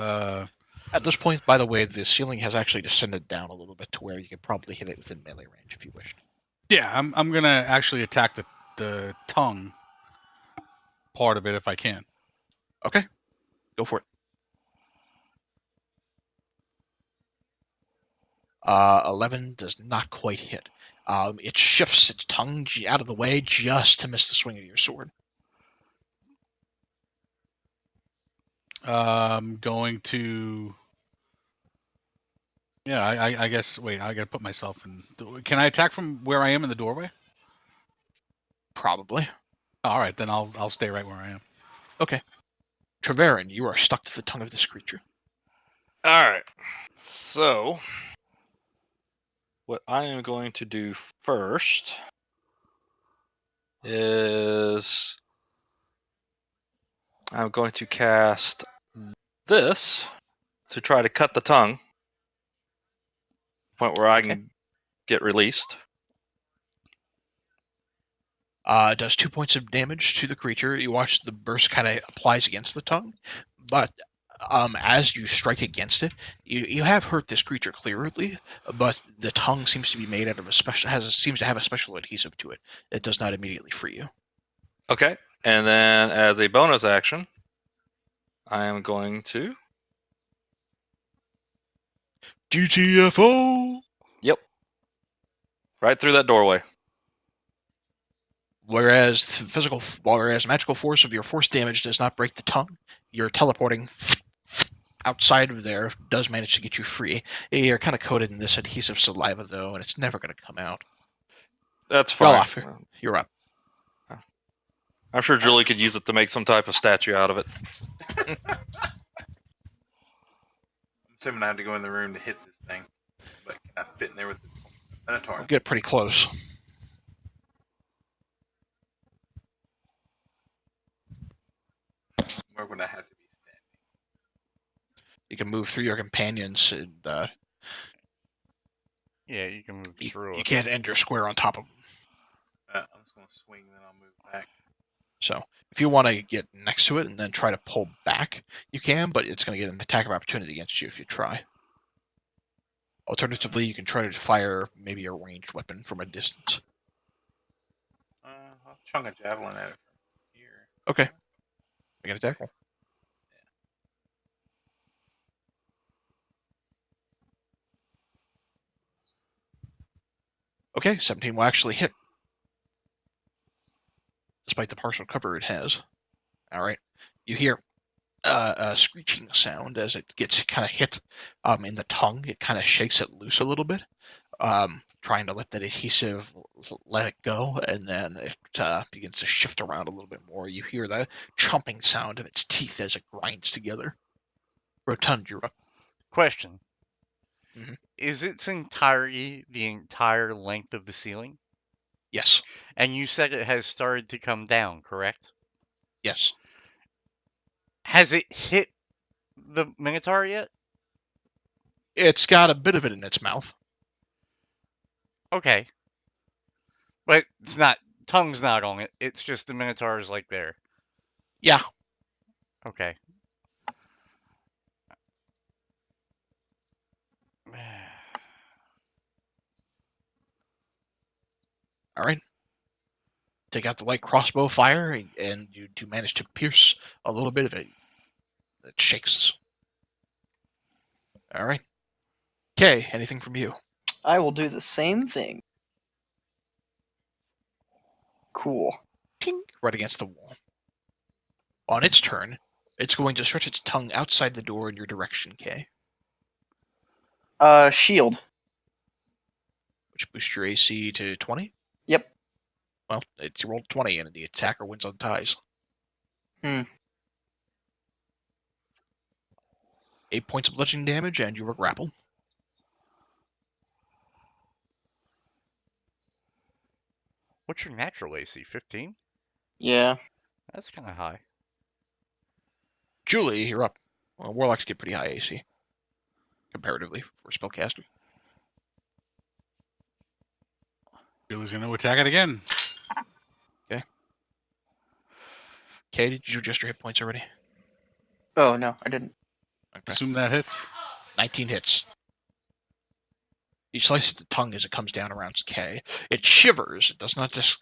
S1: At this point, by the way, the ceiling has actually descended down a little bit to where you could probably hit it within melee range if you wished.
S4: Yeah, I'm gonna actually attack the tongue part of it if I can.
S1: Okay. Go for it. 11 does not quite hit. It shifts its tongue out of the way just to miss the swing of your sword.
S4: Going to. Yeah, I guess. Wait, I gotta put myself in. Can I attack from where I am in the doorway?
S1: Probably.
S4: All right, then I'll stay right where I am.
S1: Okay. Treverin, you are stuck to the tongue of this creature.
S3: Alright. So, what I am going to do first is I'm going to cast this to try to cut the tongue. Point where I can get released.
S1: It does 2 points of damage to the creature. You watch the burst kind of applies against the tongue, but as you strike against it, you have hurt this creature clearly, but the tongue seems to be made out of seems to have a special adhesive to it. It does not immediately free you.
S3: Okay. And then as a bonus action, I am going to.
S1: GTFO!
S3: Yep. Right through that doorway.
S1: Whereas magical force of your force damage does not break the tongue, your teleporting outside of there does manage to get you free. You're kind of coated in this adhesive saliva, though, and it's never going to come out.
S3: That's fine.
S1: Ralof, you're up.
S3: I'm sure Julie could use it to make some type of statue out of it.
S5: I'm assuming I have to go in the room to hit this thing. But can I fit in there with the Minotaur?
S1: We'll get pretty close.
S5: Where would I have to be standing?
S1: You can move through your companions, and
S6: Yeah, you can move through
S1: you
S6: it.
S1: can't enter square on top of them.
S5: I'm just going to swing, then I'll move back.
S1: So if you want to get next to it and then try to pull back, you can, but it's going to get an attack of opportunity against you if you try. Alternatively, you can try to fire maybe a ranged weapon from a distance.
S5: I'll chunk a javelin at it from here.
S1: Okay. Make an attack roll. Okay, 17 will actually hit, despite the partial cover it has. All right. You hear a screeching sound as it gets kind of hit in the tongue. It kind of shakes it loose a little bit, trying to let that adhesive let it go, and then it begins to shift around a little bit more. You hear the chomping sound of its teeth as it grinds together. Rotund, you're up.
S6: Question.
S1: Mhm.
S6: Is its entirety the entire length of the ceiling?
S1: Yes.
S6: And you said it has started to come down, correct?
S1: Yes.
S6: Has it hit the Minotaur yet?
S1: It's got a bit of it in its mouth.
S6: Okay. But it's not, tongue's not on it. It's just the Minotaur is like there.
S1: Yeah.
S6: Okay.
S1: All right. Take out the light crossbow fire, and you do manage to pierce a little bit of it. It shakes. All right. Okay, anything from you?
S2: I will do the same thing. Cool.
S1: Tink, right against the wall. On its turn, it's going to stretch its tongue outside the door in your direction, Kay,
S2: Shield.
S1: which boosts your AC to 20.
S2: Yep.
S1: Well, it's rolled 20, and the attacker wins on ties.
S2: Hmm.
S1: 8 points of bludgeoning damage, and you are grappled.
S6: What's your natural AC? 15?
S2: Yeah.
S6: That's kind of high.
S1: Julie, you're up. Well, warlocks get pretty high AC, comparatively, for a spellcaster.
S4: Julie's going to attack it again.
S1: Kay, did you adjust your hit points already?
S2: Oh, no, I didn't.
S1: Okay.
S4: Assume that hits.
S1: 19 hits. You slice at the tongue as it comes down around Kay. It shivers. It does not just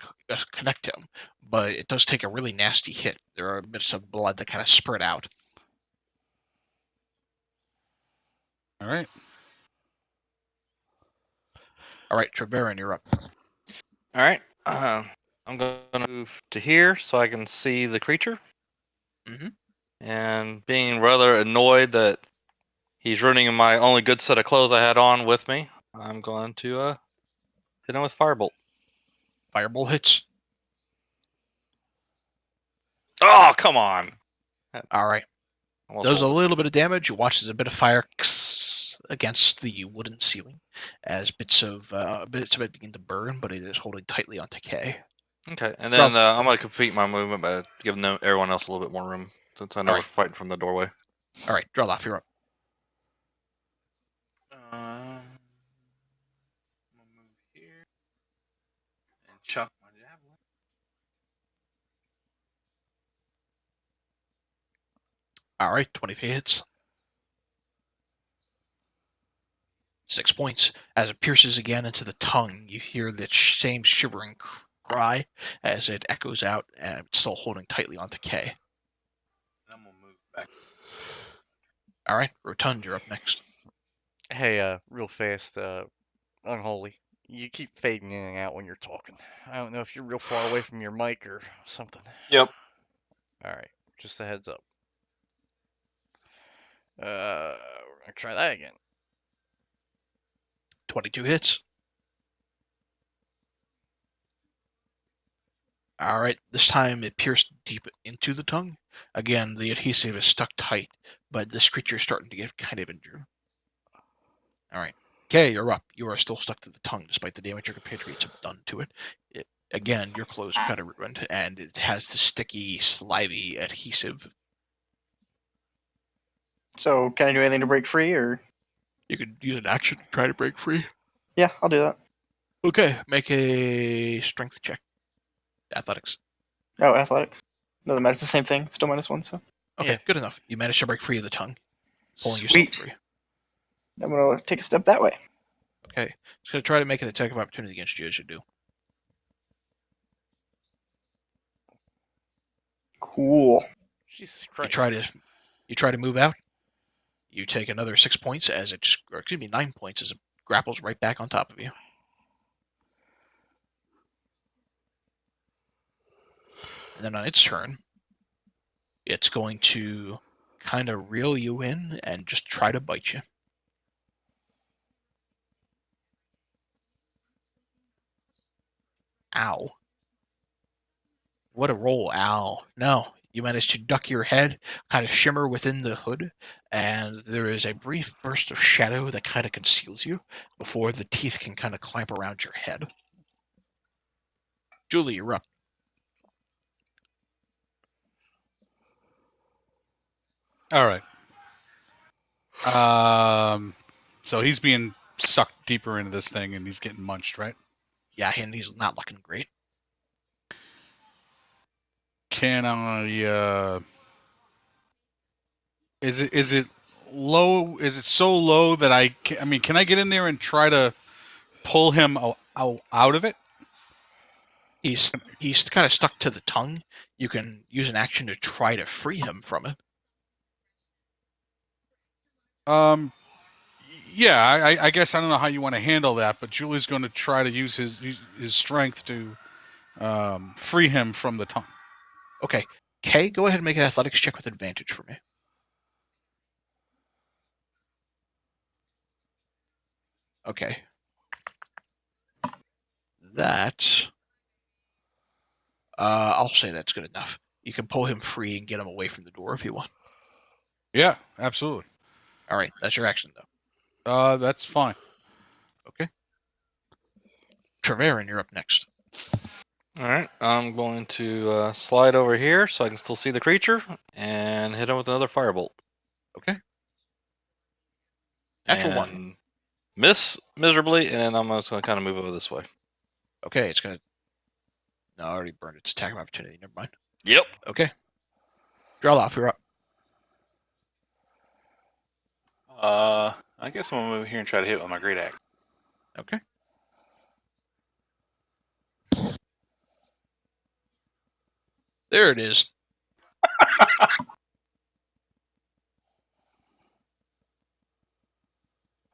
S1: connect him, but it does take a really nasty hit. There are bits of blood that kind of spread out.
S4: All right.
S1: All right, Treverin, you're up.
S3: All right. I'm going to move to here so I can see the creature.
S1: Mhm.
S3: And being rather annoyed that he's ruining my only good set of clothes I had on with me, I'm going to hit him with Firebolt.
S1: Fireball hits.
S3: Oh, come on.
S1: All right.
S3: Almost
S1: Does a
S3: rolled
S1: little bit of damage. You watch as a bit of fire against the wooden ceiling as bits of it begin to burn, but it is holding tightly onto Kay.
S3: Okay, and then I'm going to complete my movement by giving everyone else a little bit more room since I know we're
S1: Alright.
S3: fighting from the doorway.
S1: All right, Drelloff, you're up.
S5: I'm gonna move here and chuck my javelin.
S1: All right, 23 hits. 6 points. As it pierces again into the tongue, you hear the same shivering cry as it echoes out, and it's still holding tightly onto Kay.
S5: I'm gonna move back.
S1: All right, Rotund, you're up next.
S6: Hey, real fast, Unholy. You keep fading in and out when you're talking. I don't know if you're real far away from your mic or something.
S5: Yep.
S6: Alright, just a heads up. We're gonna try that again.
S1: 22 hits. All right, this time it pierced deep into the tongue. Again, the adhesive is stuck tight, but this creature is starting to get kind of injured. All right. Kay, you're up. You are still stuck to the tongue despite the damage your compatriots have done to it. Again, your clothes are kind of ruined, and it has the sticky, slimy adhesive.
S2: So can I do anything to break free, or?
S1: You could use an action to try to break free.
S2: Yeah, I'll do that.
S1: Okay, make a strength check. Athletics.
S2: Oh, athletics. Doesn't matter. It's the same thing. Still -1. So.
S1: Okay,
S6: Yeah.
S1: good enough. You managed to break free of the tongue, pulling yourself
S2: Sweet.
S1: free.
S2: I'm gonna take a step that way.
S1: Okay, just gonna try to make an attack of opportunity against you as you do.
S2: Cool.
S6: Jesus
S1: You
S6: Christ.
S1: try to move out. You take another 6 points as it, or excuse me, 9 points as it grapples right back on top of you. And then on its turn, it's going to kind of reel you in and just try to bite you. Ow. What a roll, ow. No, you manage to duck your head, kind of shimmer within the hood, and there is a brief burst of shadow that kind of conceals you before the teeth can kind of clamp around your head. Julie, you're up.
S4: All right. So he's being sucked deeper into this thing, and he's getting munched, right?
S1: Yeah, and he's not looking great.
S4: Can I? Is it low? Is it so low that I mean, can I get in there and try to pull him out of it?
S1: He's kind of stuck to the tongue. You can use an action to try to free him from it.
S4: Yeah, I guess I don't know how you want to handle that, but Julie's going to try to use his strength to free him from the tongue.
S1: Okay, Kay, go ahead and make an athletics check with advantage for me. Okay. That, I'll say that's good enough. You can pull him free and get him away from the door if you want.
S4: Yeah, absolutely.
S1: All right, that's your action though.
S4: That's fine.
S1: Okay. Treverin, you're up next.
S3: All right, I'm going to slide over here so I can still see the creature and hit him with another firebolt.
S1: Okay. Natural
S3: and
S1: one.
S3: Miss miserably, and I'm just going to kind of move over this way.
S1: Okay, it's gonna. No, I already burned its attack of opportunity. Never mind.
S3: Yep.
S1: Okay. Draloff, you're up.
S5: I guess I'm gonna move here and try to hit with my great axe.
S1: Okay. There it is.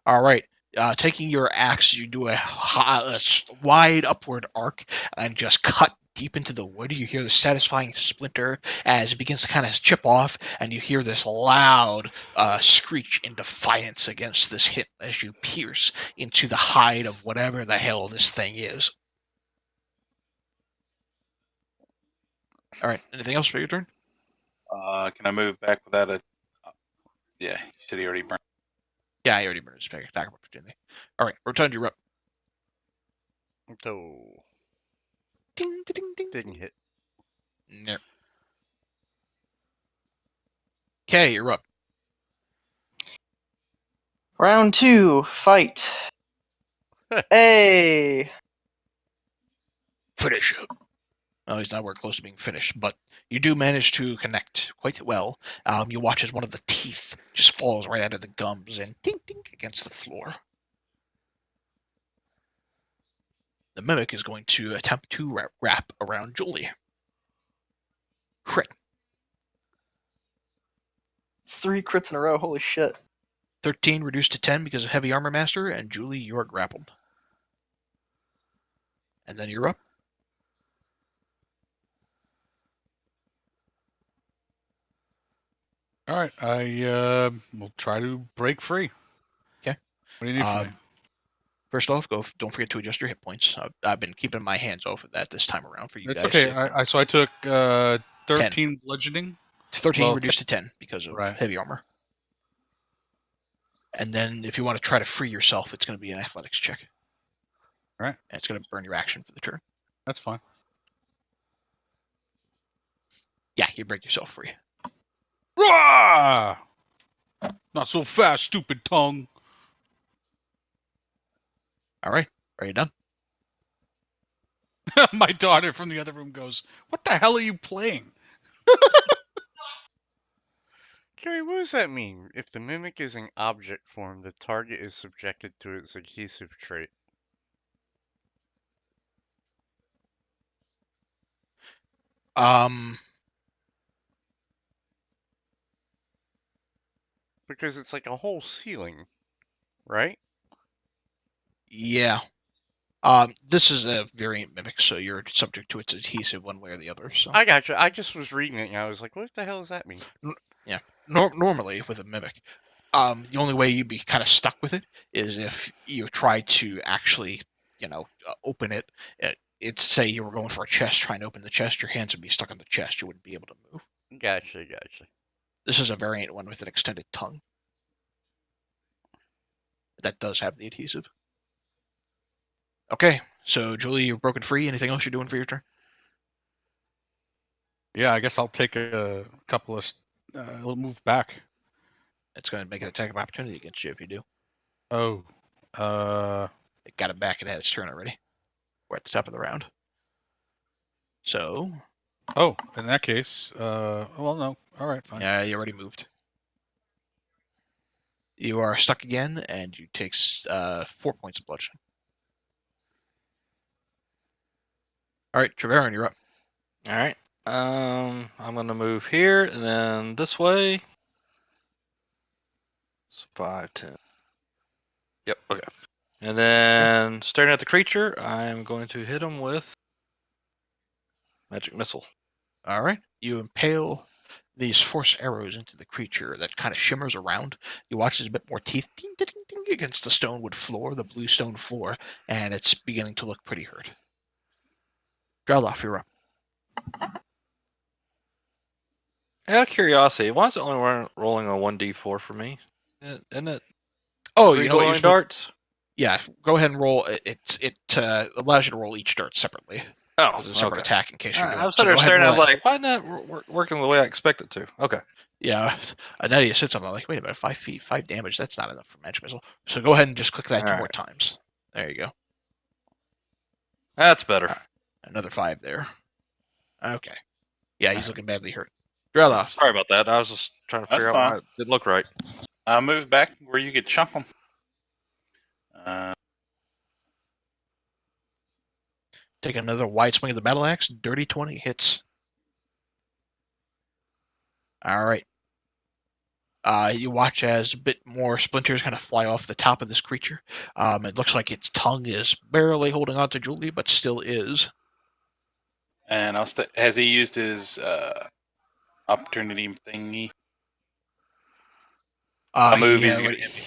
S1: All right. Taking your axe, you do a wide upward arc and just cut deep into the wood. You hear the satisfying splinter as it begins to kind of chip off, and you hear this loud screech in defiance against this hit as you pierce into the hide of whatever the hell this thing is. All right. Anything else for your turn?
S5: Can I move back without a? Yeah, you said he already burned.
S1: Yeah, I already burned his attack of opportunity. All right. Rotund, you're up.
S6: So,
S1: Ding, ding, ding.
S6: didn't hit.
S1: No. Okay, you're up.
S2: Round 2, fight. Hey.
S1: Finish him. Well, he's nowhere close to being finished, but you do manage to connect quite well. You watch as one of the teeth just falls right out of the gums and ding ding against the floor. The mimic is going to attempt to wrap around Julie. Crit.
S2: It's 3 crits in a row. Holy shit.
S1: 13 reduced to 10 because of Heavy Armor Master, and Julie, you are grappled. And then you're up.
S4: All right, I will try to break free.
S1: Okay.
S4: What do you need from me?
S1: First off, don't forget to adjust your hit points. I've been keeping my hands off of that this time around for you
S4: It's
S1: guys.
S4: okay.
S1: To,
S4: So I took 13 bludgeoning.
S1: 13
S4: well,
S1: reduced to 10 because of
S4: right.
S1: heavy armor. And then if you want to try to free yourself, it's going to be an athletics check.
S4: Right.
S1: And it's going to burn your action for the turn.
S4: That's fine.
S1: Yeah, you break yourself free.
S4: Rah! Not so fast, stupid tongue.
S1: All right. Are you done?
S4: My daughter from the other room goes, "What the hell are you playing?"
S6: Gary, what does that mean? If the mimic is in object form, the target is subjected to its adhesive trait. Because it's like a whole ceiling, right?
S1: Yeah. This is a variant mimic, so you're subject to its adhesive one way or the other. So
S6: I gotcha. I just was reading it and I was like, what the hell does that mean?
S1: yeah, normally with a mimic, the only way you'd be kind of stuck with it is if you try to actually, open it. It's say you were going for a chest, trying to open the chest, your hands would be stuck on the chest. You wouldn't be able to move.
S6: Gotcha.
S1: This is a variant one with an extended tongue that does have the adhesive. Okay, so Julie, you're broken free. Anything else you're doing for your turn?
S4: Yeah, I guess I'll take a couple of little move back.
S1: It's going to make an attack of opportunity against you if you do.
S4: Oh,
S1: It got it back. It had its turn already. We're at the top of the round. So,
S4: in that case, well, no. All right, fine.
S1: yeah, you already moved. You are stuck again, and you take 4 points of bludgeoning. All right, Treveron, you're up.
S3: All right. I'm gonna move here and then this way. It's 5, 10. Yep. Okay. And then staring at the creature, I'm going to hit him with magic missile.
S1: All right. You impale these force arrows into the creature that kind of shimmers around. You watch there's a bit more teeth ding, ding, ding, against the stonewood floor, the blue stone floor, and it's beginning to look pretty hurt. Drelloff, you're up.
S3: Out of curiosity, why is it only rolling a 1d4 for me? Isn't it?
S1: Oh,
S3: 3
S1: you know what?
S3: glowing darts?
S1: Yeah, go ahead and roll. It allows you to roll each dart separately.
S3: Oh,
S1: As a separate
S3: okay.
S1: attack in case you're doing
S3: I was
S1: it. So
S3: sitting there
S1: go ahead
S3: staring.
S1: and
S3: I was
S1: roll that.
S3: like, why not working the way I expect it to? Okay.
S1: Yeah, Nadia said something like, wait a minute, 5 feet, 5 damage, that's not enough for magic missile. So go ahead and just click that 2 more times. There you go.
S3: That's better.
S1: Another 5 there. Okay. Yeah, he's looking badly hurt. Drelloff.
S3: Sorry about that. I was just trying to
S5: That's
S3: figure out
S5: fine.
S3: why it didn't look right.
S5: I move back where you could chunk them.
S1: Take another wide swing of the battle axe. Dirty 20 hits. All right. You watch as a bit more splinters kind of fly off the top of this creature. It looks like its tongue is barely holding on to Julie, but still is.
S5: And has he used his opportunity thingy? Move.
S1: Yeah,
S5: He's going to hit me.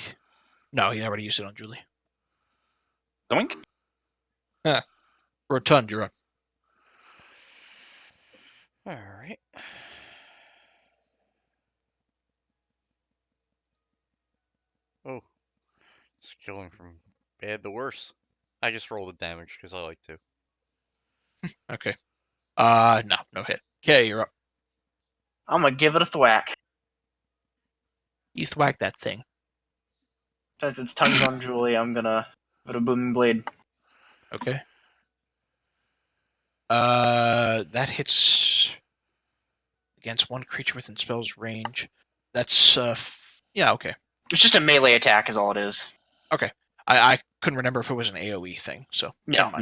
S1: No, he never used it on Julie.
S5: Zoink.
S1: Rotund, you're up.
S6: All right. Oh, it's killing from bad to worse. I just roll the damage because I like to.
S1: Okay. No hit. Okay, you're up.
S2: I'm gonna give it a thwack.
S1: You thwack that thing.
S2: Since its tongue's on Julie, I'm gonna put a booming blade.
S1: Okay. That hits against one creature within spell's range. That's yeah, okay.
S2: It's just a melee attack, is all it is.
S1: Okay. I couldn't remember if it was an AoE thing, so
S2: No.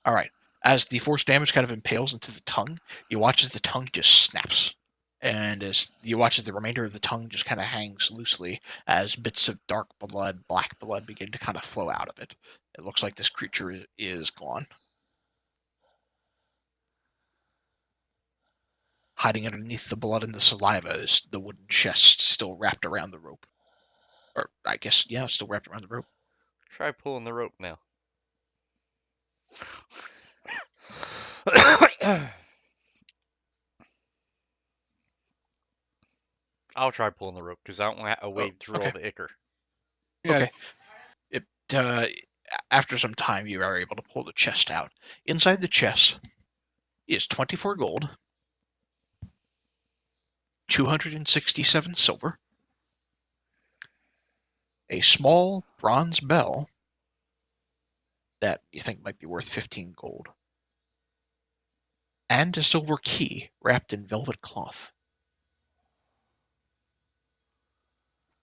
S1: all right. As the force damage kind of impales into the tongue, you watch as the tongue just snaps. And as you watch as the remainder of the tongue just kind of hangs loosely as bits of dark blood, black blood begin to kind of flow out of it. It looks like this creature is gone. Hiding underneath the blood and the saliva is the wooden chest still wrapped around the rope. Or I guess, yeah, it's still wrapped around the rope.
S6: Try pulling the rope now. I'll try pulling the rope because I don't want to wade through all
S1: okay.
S6: the ichor.
S4: Yeah.
S1: Okay. It after some time, you are able to pull the chest out. Inside the chest is 24 gold, 267 silver, a small bronze bell that you think might be worth 15 gold, and a silver key wrapped in velvet cloth.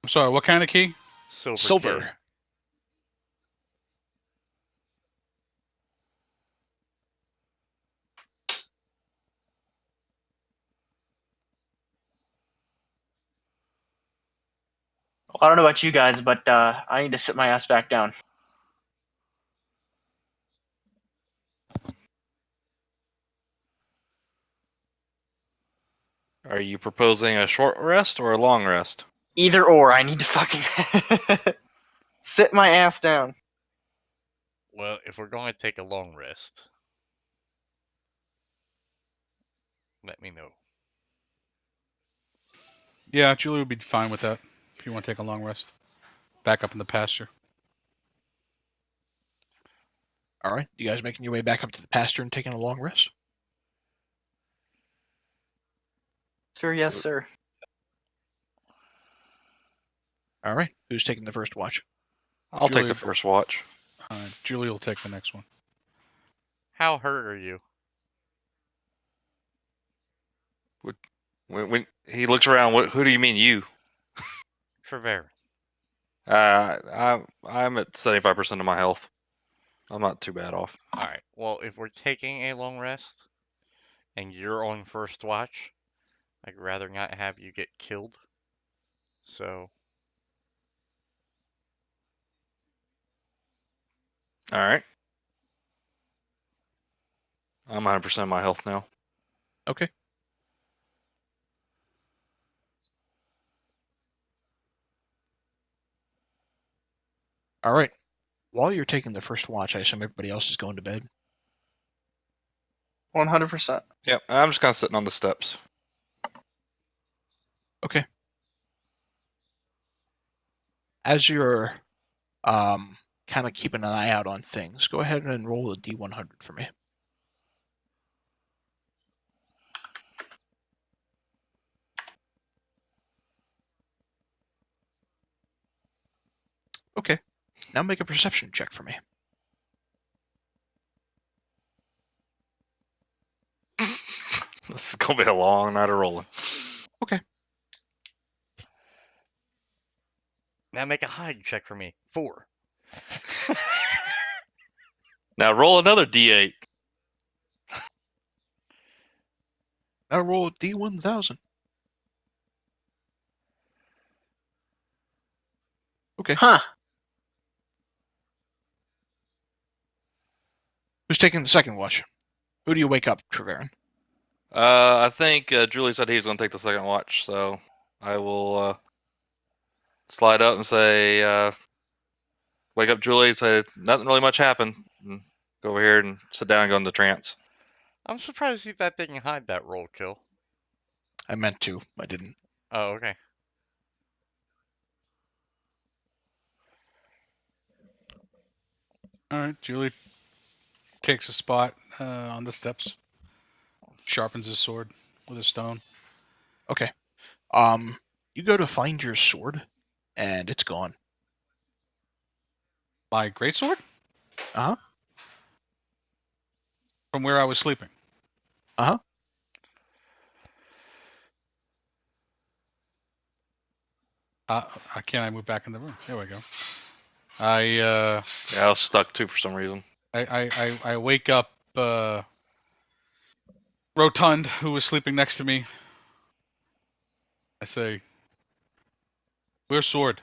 S4: I'm sorry. What kind of key?
S6: Silver. Key.
S2: Well, I don't know about you guys, but I need to sit my ass back down.
S3: Are you proposing a short rest or a long rest?
S2: Either or, I need to fucking sit my ass down.
S6: Well, if we're going to take a long rest, let me know.
S4: Yeah, Julie would be fine with that if you want to take a long rest. Back up in the pasture.
S1: All right, you guys making your way back up to the pasture and taking a long rest?
S2: Sure, yes, sir.
S1: All right, who's taking the first watch?
S3: I'll take
S4: Julie,
S3: the first watch.
S4: Julie will take the next one.
S6: How hurt are you?
S3: When he looks around, who do you mean you?
S6: Treverin.
S3: I'm at 75% of my health. I'm not too bad off.
S6: Alright, well, if we're taking a long rest, and you're on first watch, I'd rather not have you get killed. So,
S3: All right. I'm 100% of my health now.
S1: Okay. All right. While you're taking the first watch, I assume everybody else is going to bed.
S2: 100%.
S3: Yep. I'm just kind of sitting on the steps.
S1: Okay. As you're kind of keeping an eye out on things, go ahead and roll a D100 for me. Okay. Now make a perception check for me.
S3: This is gonna be a long night of rolling.
S6: now make a hide check for me. 4.
S3: Now roll another D8.
S1: Now roll a D1000. Okay.
S2: Huh.
S1: Who's taking the second watch? Who do you wake up, Treverin?
S3: I think Julie said he was gonna take the second watch, so I will slide up and say, wake up Julie, say nothing really much happened, and go over here and sit down and go into trance.
S6: I'm surprised that didn't hide that roll kill.
S1: I meant to. I didn't.
S6: Oh, okay.
S4: All right, Julie takes a spot on the steps, sharpens his sword with a stone.
S1: Okay. You go to find your sword, and it's gone.
S4: My greatsword?
S1: Uh-huh.
S4: From where I was sleeping.
S1: Uh-huh.
S4: Can I move back in the room? There we go. I
S3: Yeah, I was stuck too for some reason.
S4: I wake up Rotund, who was sleeping next to me. I say, "Where's sword?"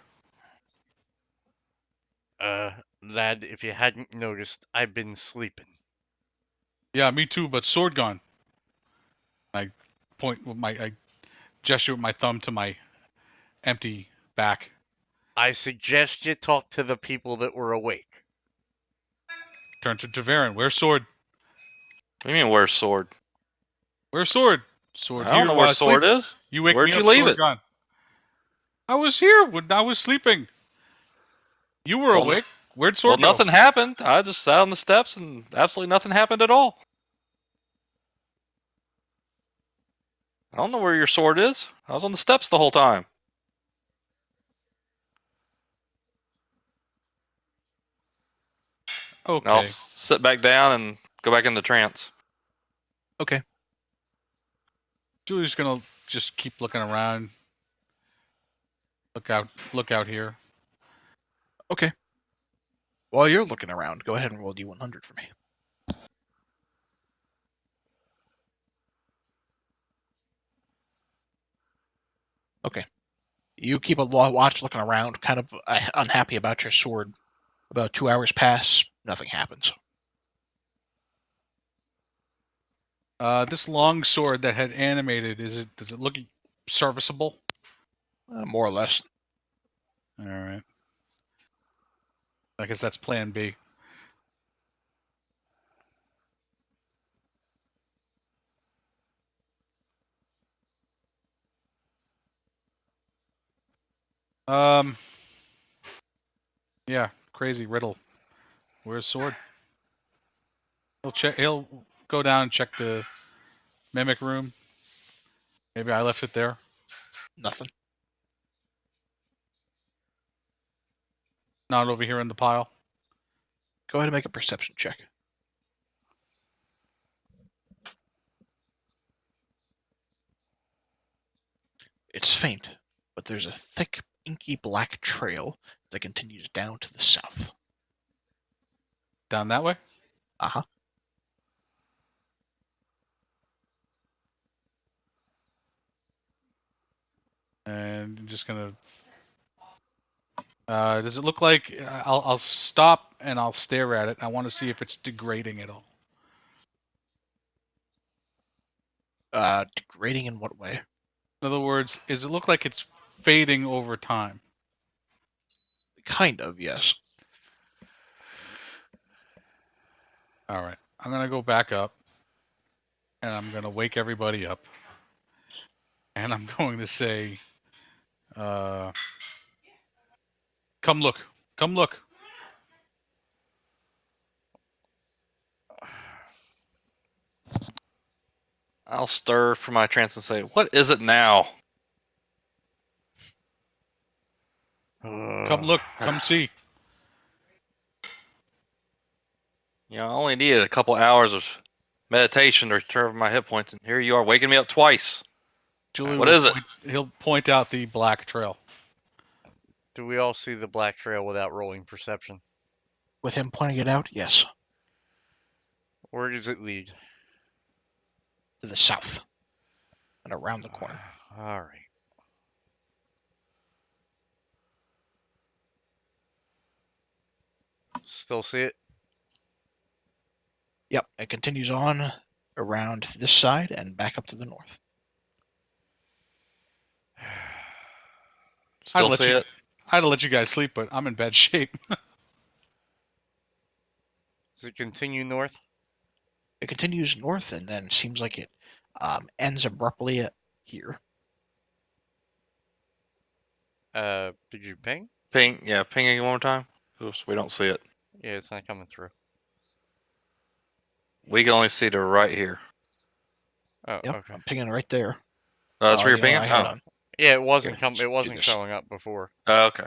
S6: Lad, if you hadn't noticed, I've been sleeping.
S4: Yeah, me too, but sword gone. I point with I gesture with my thumb to my empty back.
S6: I suggest you talk to the people that were awake.
S4: Turn to Tavaren. Where's sword?
S3: What do you mean, where's sword?
S4: Where's sword? Sword
S3: I don't
S4: here
S3: know
S4: while
S3: where
S4: I sleep.
S3: sword is.
S4: You wake
S3: Where'd
S4: me
S3: you
S4: up,
S3: leave
S4: sword
S3: it?
S4: gone. I was here when I was sleeping. You were
S3: Well,
S4: awake. Where'd
S3: Well,
S4: sword go?
S3: nothing happened. I just sat on the steps and absolutely nothing happened at all. I don't know where your sword is. I was on the steps the whole time. And I'll
S4: Okay.
S3: sit back down and go back into trance.
S1: Okay.
S4: Julie's gonna just keep looking around. Look out here.
S1: Okay. While you're looking around, go ahead and roll D100 for me. Okay. You keep a watch looking around, kind of unhappy about your sword. About 2 hours pass, nothing happens.
S4: This long sword that had animated, does it look serviceable?
S1: More or less.
S4: Alright. I guess that's plan B. Yeah, crazy riddle. Where's sword? He'll go down and check the mimic room. Maybe I left it there.
S1: Nothing.
S4: Not over here in the pile.
S1: Go ahead and make a perception check. It's faint, but there's a thick, inky black trail that continues down to the south.
S4: Down that way?
S1: Uh-huh.
S4: And I'm just gonna. Does it look like I'll stop and I'll stare at it. I want to see if it's degrading at all.
S1: Degrading in what way?
S4: In other words, does it look like it's fading over time?
S1: Kind of, yes.
S4: All right, I'm gonna go back up, and I'm gonna wake everybody up, and I'm going to say, "Come look, come look."
S3: I'll stir from my trance and say, "What is it now?"
S4: Come look, come see.
S3: You know, I only needed a couple hours of meditation to return my hit points, and here you are waking me up twice.
S4: Julie
S3: What
S4: will
S3: is it?
S4: he'll point out the black trail.
S6: Do we all see the black trail without rolling perception?
S1: With him pointing it out, yes.
S6: Where does it lead?
S1: To the south. And around the corner.
S6: All right. Still see it?
S1: Yep, it continues on around this side and back up to the north.
S3: Still see it?
S4: I'd let you guys sleep, but I'm in bad shape.
S6: Does it continue north?
S1: It continues north and then seems like it ends abruptly here.
S6: Did you ping?
S3: Ping, yeah, ping again one more time. Oops, we don't see it.
S6: Yeah, it's not coming through.
S3: We can only see to right here.
S6: Oh,
S1: Yep,
S6: okay.
S1: I'm pinging right there.
S3: That's where you're
S1: You know what,
S3: pinging?
S1: hold
S3: Oh.
S1: on.
S6: Yeah, it wasn't
S1: Here,
S6: It
S1: do
S6: wasn't
S1: this.
S6: showing up before.
S3: Oh, okay.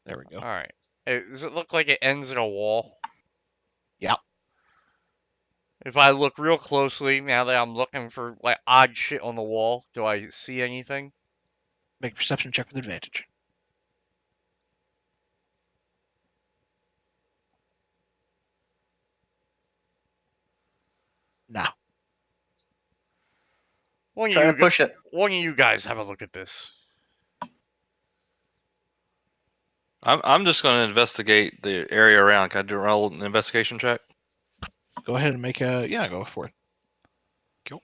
S1: There we go.
S6: All right. Does it look like it ends in a wall?
S1: Yeah.
S6: If I look real closely, now that I'm looking for like odd shit on the wall, do I see anything?
S1: Make a perception check with advantage. Nah.
S2: Try to push it.
S6: One of you guys have a look at this.
S3: I'm just going to investigate the area around. Can I do roll an investigation check?
S1: Go ahead and make a go for it.
S3: Cool.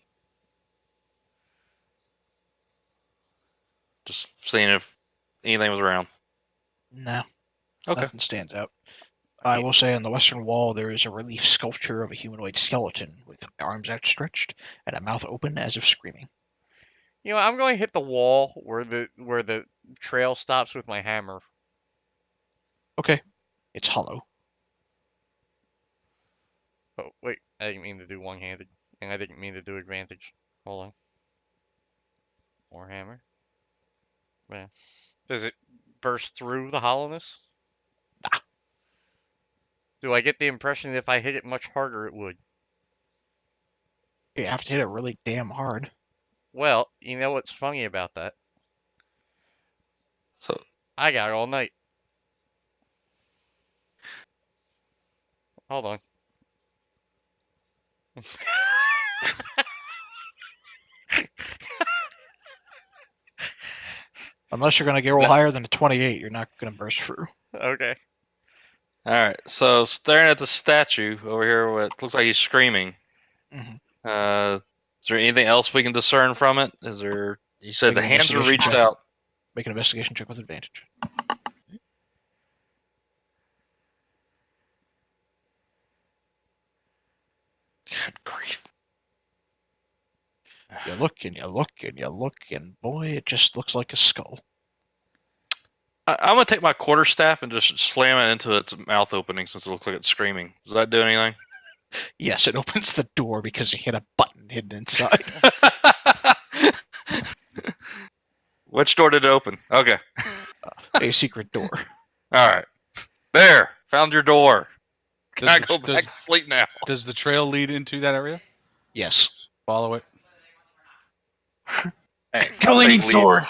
S3: Just seeing if anything was around.
S1: No,
S3: Okay.
S1: nothing stands out. I will say on the western wall there is a relief sculpture of a humanoid skeleton with arms outstretched and a mouth open as if screaming.
S6: You know, I'm going to hit the wall where the trail stops with my hammer.
S1: Okay, it's hollow.
S6: Oh wait, I didn't mean to do one-handed, and I didn't mean to do advantage. Hold on. More hammer. Yeah. Does it burst through the hollowness?
S1: Nah.
S6: Do I get the impression that if I hit it much harder, it would?
S1: You have to hit it really damn hard.
S6: Well, you know what's funny about that?
S3: So
S6: I got all night. Hold on.
S1: Unless you're going to get roll higher than a 28, you're not going to burst through.
S6: Okay.
S3: all right. So staring at the statue over here, what looks like he's screaming.
S1: Mhm.
S3: Is there anything else we can discern from it? Is there? You said
S1: Make
S3: the
S1: an
S3: hands are
S1: investigation
S3: reached
S1: check.
S3: out.
S1: Make an investigation check with advantage.
S3: Good grief.
S1: You look and you look and you look, and boy, it just looks like a skull.
S3: I'm gonna take my quarterstaff and just slam it into its mouth opening since it looks like it's screaming. Does that do anything?
S1: Yes, it opens the door because you hit a button hidden inside.
S3: Which door did it open? Okay.
S1: A secret door.
S3: All right. There. Found your door. Can
S4: Does
S3: I
S4: the-
S3: go back to sleep now?
S4: Does the trail lead into that area?
S1: Yes.
S4: Follow it.
S5: Hey,
S2: Gleaming sword.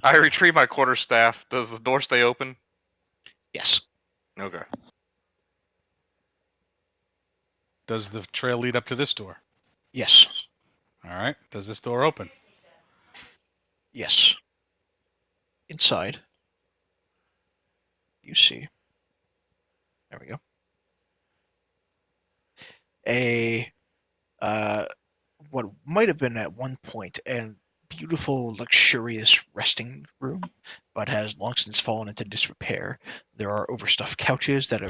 S3: I retrieve my quarterstaff. Does the door stay open?
S1: Yes.
S3: Okay.
S4: Does the trail lead up to this door?
S1: Yes.
S4: All right. Does this door open?
S1: Yes. Inside, you see. There we go. A what might have been at one point a beautiful, luxurious resting room, but has long since fallen into disrepair. There are overstuffed couches that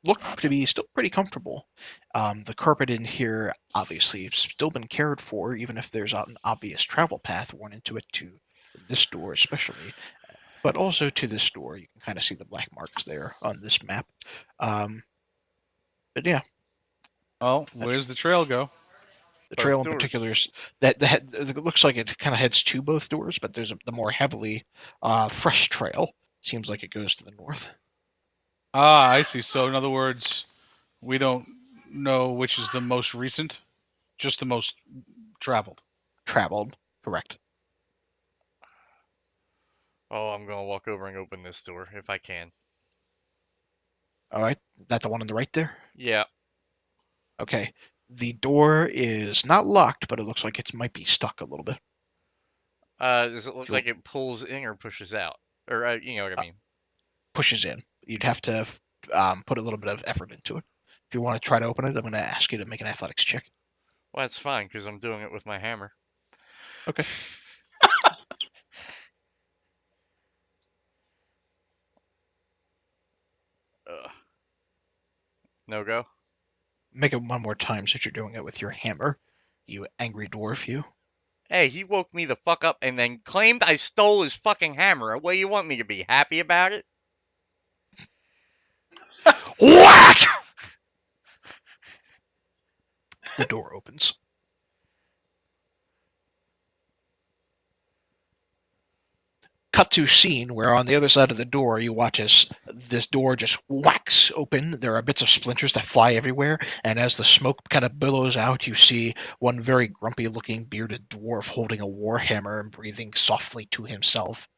S1: look to be still pretty comfortable. The carpet in here obviously has still been cared for, even if there's an obvious travel path worn into it to this door especially. But also to this door, you can kind of see the black marks there on this map. But yeah,
S4: Oh, where's the trail go?
S1: the
S6: Both
S1: trail in
S6: doors.
S1: particular is it looks like it kind of heads to both doors, but there's the more heavily fresh trail. Seems like it goes to the north.
S4: Ah, I see. So in other words, we don't know which is the most recent, just the most traveled.
S1: Traveled, correct.
S6: Oh, I'm gonna walk over and open this door if I can.
S1: All right, that the one on the right there.
S6: Yeah.
S1: Okay, the door is not locked, but it looks like it might be stuck a little bit.
S6: Does it look
S1: Sure.
S6: like it pulls in or pushes out? Or you know what I mean?
S1: Pushes in. You'd have to put a little bit of effort into it. If you want to try to open it, I'm going to ask you to make an athletics check.
S6: Well, that's fine because I'm doing it with my hammer.
S1: Okay.
S6: No go.
S1: Make it one more time since you're doing it with your hammer. You angry dwarf, you.
S6: Hey, he woke me the fuck up and then claimed I stole his fucking hammer. What do you want me to be happy about it?
S1: Whack! The door opens. Cut to scene where on the other side of the door you watch as this door just whacks open. There are bits of splinters that fly everywhere, and as the smoke kind of billows out, you see one very grumpy looking bearded dwarf holding a warhammer and breathing softly to himself.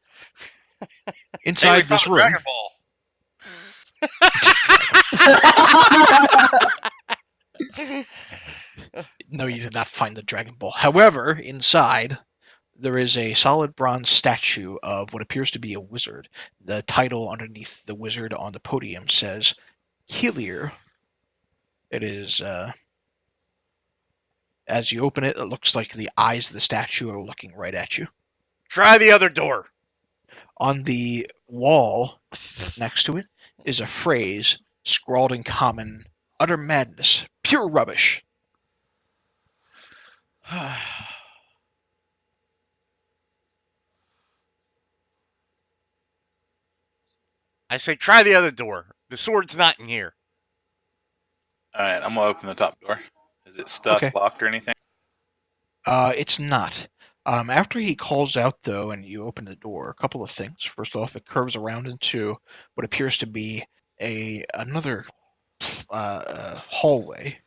S1: Inside this room.
S3: Dragon Ball.
S1: No, you did not find the Dragon Ball. However, inside there is a solid bronze statue of what appears to be a wizard. The title underneath the wizard on the podium says Helier. It is, as you open it, it looks like the eyes of the statue are looking right at you.
S6: Try the other door.
S1: On the wall next to it is a phrase scrawled in common: utter madness, pure rubbish.
S6: I say try the other door. The sword's not in here.
S5: All right, I'm gonna open the top door. Is it stuck,
S1: Okay.
S5: locked, or anything?
S1: It's not. After he calls out, though, and you open the door, a couple of things. First off, it curves around into what appears to be another hallway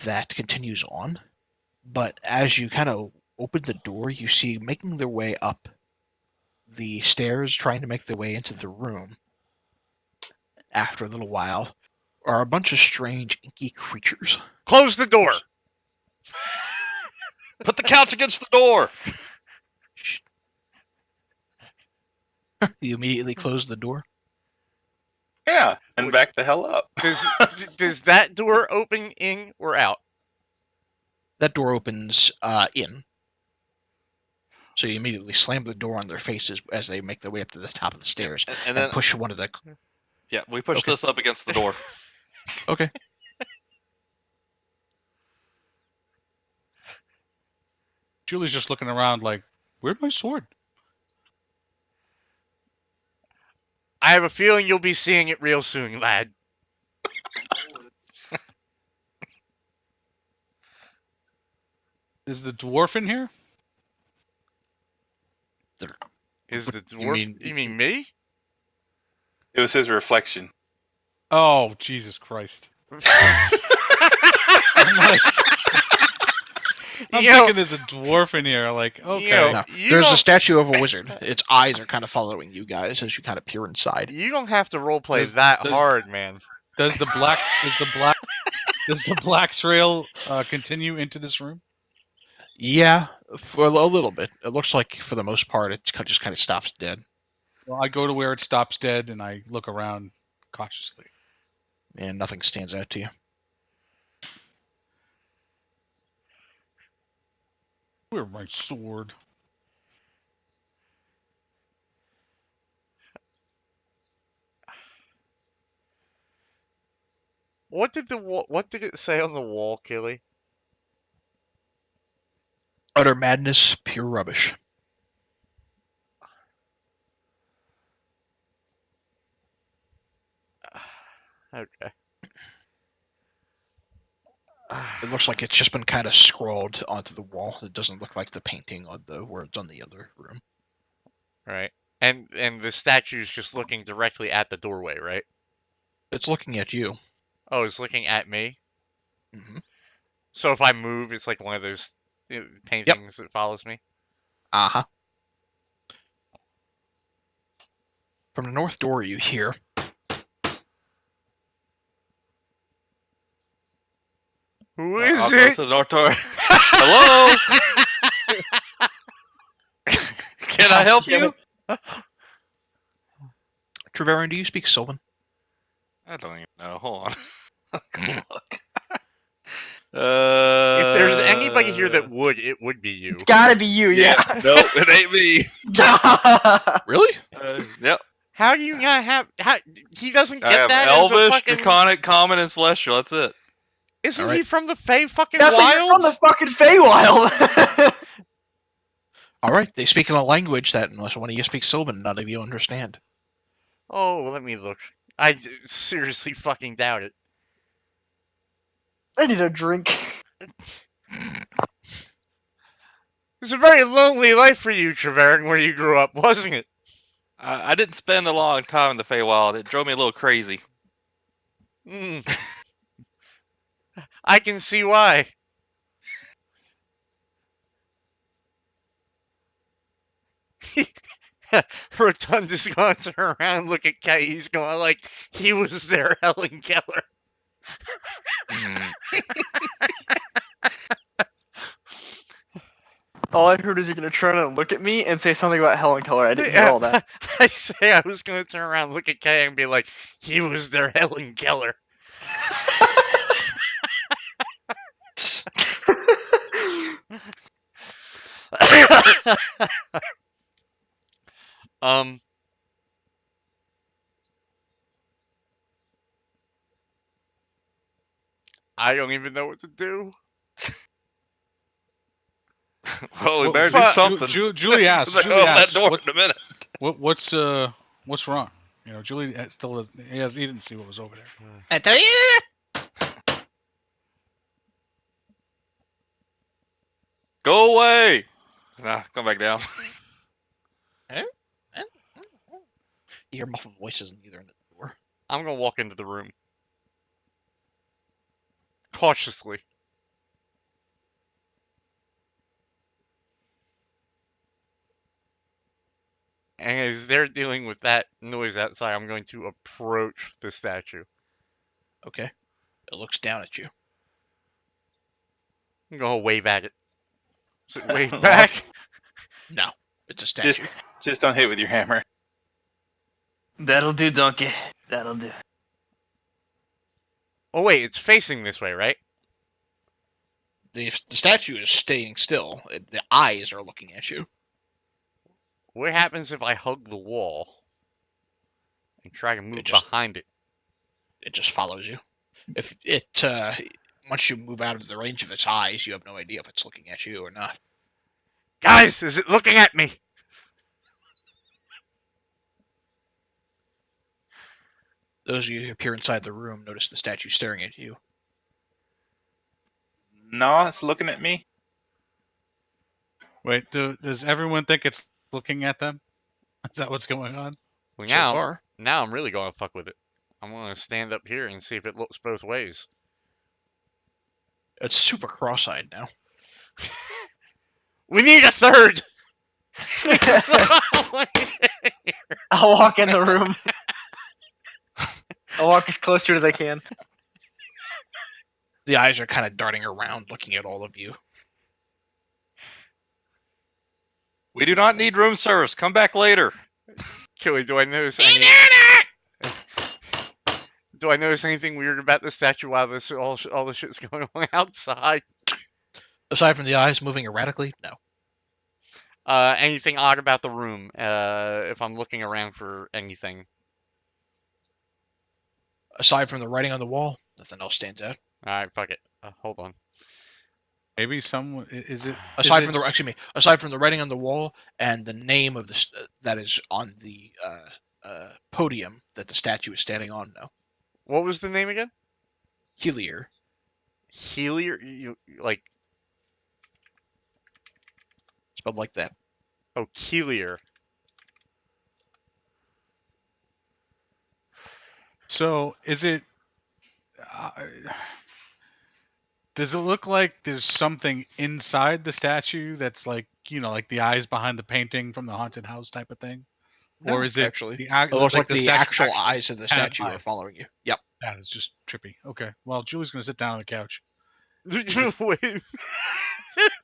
S1: that continues on. But as you kind of open the door, you see making their way up the stairs, trying to make their way into the room. After a little while, are a bunch of strange, inky creatures.
S6: Close the door.
S3: Put the couch against the door.
S1: You immediately close the door.
S5: Yeah, and back the hell up.
S6: Does that door open in or out?
S1: That door opens in. So you immediately slam the door on their faces as they make their way up to the top of the stairs
S3: And
S1: and
S3: then
S1: push one of the.
S3: yeah, we push
S1: Okay.
S3: this up against the door.
S1: Okay.
S4: Julie's just looking around like, where'd my sword?
S6: I have a feeling you'll be seeing it real soon, lad.
S4: Is the dwarf in here?
S6: Is the dwarf?
S1: mean-
S6: You mean me?
S5: It was his reflection.
S4: Oh, Jesus Christ. I'm
S6: You know-
S4: thinking there's a dwarf in here. Like, okay.
S6: You know,
S1: No,
S6: you
S1: there's
S6: don't-
S1: a statue of a wizard. Its eyes are kind of following you guys as you kind of peer inside.
S6: You don't have to roleplay
S4: Does-
S6: that
S4: does-
S6: hard, man.
S4: Does the black trail continue into this room?
S1: Yeah, for a little bit. It looks like for the most part it just kind of stops dead.
S4: Well, I go to where it stops dead and I look around cautiously.
S1: And nothing stands out to you.
S4: Where's my sword?
S6: What did it say on the wall, Killy?
S1: Utter madness, pure rubbish.
S6: Okay.
S1: It looks like it's just been kind of scrawled onto the wall. It doesn't look like the painting on the words on the other room.
S6: Right. And the statue's just looking directly at the doorway, right?
S1: It's looking at you.
S6: Oh, it's looking at me.
S1: Hmm.
S6: So if I move, it's like one of those paintings that follows me.
S1: Uh-huh. From the north door you hear,
S6: Who is
S3: I'll go
S6: it?
S3: to the north door. Hello? Can I help you?
S1: Treverin, do you speak Sylvan?
S3: I don't even know. Hold on. Look.
S6: If there's anybody here that would, it would be you.
S2: It's gotta be you, yeah.
S3: Nope, it ain't me.
S1: Really?
S3: Yep.
S6: How do you not have? He doesn't
S3: I
S6: get
S3: have
S6: that as a
S3: Elvish,
S6: fucking.
S3: Draconic, Common, and Celestial. That's it.
S6: Isn't
S1: Alright.
S6: he from the Fey fucking
S2: That's like you're from the
S6: Wilds?
S2: fucking Feywild.
S1: All right, they speak in a language that, unless one of you speaks Sylvan, none of you understand.
S6: Oh, let me look. I seriously fucking doubt it.
S2: I need a drink.
S6: It's a very lonely life for you, Treverin, where you grew up, wasn't it?
S3: I didn't spend a long time in the Feywild. It drove me a little crazy.
S6: Mm. I can see why. Rotundus going to turn around and look at Kay. He's going like, he was there, Helen Keller.
S2: All I heard is you're gonna turn and look at me and say something about Helen Keller. I didn't hear all that.
S6: I say I was going to turn around and look at Kay and be like, he was there, Helen Keller. Um, I don't even know what to do.
S3: Well, we
S4: Well,
S3: better do
S6: fuck.
S3: something.
S4: Julie asks.
S3: They'll
S4: Julie
S3: open that
S4: asks.
S3: door in a minute.
S4: What's wrong? You know, Julie still doesn't. He didn't see what was over there.
S3: Go away. Nah, come back down.
S1: You hear muffled voices in either end of the door.
S6: I'm gonna walk into the room. Cautiously. And as they're dealing with that noise outside, I'm going to approach the statue.
S1: Okay. It looks down at you.
S6: I'm gonna wave at it. So wave back.
S1: No, it's a statue.
S5: Just don't hit with your hammer.
S2: That'll do, donkey. That'll do.
S6: Oh wait, it's facing this way, right?
S1: The statue is staying still. The eyes are looking at you.
S6: What happens if I hug the wall and try to move
S1: just-
S6: behind it?
S1: It just follows you. If it once you move out of the range of its eyes, you have no idea if it's looking at you or not.
S6: Guys, is it looking at me?
S1: Those of you who appear inside the room notice the statue staring at you.
S5: No, it's looking at me.
S4: Wait, does everyone think it's looking at them? Is that what's going on?
S6: Well,
S1: So
S6: now,
S1: far,
S6: now I'm really gonna fuck with it. I'm gonna stand up here and see if it looks both ways.
S1: it's super cross-eyed now.
S6: We need a third.
S2: I'll walk in the room. I'll walk as close to it as I can.
S1: The eyes are kind of darting around, looking at all of you.
S3: We do not need room service. Come back later.
S6: Killy, do I notice do I notice anything weird about the statue while this all the shit's going on outside?
S1: Aside from the eyes moving erratically, no.
S6: Anything odd about the room? If I'm looking around for anything.
S1: Aside from the writing on the wall, nothing else stands out.
S6: All right, fuck it. Hold on.
S4: Maybe someone is it?
S1: Aside from the writing on the wall and the name of that is on the podium that the statue is standing on, no.
S6: What was the name again?
S1: Helier.
S6: Helier? You like?
S1: Spelled like that.
S6: Oh, Kelier.
S4: So is it? Does it look like there's something inside the statue that's like, you know, like the eyes behind the painting from the haunted house type of thing?
S1: No,
S4: Or is it
S1: actually?
S4: it
S1: It looks like the
S4: statue
S1: actual
S4: actually
S1: eyes of the
S4: had
S1: statue are
S4: eyes?
S1: following you. Yep.
S4: That is just trippy. Okay. Well, Julie's gonna sit down on the couch.
S6: Wait.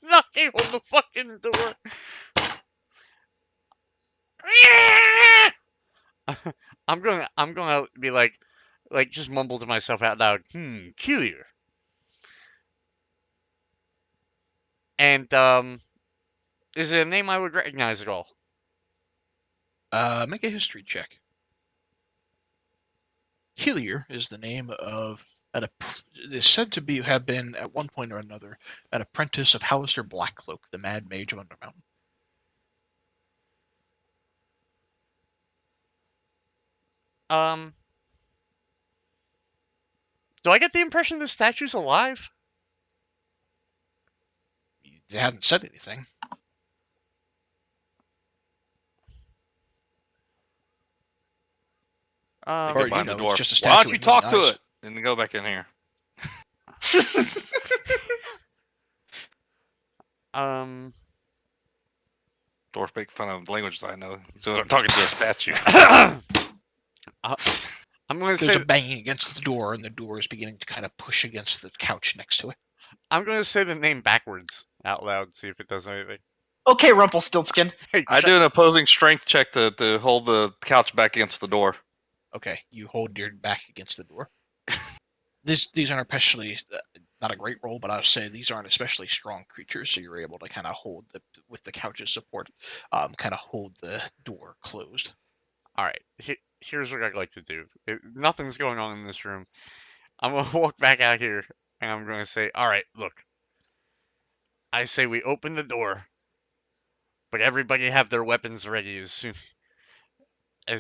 S6: Knocking on the fucking door. I'm gonna be like just mumble to myself out loud. Kelier. And is it a name I would recognize at all?
S1: Make a history check. Helier is the name of it is said to have been at one point or another an apprentice of Hallister Blackcloak, the Mad Mage of Undermountain.
S6: Do I get the impression the statue's alive?
S1: They hadn't said anything.
S3: They
S1: Or,
S3: go
S1: you
S3: behind
S1: know,
S3: the
S1: it's
S3: door.
S1: just a
S3: Why don't
S1: statue
S3: you
S1: with
S3: talk
S1: moving
S3: to
S1: eyes.
S3: it and then go back in here? Dwarf make fun of languages I know. So I'm talking to a statue.
S6: I'm gonna
S1: There's
S6: say
S1: a banging against the door, and the door is beginning to kind of push against the couch next to it.
S6: I'm gonna say the name backwards out loud, see if it does anything.
S2: Okay, Rumpelstiltskin.
S6: Hey,
S3: I do an opposing strength check to hold the couch back against the door.
S1: Okay, you hold your back against the door. these aren't especially not a great roll, but I would say these aren't especially strong creatures, so you're able to kind of hold with the couch's support, kind of hold the door closed.
S6: All right. Here's what I'd like to do. Nothing's going on in this room. I'm gonna walk back out here and I'm gonna say, all right, look. I say we open the door, but everybody have their weapons ready as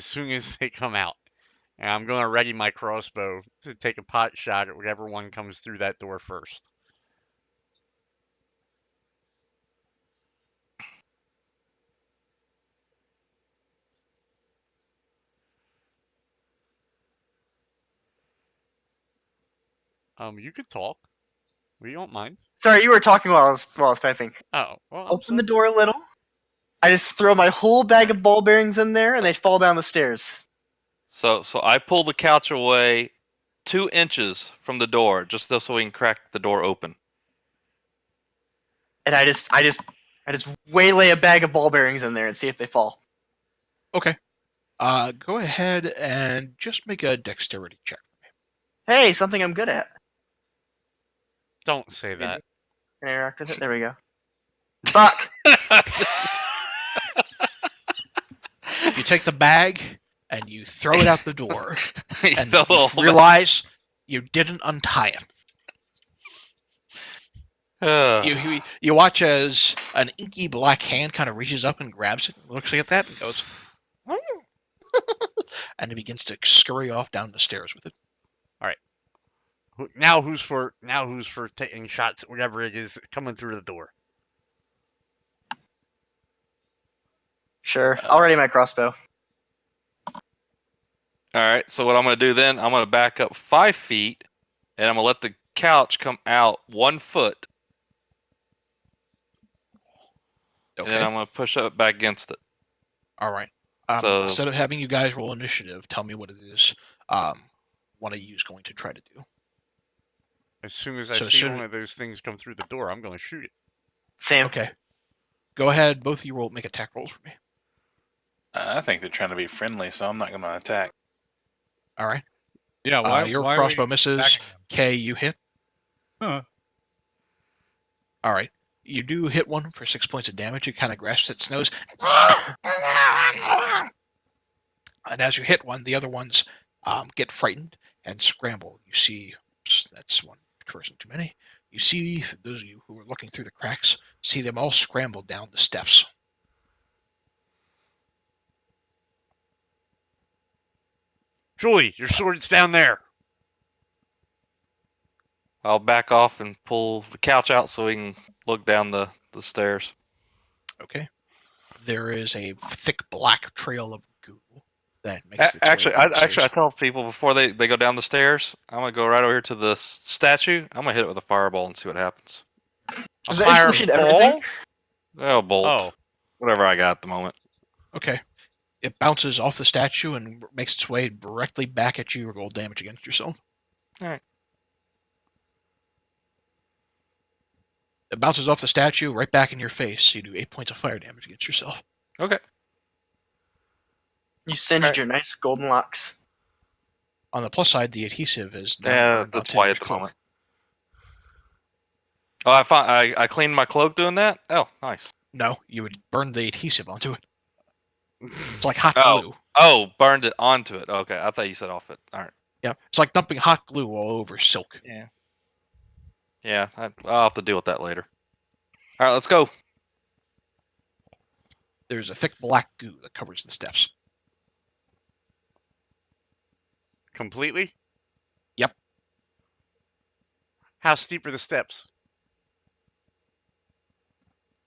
S6: soon as they come out. And I'm gonna ready my crossbow to take a pot shot at whatever one comes through that door first. You could talk. We don't mind.
S2: Sorry, you were talking while I was typing.
S6: Oh, well, I'm
S2: Open the
S6: sorry.
S2: door a little. I just throw my whole bag of ball bearings in there, and they fall down the stairs.
S3: So I pull the couch away 2 inches from the door, just so we can crack the door open.
S2: And I just waylay a bag of ball bearings in there and see if they fall.
S1: Okay. Go ahead and just make a dexterity check.
S2: Hey, something I'm good at.
S6: Don't say that.
S2: Can I interact with it? There we go. Fuck!
S1: You take the bag and you throw it out the door, and
S3: The
S1: you
S3: whole-
S1: realize you didn't untie it. You watch as an inky black hand kind of reaches up and grabs it, looks at that, and goes, and it begins to scurry off down the stairs with it.
S6: Now who's for taking shots at whatever it is coming through the door?
S2: Sure, I'll ready my crossbow.
S3: All right, so what I'm going to do then, I'm going to back up 5 feet, and I'm going to let the couch come out 1 foot, and then
S1: Okay.
S3: I'm going to push up back against it.
S1: All right.
S3: So-
S1: Instead of having you guys roll initiative, tell me what it is one of you is going to try to do.
S6: As soon as I
S1: So
S6: see
S1: should-
S6: one of those things come through the door, I'm going to shoot it.
S2: Same.
S1: Okay. Go ahead, both of you make attack rolls for me.
S5: I think they're trying to be friendly, so I'm not going to attack.
S1: All right.
S4: Yeah, why?
S1: Your
S4: why are
S1: crossbow
S4: we
S1: misses.
S4: attacking them?
S1: K, you hit.
S4: Huh.
S1: All right. You do hit one for 6 points of damage. It kind of grasps its nose. And as you hit one, the other ones get frightened and scramble. You see, that's one person too many. You see, those of you who are looking through the cracks, see them all scramble down the steps.
S6: Julie, your sword's down there.
S3: I'll back off and pull the couch out so we can look down the stairs.
S1: Okay. There is a thick black trail of goo that makes its way
S3: Actually,
S1: down the
S3: I
S1: stairs.
S3: tell people before they go down the stairs, I'm going to go right over here to the statue. I'm going to hit it with a fireball and see what happens.
S2: Is that instant
S6: Fireball?
S2: everything?
S3: Oh, bolt.
S6: Oh,
S3: Whatever I got at the moment.
S1: Okay. It bounces off the statue and makes its way directly back at you. Roll damage against yourself.
S3: Alright.
S1: It bounces off the statue right back in your face. You do 8 points of fire damage against yourself.
S3: Okay.
S2: You singed
S3: Alright.
S2: your nice golden locks.
S1: On the plus side, the adhesive is now
S3: Yeah,
S1: burned
S3: that's
S1: onto
S3: why
S1: your
S3: at the
S1: cloak.
S3: moment. Oh, I cleaned my cloak doing that? Oh, nice.
S1: No, you would burn the adhesive onto it. It's like hot
S3: Oh.
S1: glue.
S3: Oh, burned it onto it. Okay, I thought you said off it. All right.
S1: Yeah, it's like dumping hot glue all over silk.
S3: Yeah, I'll have to deal with that later. All right, let's go.
S1: There's a thick black goo that covers the steps.
S6: completely?
S1: Yep.
S6: How steep are the steps?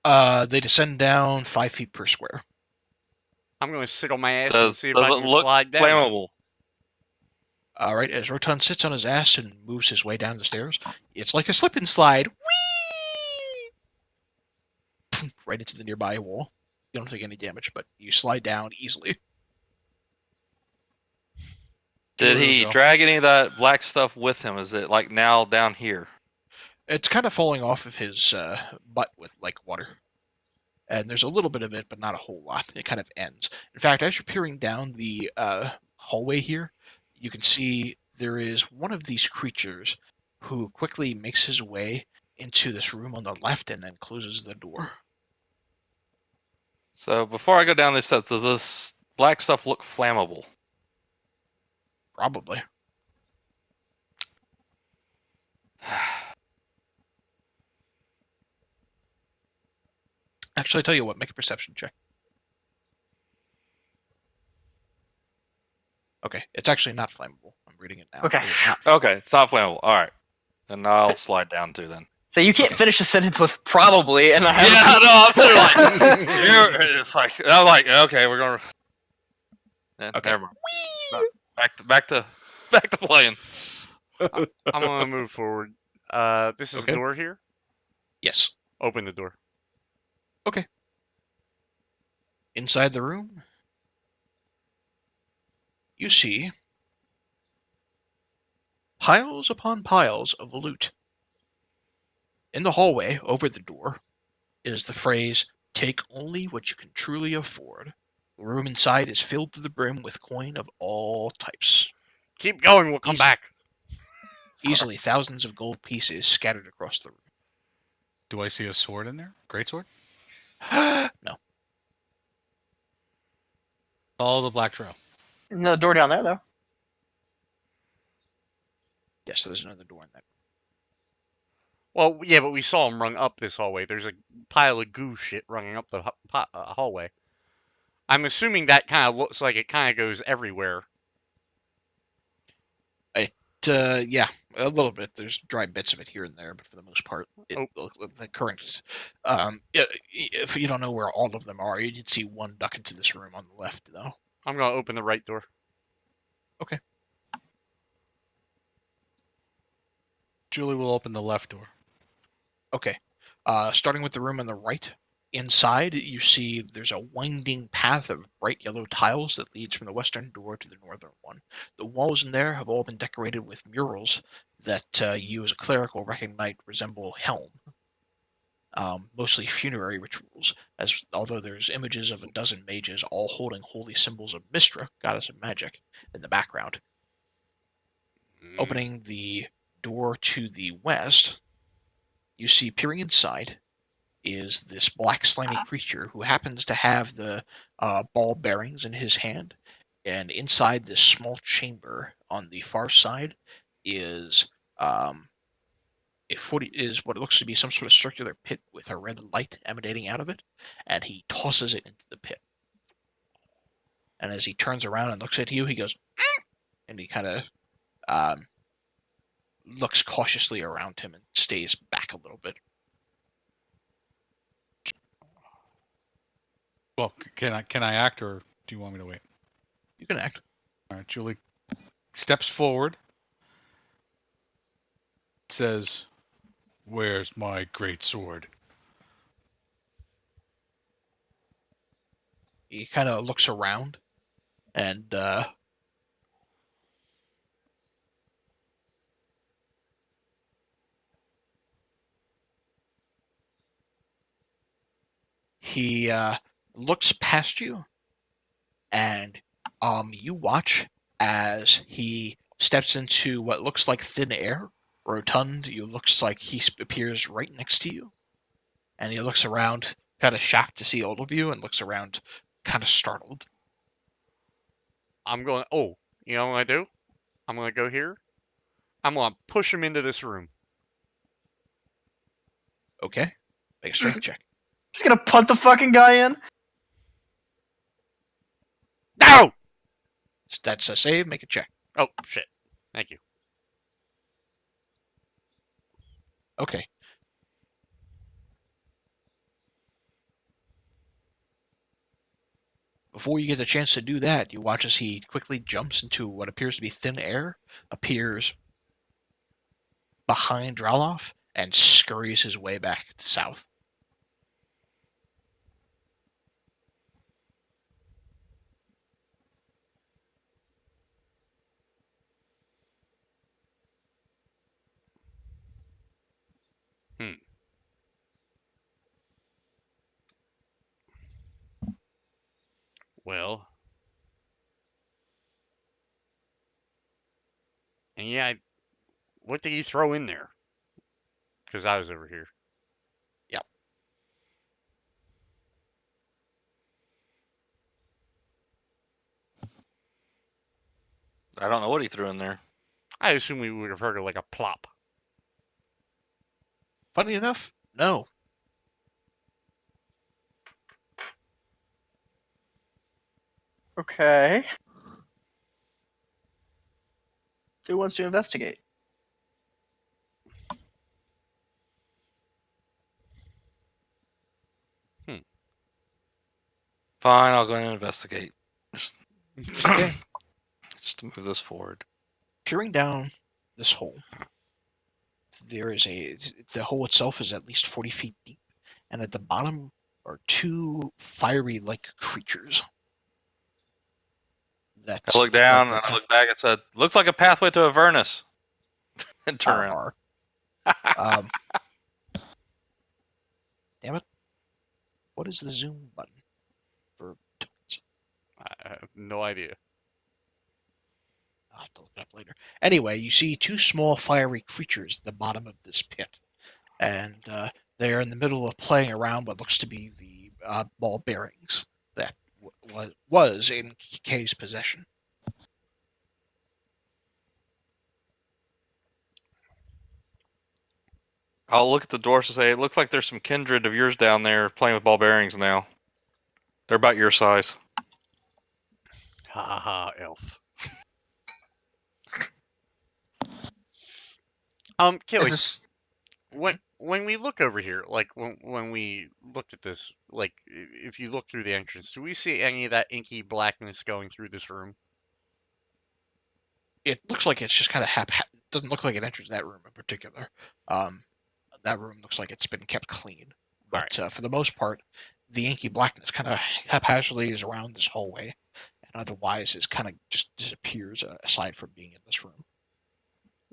S1: They descend down 5 feet per square.
S6: I'm going to sit on my ass and
S3: Does
S6: see if I
S3: it
S6: can
S3: look
S6: slide down.
S3: flammable?
S1: All right, as Rotan sits on his ass and moves his way down the stairs, it's like a slip and slide. Whee! Right into the nearby wall. You don't take any damage, but you slide down easily.
S3: Did
S4: Give it a
S3: he
S4: go.
S3: drag any of that black stuff with him? Is it like now down here?
S1: It's kind of falling off of his butt with like water. And there's a little bit of it, but not a whole lot. It kind of ends. In fact, as you're peering down the hallway here, you can see there is one of these creatures who quickly makes his way into this room on the left and then closes the door.
S3: So before I go down these steps, does this black stuff look flammable?
S1: Probably. Actually, I tell you what, make a perception check. Okay, it's actually not flammable. I'm reading it now.
S2: Okay.
S1: It is not
S3: Okay, it's not flammable. All right, and I'll slide down too then.
S2: So you can't
S1: Okay.
S2: finish a sentence with probably, and I
S3: Yeah,
S2: have
S3: no, I'm sort of like, it's like I'm like, okay, we're gonna.
S1: Okay.
S3: Never mind. No, back to playing.
S6: I'm gonna move forward. This is
S1: Okay.
S6: a door here.
S1: Yes.
S6: Open the door.
S1: Inside the room, you see piles upon piles of loot. In the hallway over the door is the phrase, "Take only what you can truly afford." The room inside is filled to the brim with coin of all types.
S6: Keep going. We'll come
S1: Easy.
S6: back.
S1: Easily thousands of gold pieces scattered across the
S4: Do I see a sword in there? Great sword?
S1: room. No.
S4: Follow the black trail.
S2: no door down there though.
S1: Yes, there's another door in that.
S6: Well, yeah, but we saw him rung up this hallway. There's a pile of goo shit running up the hallway. I'm assuming that kind of looks like it kind of goes everywhere.
S1: Yeah, a little bit. There's dry bits of it here and there, but for the most part, the current. If you don't know where all of them are, you'd see one duck into this room on the left, though.
S6: I'm gonna open the right door.
S4: Julie will open the left door.
S1: Okay. Starting with the room on the right, inside you see there's a winding path of bright yellow tiles that leads from the western door to the northern one. The walls in there have all been decorated with murals that you as a cleric will recognize resemble Helm. Mostly funerary rituals, as although there's images of a dozen mages all holding holy symbols of Mystra, goddess of magic, in the background. Opening the door to the west, you see peering inside is this black slimy creature who happens to have the ball bearings in his hand, and inside this small chamber on the far side is is what looks to be some sort of circular pit with a red light emanating out of it, and he tosses it into the pit. And as he turns around and looks at you, he goes, and he kind of looks cautiously around him and stays back a little bit.
S4: Well, can I act, or do you want me to wait?
S1: You can act.
S4: All right, Julie steps forward. Says, "Where's my great sword?"
S1: He kind of looks around and he looks past you, and you watch as he steps into what looks like thin air. Rotund, you looks like he appears right next to you, and he looks around, kind of shocked to see all of you, and looks around, kind of startled.
S6: I'm going. Oh, you know what I do? I'm gonna go here. I'm gonna push him into this room.
S1: Okay, make a strength check.
S2: Just gonna punt the fucking guy in.
S6: No!
S1: That's a save. Make a check.
S6: Oh shit! Thank you.
S1: Okay. Before you get a chance to do that, you watch as he quickly jumps into what appears to be thin air, appears behind Draloff, and scurries his way back south.
S6: Well, Yeah. What did he throw in there? Because I was over here.
S1: Yep.
S3: I don't know what he threw in there.
S6: I assume we would have heard of like a plop.
S1: Funny enough, no.
S2: Okay. Who wants to investigate?
S3: Fine, I'll go and investigate. Just,
S1: Okay.
S3: just to move this forward.
S1: Peering down this hole, there is the hole itself is at least 40 feet deep, and at the bottom are two fiery-like creatures. That
S3: I look
S1: look like
S3: down
S1: they're
S3: and I look back and said, "Looks like a pathway to Avernus." And turn around.
S1: are. Um, damn it! What is the zoom button for tokens?
S6: I have no idea.
S1: I'll have to look it up later. Anyway, you see two small fiery creatures at the bottom of this pit, and they're in the middle of playing around what looks to be the ball bearings that was in Kay's possession.
S3: I'll look at the doors and say, "It looks like there's some kindred of yours down there playing with ball bearings now. They're about your size."
S6: Ha ha ha, elf. Kelly,
S2: Is
S6: when we look over here, like when we looked at this, like if you look through the entrance, do we see any of that inky blackness going through this room?
S1: It looks like it's just kind of doesn't look like it enters that room in particular. That room looks like it's been kept clean, but for the most part, the inky blackness kind of haphazardly is around this hallway, and otherwise is kind of just disappears aside from being in this room.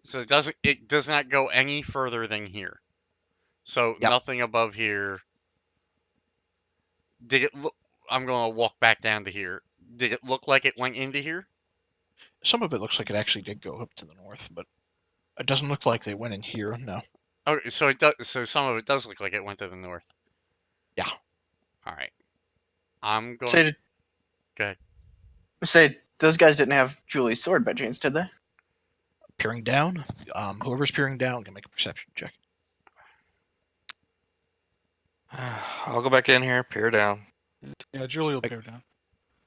S6: So it does not go any further than here. So
S1: Yep.
S6: nothing above here. Did it look? I'm gonna walk back down to here. Did it look like it went into here?
S1: Some of it looks like it actually did go up to the north, but it doesn't look like they went in here. No.
S6: Oh, so it does. So some of it does look like it went to the north.
S1: Yeah.
S6: All right. I'm going.
S2: say
S6: Go ahead.
S2: say those guys didn't have Julie's sword by chance, did they?
S1: Peering down, whoever's peering down can make a perception check.
S3: I'll go back in here, peer down.
S4: Yeah, Julie will peer down.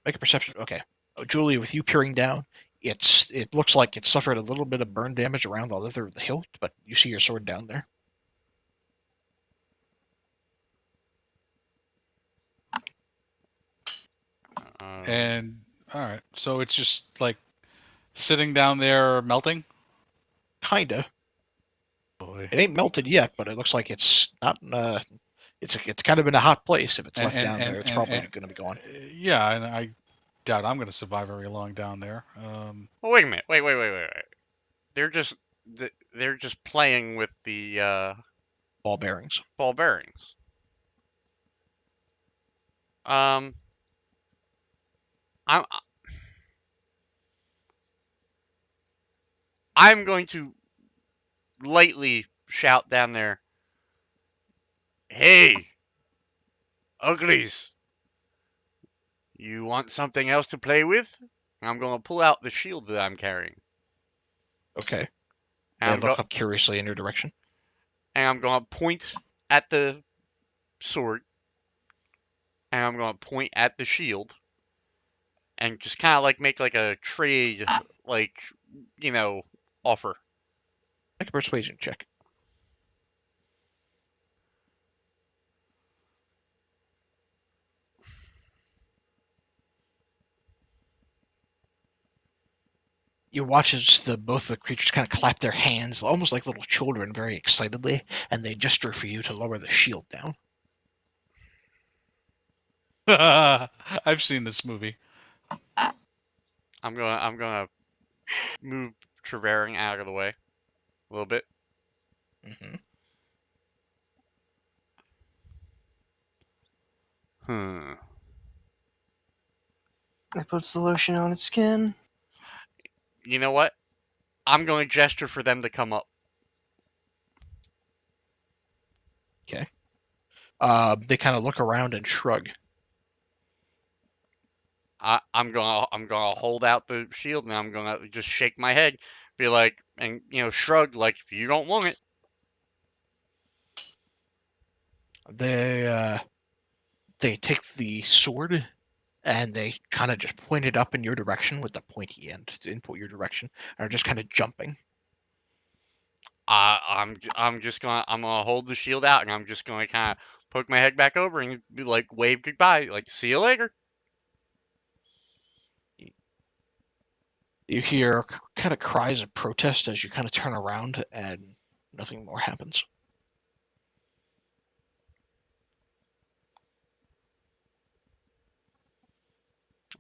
S1: Make a perception. Okay, Julia, with you peering down, it looks like it suffered a little bit of burn damage around the leather of the hilt, but you see your sword down there.
S4: And all right, so it's just like sitting down there melting.
S1: Kinda.
S4: Boy.
S1: It ain't melted yet, but it looks like it's not. It's kind of in a hot place. If it's left down there, it's probably going to be gone.
S4: Yeah, and I doubt I'm going to survive very long down there.
S6: Well, wait a minute. Wait. They're just playing with the
S1: Ball bearings.
S6: ball bearings. I'm I'm going to lightly shout down there. Hey, uglies! You want something else to play with? I'm going to pull out the shield that I'm carrying.
S1: Okay.
S6: And
S1: They look up curiously in your direction.
S6: And I'm going to point at the sword. And I'm going to point at the shield. And just kind of like make like a trade, like, offer.
S1: Make a persuasion check. You watch as both the creatures kind of clap their hands, almost like little children, very excitedly, and they gesture for you to lower the shield down.
S4: I've seen this movie.
S6: I'm gonna move Trevaring out of the way a little bit.
S1: Mm-hmm.
S2: It puts the lotion on its skin.
S6: You know what? I'm going to gesture for them to come up.
S1: They kind of look around and shrug.
S6: I'm gonna hold out the shield and I'm gonna just shake my head, be like, and shrug like if you don't want it.
S1: They take the sword and they kind of just point it up in your direction with the pointy end to input your direction, and are just kind of jumping.
S6: I'm gonna hold the shield out and I'm just gonna kind of poke my head back over and be like wave goodbye, like see you later.
S1: You hear kind of cries of protest as you kind of turn around, and nothing more happens.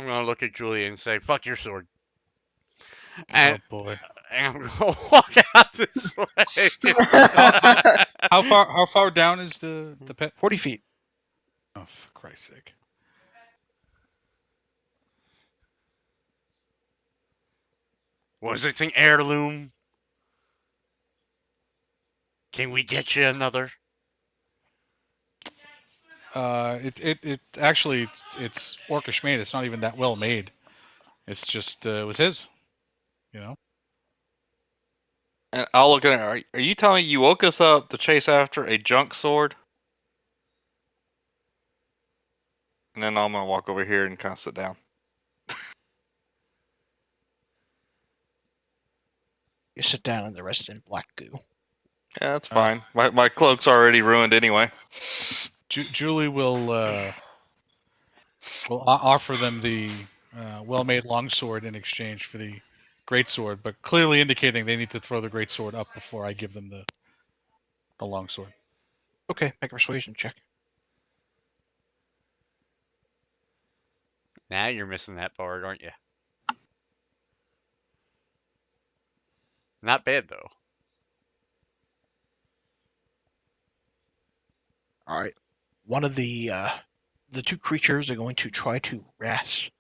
S6: I'm gonna look at Julia and say, "Fuck your sword," and,
S4: Oh boy.
S6: and I'm gonna walk out this way.
S4: How far down is the pit?
S1: 40 feet.
S4: Oh, for Christ's sake.
S6: Was it an heirloom? Can we get you another?
S4: It actually it's orcish made. It's not even that well made. It's just it was his. You know.
S3: And I'll look at it. Are you telling me you woke us up to chase after a junk sword? And then I'm gonna walk over here and kind of sit down.
S1: You sit down and the rest in black goo.
S3: Yeah, that's fine. My cloak's already ruined anyway.
S4: Julie will offer them the well-made longsword in exchange for the greatsword, but clearly indicating they need to throw the greatsword up before I give them the longsword.
S1: Okay, make a persuasion check.
S6: Now you're missing that part, aren't you? Not bad though.
S1: All right. One of the two creatures are going to try to grasp.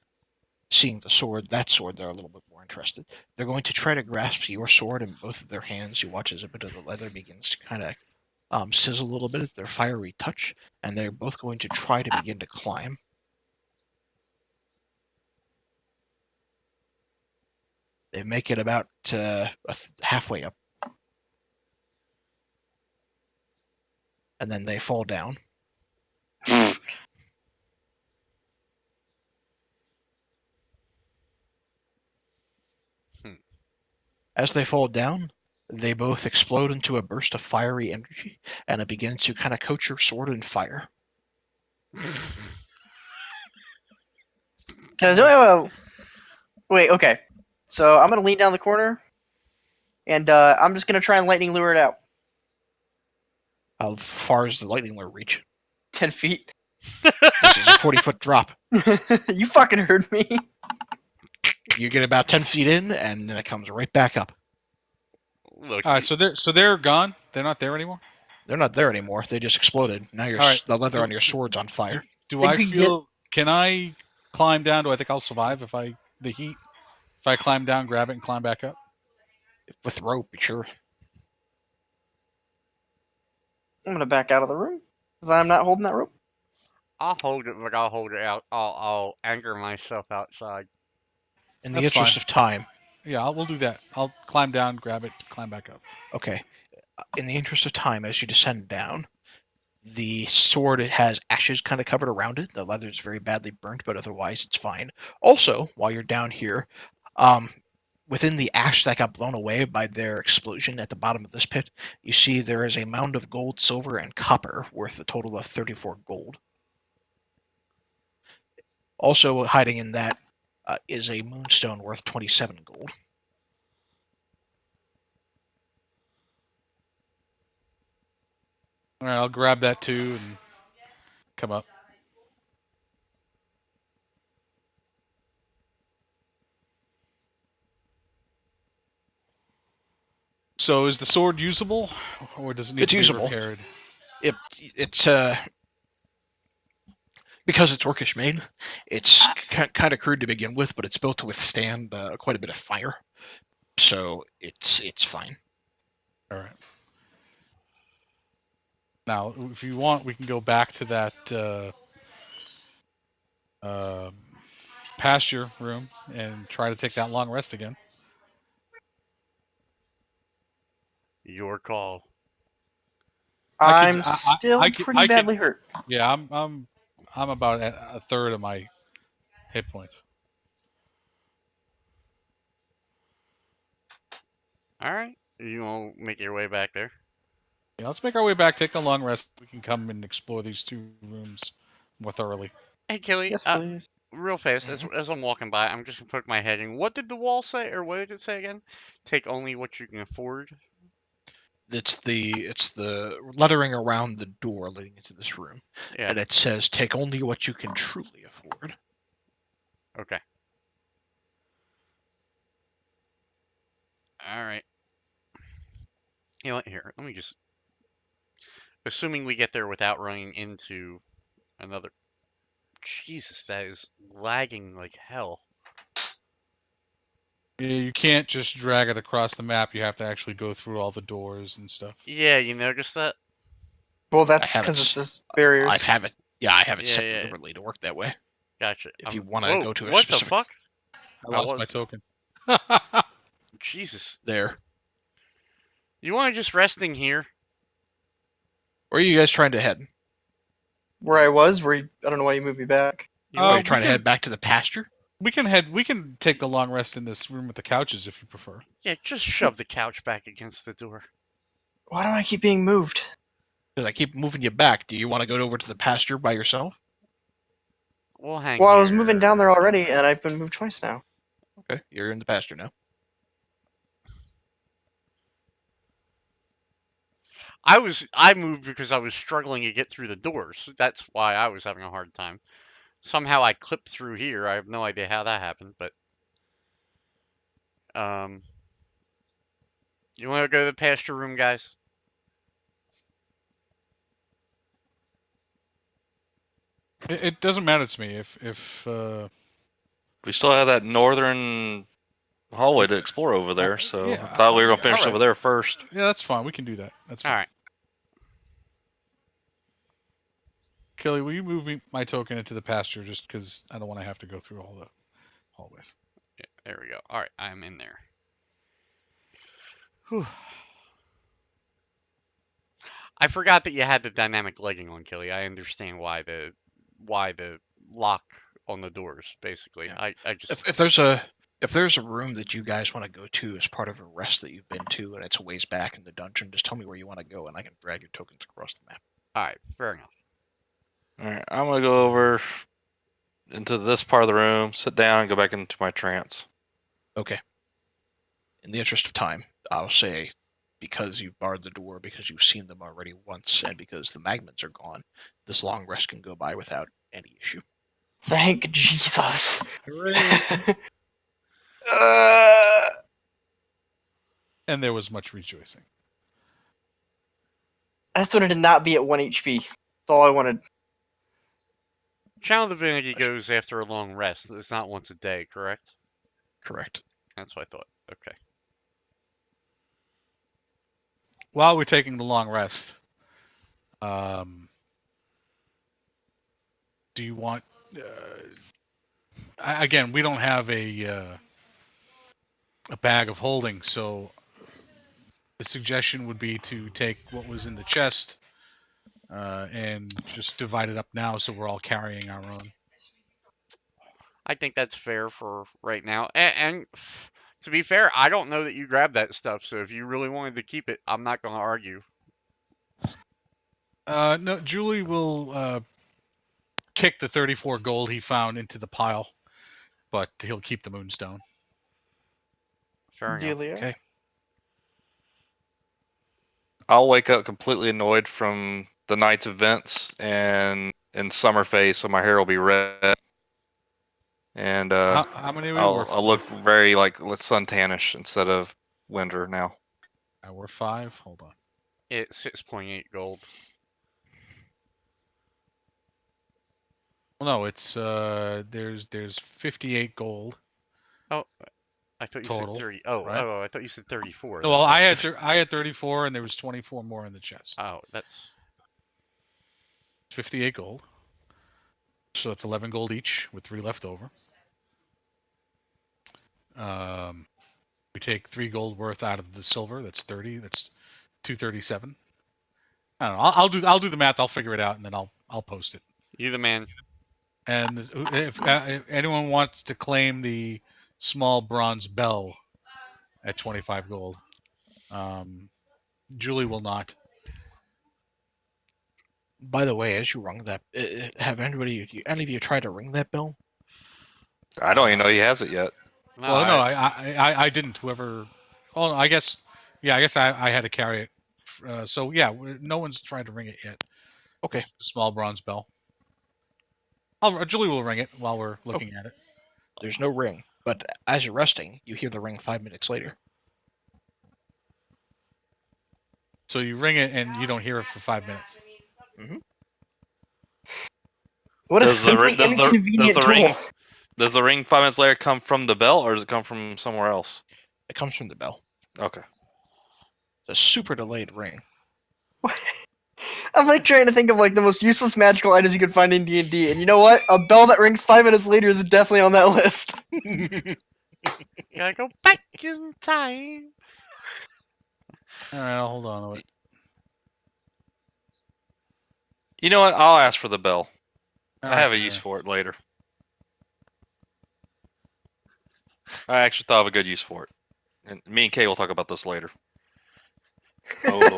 S1: Seeing the sword, they're a little bit more interested. They're going to try to grasp your sword in both of their hands. You watch as a bit of the leather begins to kind of sizzle a little bit at their fiery touch, and they're both going to try to begin to climb. They make it about halfway up, and then they fall down. As they fall down, they both explode into a burst of fiery energy, and it begins to kind of coat your sword in fire.
S2: Wait, okay. So I'm gonna lean down the corner, and I'm just gonna try and lightning lure it out.
S1: How far does the lightning lure reach?
S2: 10 feet.
S1: This is a 40-foot drop.
S2: You fucking heard me.
S1: You get about 10 feet in, and then it comes right back up.
S6: Look,
S4: All right, so they're gone. They're not there anymore.
S1: They're not there anymore. They just exploded. Now
S4: All right.
S1: the leather on your sword's on fire.
S4: Do
S2: Think
S4: I
S2: we
S4: feel? Can I climb down? Do I think I'll survive if the heat? If I climb down, grab it, and climb back up.
S1: With rope, sure.
S2: I'm gonna back out of the room because I'm not holding that rope.
S6: I'll hold it, but I'll hold it out. I'll anchor myself outside.
S1: In the
S4: That's
S1: interest
S4: fine.
S1: of time.
S4: Yeah, we'll do that. I'll climb down, grab it, climb back up.
S1: Okay. In the interest of time, as you descend down, the sword has ashes kind of covered around it. The leather is very badly burnt, but otherwise it's fine. Also, while you're down here, within the ash that got blown away by their explosion at the bottom of this pit, you see there is a mound of gold, silver, and copper worth a total of 34 gold. Also hiding in that is a moonstone worth 27 gold.
S4: All right, I'll grab that too and come up. So is the sword usable, or does it need
S1: It's
S4: to be
S1: usable.
S4: repaired?
S1: It's because it's orcish made, it's kind of crude to begin with, but it's built to withstand quite a bit of fire. so it's fine.
S4: All right. Now, if you want, we can go back to that pasture room and try to take that long rest again.
S6: Your call.
S2: I'm still pretty badly hurt.
S4: Yeah, I'm about at a third of my hit points.
S6: All right. You want to make your way back there?
S4: Yeah, let's make our way back, take a long rest. We can come and explore these two rooms more thoroughly.
S6: Hey, Kelly.
S2: Yes, please.
S6: Real fast, as I'm walking by, I'm just gonna poke my head in. What did the wall say, or what did it say again? Take only what you can afford.
S1: It's the lettering around the door leading into this room,
S6: Yeah.
S1: and it says take only what you can truly afford.
S6: Okay. All right. You know what? Here, let me just. Assuming we get there without running into another. Jesus, that is lagging like hell.
S4: Yeah, you can't just drag it across the map. You have to actually go through all the doors and stuff.
S6: Yeah, you noticed that?
S2: Well, that's
S1: have it
S2: because it's
S1: s-
S2: those barriers.
S1: I have it. Yeah, I have it
S6: Yeah,
S1: set
S6: yeah.
S1: deliberately to work that way.
S6: Gotcha.
S1: If you want to
S6: Whoa,
S1: go to a
S6: what the
S1: specific
S6: fuck?
S4: I lost my
S6: was.
S4: token.
S6: Jesus.
S1: there,
S6: You want to just resting here?
S1: where are you guys trying to head?
S2: Where I was, I don't know why you moved me back.
S6: You
S1: Are
S6: want
S1: you trying to head back to the pasture?
S4: We can take the long rest in this room with the couches if you prefer.
S6: Yeah, just shove the couch back against the door.
S2: Why do I keep being moved?
S1: Because I keep moving you back. Do you want to go over to the pasture by yourself?
S6: We'll hang
S2: Well, I
S6: here.
S2: was moving down there already, and I've been moved twice now.
S1: Okay, you're in the pasture now.
S6: I moved because I was struggling to get through the doors. That's why I was having a hard time. Somehow I clipped through here. I have no idea how that happened, but you want to go to the pasture room, guys?
S4: It doesn't matter to me if
S3: We still have that northern hallway to explore over there, so
S4: yeah,
S3: I thought we were gonna finish
S4: alright.
S3: over there first.
S4: Yeah, that's fine. We can do that. That's fine.
S6: All right.
S4: Kelly, will you move my token into the pasture just because I don't want to have to go through all the hallways.
S6: Yeah, there we go. All right, I'm in there. Whew. I forgot that you had the dynamic legging on, Kelly. I understand why the lock on the doors, basically.
S1: Yeah.
S6: I just
S1: If there's a room that you guys want to go to as part of a rest that you've been to and it's a ways back in the dungeon, just tell me where you want to go and I can drag your tokens across the map.
S6: all right, fair enough.
S3: All right, I'm gonna go over into this part of the room, sit down, and go back into my trance.
S1: Okay. In the interest of time, I'll say because you've barred the door, because you've seen them already once, and because the magments are gone, this long rest can go by without any issue.
S2: Thank Jesus.
S4: Hooray!
S2: Uh,
S4: And there was much rejoicing.
S2: I just wanted to not be at 1 HP. That's all I wanted.
S6: Channel Divinity goes after a long rest. It's not once a day, correct?
S1: Correct.
S6: That's what I thought. Okay.
S4: While we're taking the long rest, do you want? Again, we don't have a bag of holding, so the suggestion would be to take what was in the chest and just divide it up now, so we're all carrying our own.
S6: I think that's fair for right now. And to be fair, I don't know that you grabbed that stuff, so if you really wanted to keep it, I'm not going to argue.
S4: No, Julie will kick the 34 gold he found into the pile, but he'll keep the moonstone.
S6: Fair enough.
S2: Dealio.
S1: Okay.
S3: I'll wake up completely annoyed from the night's events and in summer phase, so my hair will be red, and
S4: How many were
S3: I'll look very like suntanish instead of winter now.
S4: we're 5. Hold on.
S6: It's 6.8 gold.
S4: Well, no, it's there's 58 gold.
S6: Oh, I thought you
S4: Total,
S6: said 30. Oh,
S4: right?
S6: oh, I thought you said 34.
S4: No, well,
S6: That's
S4: I
S6: why
S4: had 34, and there was 24 more in the chest.
S6: Oh, that's
S4: 58 gold. So that's 11 gold each, with 3 left over. We take 3 gold worth out of the silver. That's 30. That's 237. I don't know. I'll do the math. I'll figure it out, and then I'll post it.
S6: you the man.
S4: And if anyone wants to claim the small bronze bell at 25 gold, Julie will not.
S1: By the way, as you rung that, have any of you tried to ring that bell?
S3: I don't even know he has it yet.
S6: No,
S4: Well, no, I didn't. Whoever. Oh, I guess. Yeah, I guess I had to carry it. So yeah, no one's tried to ring it yet.
S1: Okay.
S4: The small bronze bell. Julie will ring it while we're looking at it.
S1: There's no ring, but as you're resting, you hear the ring 5 minutes later.
S4: So you ring it and you don't hear it for 5 minutes.
S2: What a
S3: Does the
S2: simply
S3: ri- does the-
S2: inconvenient
S3: does the ring-
S2: tool.
S3: Does the ring 5 minutes later come from the bell, or does it come from somewhere else?
S1: It comes from the bell.
S3: Okay.
S1: It's a super delayed ring.
S2: I'm like trying to think of like the most useless magical items you could find in D&D, and you know what? A bell that rings 5 minutes later is definitely on that list.
S6: Gotta go back in time.
S4: All right, hold on. Wait.
S3: You know what? I'll ask for the bell.
S4: All
S3: I have a
S4: right,
S3: use for it later. I actually thought of a good use for it. And me and Kay will talk about this later. Oh lord.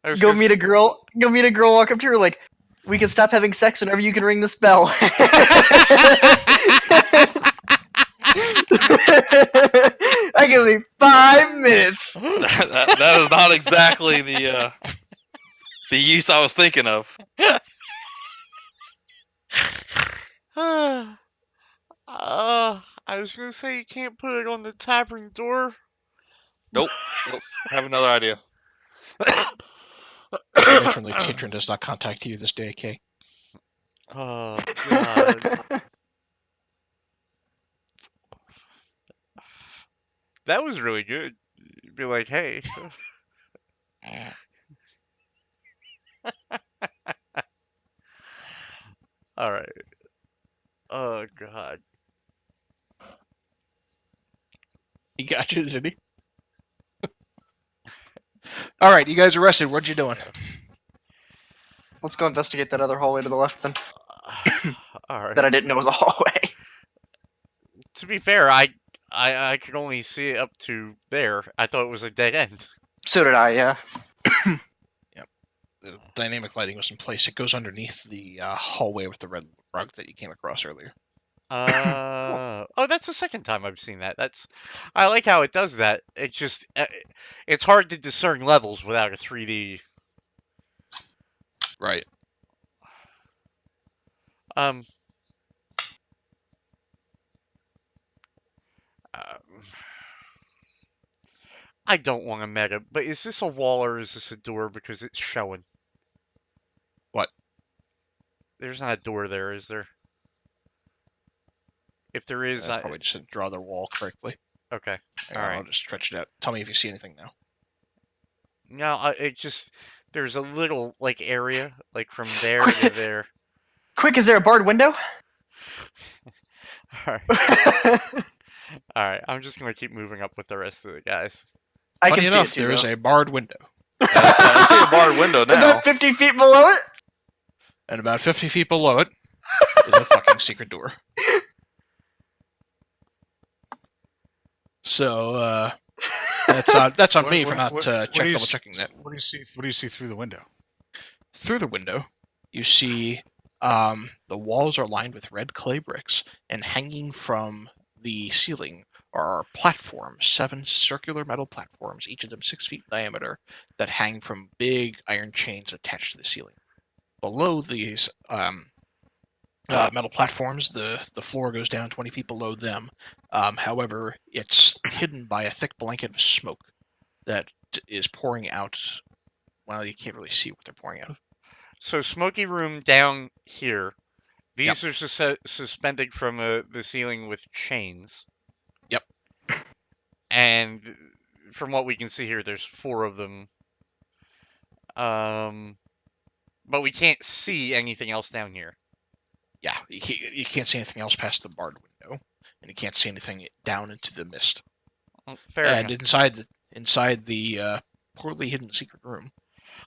S6: I was
S2: Go
S6: gonna
S2: meet a girl. Walk up to her like, we can stop having sex whenever you can ring this bell. I give me 5 minutes.
S3: that is not exactly the use I was thinking of.
S6: I was gonna say you can't put it on the tavern door.
S3: Nope. I have another idea.
S1: Matronly patron does not contact you this day, Kay.
S6: Oh god. That was really good. You'd be like, hey. Alright. Oh god.
S1: He got you, did he? Alright, you guys arrested. What you doing?
S2: Let's go investigate that other hallway to the left then.
S6: Alright.
S2: That I didn't know was a hallway.
S6: To be fair, I could only see it up to there. I thought it was a dead end.
S2: So did I, yeah.
S1: The dynamic lighting was in place. It goes underneath the hallway with the red rug that you came across earlier.
S6: Oh, that's the second time I've seen that. I like how it does that. It's just, it's hard to discern levels without a 3D.
S1: Right.
S6: I don't want to meta, but is this a wall or is this a door because it's showing?
S1: What?
S6: There's not a door there, is there? If there is,
S1: I probably just didn't draw the wall correctly.
S6: okay.
S1: Hang on,
S6: Alright.
S1: I'll just stretch it out. Tell me if you see anything now.
S6: No, it just there's a little like area like from there to there.
S2: Quick, is there a barred window?
S6: Alright. Alright, I'm just gonna keep moving up with the rest of the guys.
S2: I
S1: Funny
S2: can
S1: enough,
S2: see it too,
S1: there is
S2: though.
S1: a barred window.
S3: I see a barred window
S2: Is
S3: now.
S2: that 50 feet below it?
S1: And about 50 feet below it is a fucking secret door. So, that's on me for not double checking that.
S4: What do you see? What do you see through the window?
S1: Through the window, you see the walls are lined with red clay bricks, and hanging from the ceiling are platforms, 7 circular metal platforms, each of them 6 feet in diameter, that hang from big iron chains attached to the ceiling. Below these metal platforms, the floor goes down 20 feet below them. However, it's hidden by a thick blanket of smoke that is pouring out. Well, you can't really see what they're pouring out.
S6: So smoky room down here. These are suspended from the ceiling with chains.
S1: Yep.
S6: And from what we can see here, there's 4 of them. But we can't see anything else down here.
S1: Yeah, you can't see anything else past the barred window, and you can't see anything down into the mist.
S6: Fair
S1: And
S6: enough.
S1: inside the poorly hidden secret room.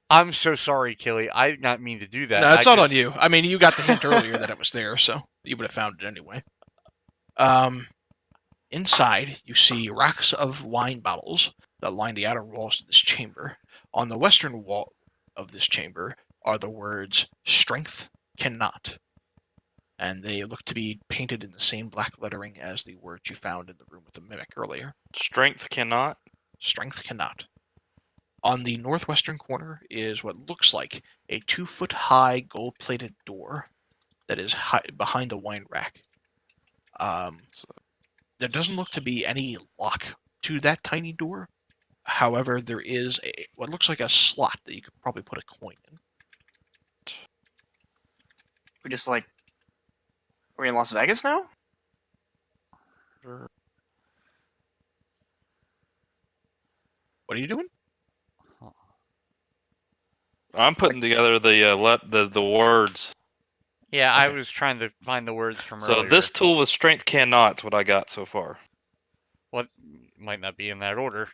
S6: I'm so sorry, Killy. I did not mean to do that.
S1: No, it's
S6: I
S1: not on
S6: just-
S1: you. I mean, you got the hint earlier that it was there, so you would have found it anyway. Inside, you see racks of wine bottles that line the outer walls of this chamber. On the western wall of this chamber are the words "Strength Cannot," and they look to be painted in the same black lettering as the words you found in the room with the mimic earlier.
S3: Strength cannot.
S1: Strength Cannot. On the northwestern corner is what looks like a 2-foot-high gold-plated door that is behind a wine rack. There doesn't look to be any lock to that tiny door. However, there is what looks like a slot that you could probably put a coin in.
S2: We just like. Are we in Las Vegas now?
S1: What are you doing?
S3: I'm putting together the words.
S6: Yeah, I
S1: Okay.
S6: was trying to find the words from
S3: So
S6: earlier.
S3: this tool with strength cannot's what I got so far.
S6: What might not be in that order.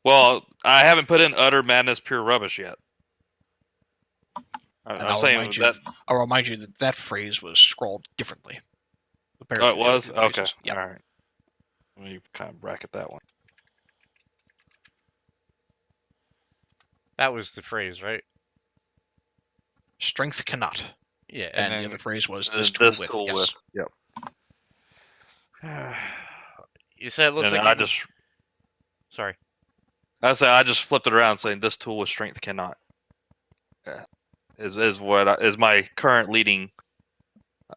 S3: Well, I haven't put in utter madness, pure rubbish yet.
S1: And
S3: I'm saying that.
S1: I'll remind you that that phrase was scrawled differently. compared
S3: Oh,
S1: to
S3: it
S1: the other
S3: was?
S1: two
S3: Okay.
S1: phrases. Yeah.
S3: All right. Let me kind of bracket that one.
S6: That was the phrase, right?
S1: Strength Cannot.
S6: Yeah,
S1: And
S6: then
S1: the other phrase was this tool with. Yes.
S3: Yep.
S6: You said it looks
S3: And
S6: like. Sorry.
S3: I just flipped it around saying this tool with strength cannot. Is my current leading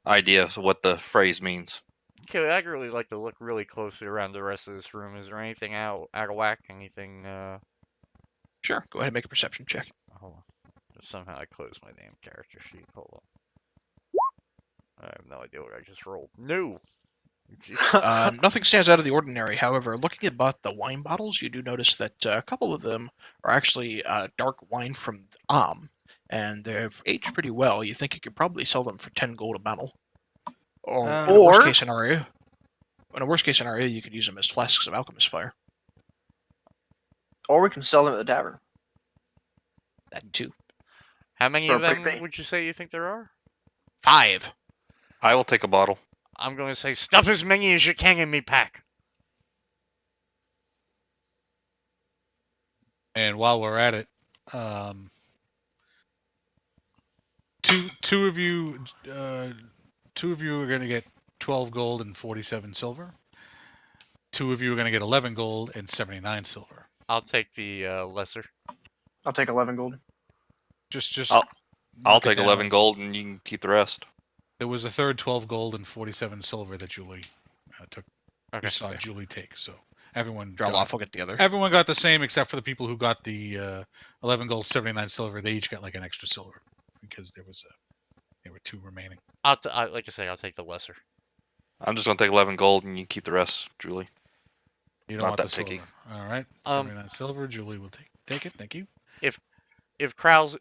S3: idea of what the phrase means.
S6: Okay, I'd really like to look really closely around the rest of this room. Is there anything out of whack? Anything?
S1: Sure. Go ahead and make a perception check.
S6: Hold on. Somehow I closed my damn character sheet. Hold on. I have no idea what I just rolled. No.
S1: Nothing stands out of the ordinary. However, looking at the wine bottles, you do notice that a couple of them are actually dark wine from and they've aged pretty well. You think you could probably sell them for 10 gold a bottle. Or in a worst case scenario, you could use them as flasks of alchemist fire.
S2: Or we can sell them at the tavern.
S1: That too.
S6: How many
S2: For
S6: of
S2: a free
S6: them
S2: fee.
S6: would you say you think there are?
S1: 5.
S3: I will take a bottle.
S6: I'm going to say stuff as many as you can in me pack.
S4: And while we're at it, two of you are going to get 12 gold and 47 silver. 2 of you are going to get 11 gold and 79 silver.
S6: I'll take the lesser.
S2: I'll take 11 gold.
S4: Just
S3: I'll
S4: mark it
S3: take
S4: down.
S3: 11 gold and you can keep the rest.
S4: There was a third 12 gold and 47 silver that Julie took.
S6: Okay.
S4: You saw Julie take, so everyone
S1: Draw off. I'll get the other.
S4: Everyone got the same except for the people who got the 11 gold, 79 silver. They each got like an extra silver because there were 2 remaining.
S6: Like I say, I'll take the lesser.
S3: I'm just gonna take 11 gold and you can keep the rest, Julie.
S4: You don't
S3: Not
S4: want
S3: that
S4: the silver.
S3: picky.
S4: All right, 79 silver. Julie will take it. Thank you.
S6: If Treveron's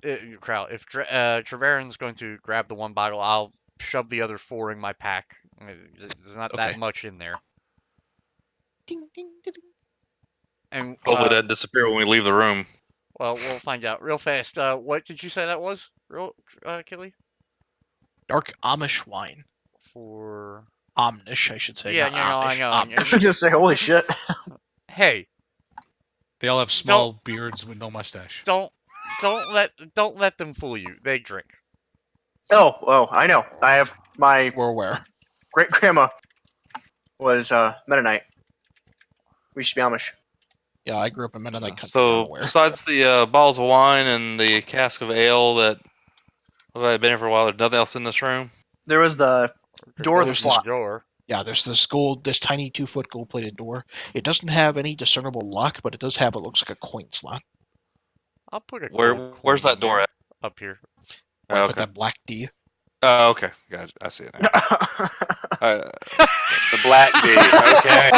S6: going to grab the one bottle, I'll shove the other 4 in my pack. There's not that
S1: Okay.
S6: much in there.
S1: Ding, ding, ding, ding.
S6: And
S3: Hopefully that disappear when we leave the room.
S6: well, we'll find out real fast. What did you say that was, Killy?
S1: Dark Amish wine.
S6: For
S1: Omnish, I should say.
S6: Yeah,
S1: not
S6: I
S1: Amish.
S6: know.
S2: I
S1: Omnish.
S2: was gonna say, holy shit.
S6: Hey,
S4: They all have small beards with no mustache.
S6: don't let them fool you. They drink.
S2: Oh, I know. I have my
S1: We're aware.
S2: great grandma was Mennonite. We should be Amish.
S1: Yeah, I grew up in Mennonite country. I'm
S3: So
S1: aware.
S3: besides the bottles of wine and the cask of ale that have been here for a while, there's nothing else in this room.
S2: There was the door of the
S1: There's
S2: slot.
S6: Door.
S1: Yeah, there's this tiny 2-foot gold-plated door. It doesn't have any discernible lock, but it does have what looks like a coin slot.
S6: I'll put a
S3: Where's
S6: gold
S3: that
S6: coin
S3: door
S6: in
S3: at?
S6: up here.
S1: Where I
S3: Okay.
S1: put that black D.
S3: Oh, okay. Gotcha. I see it now.
S5: The black D. Okay.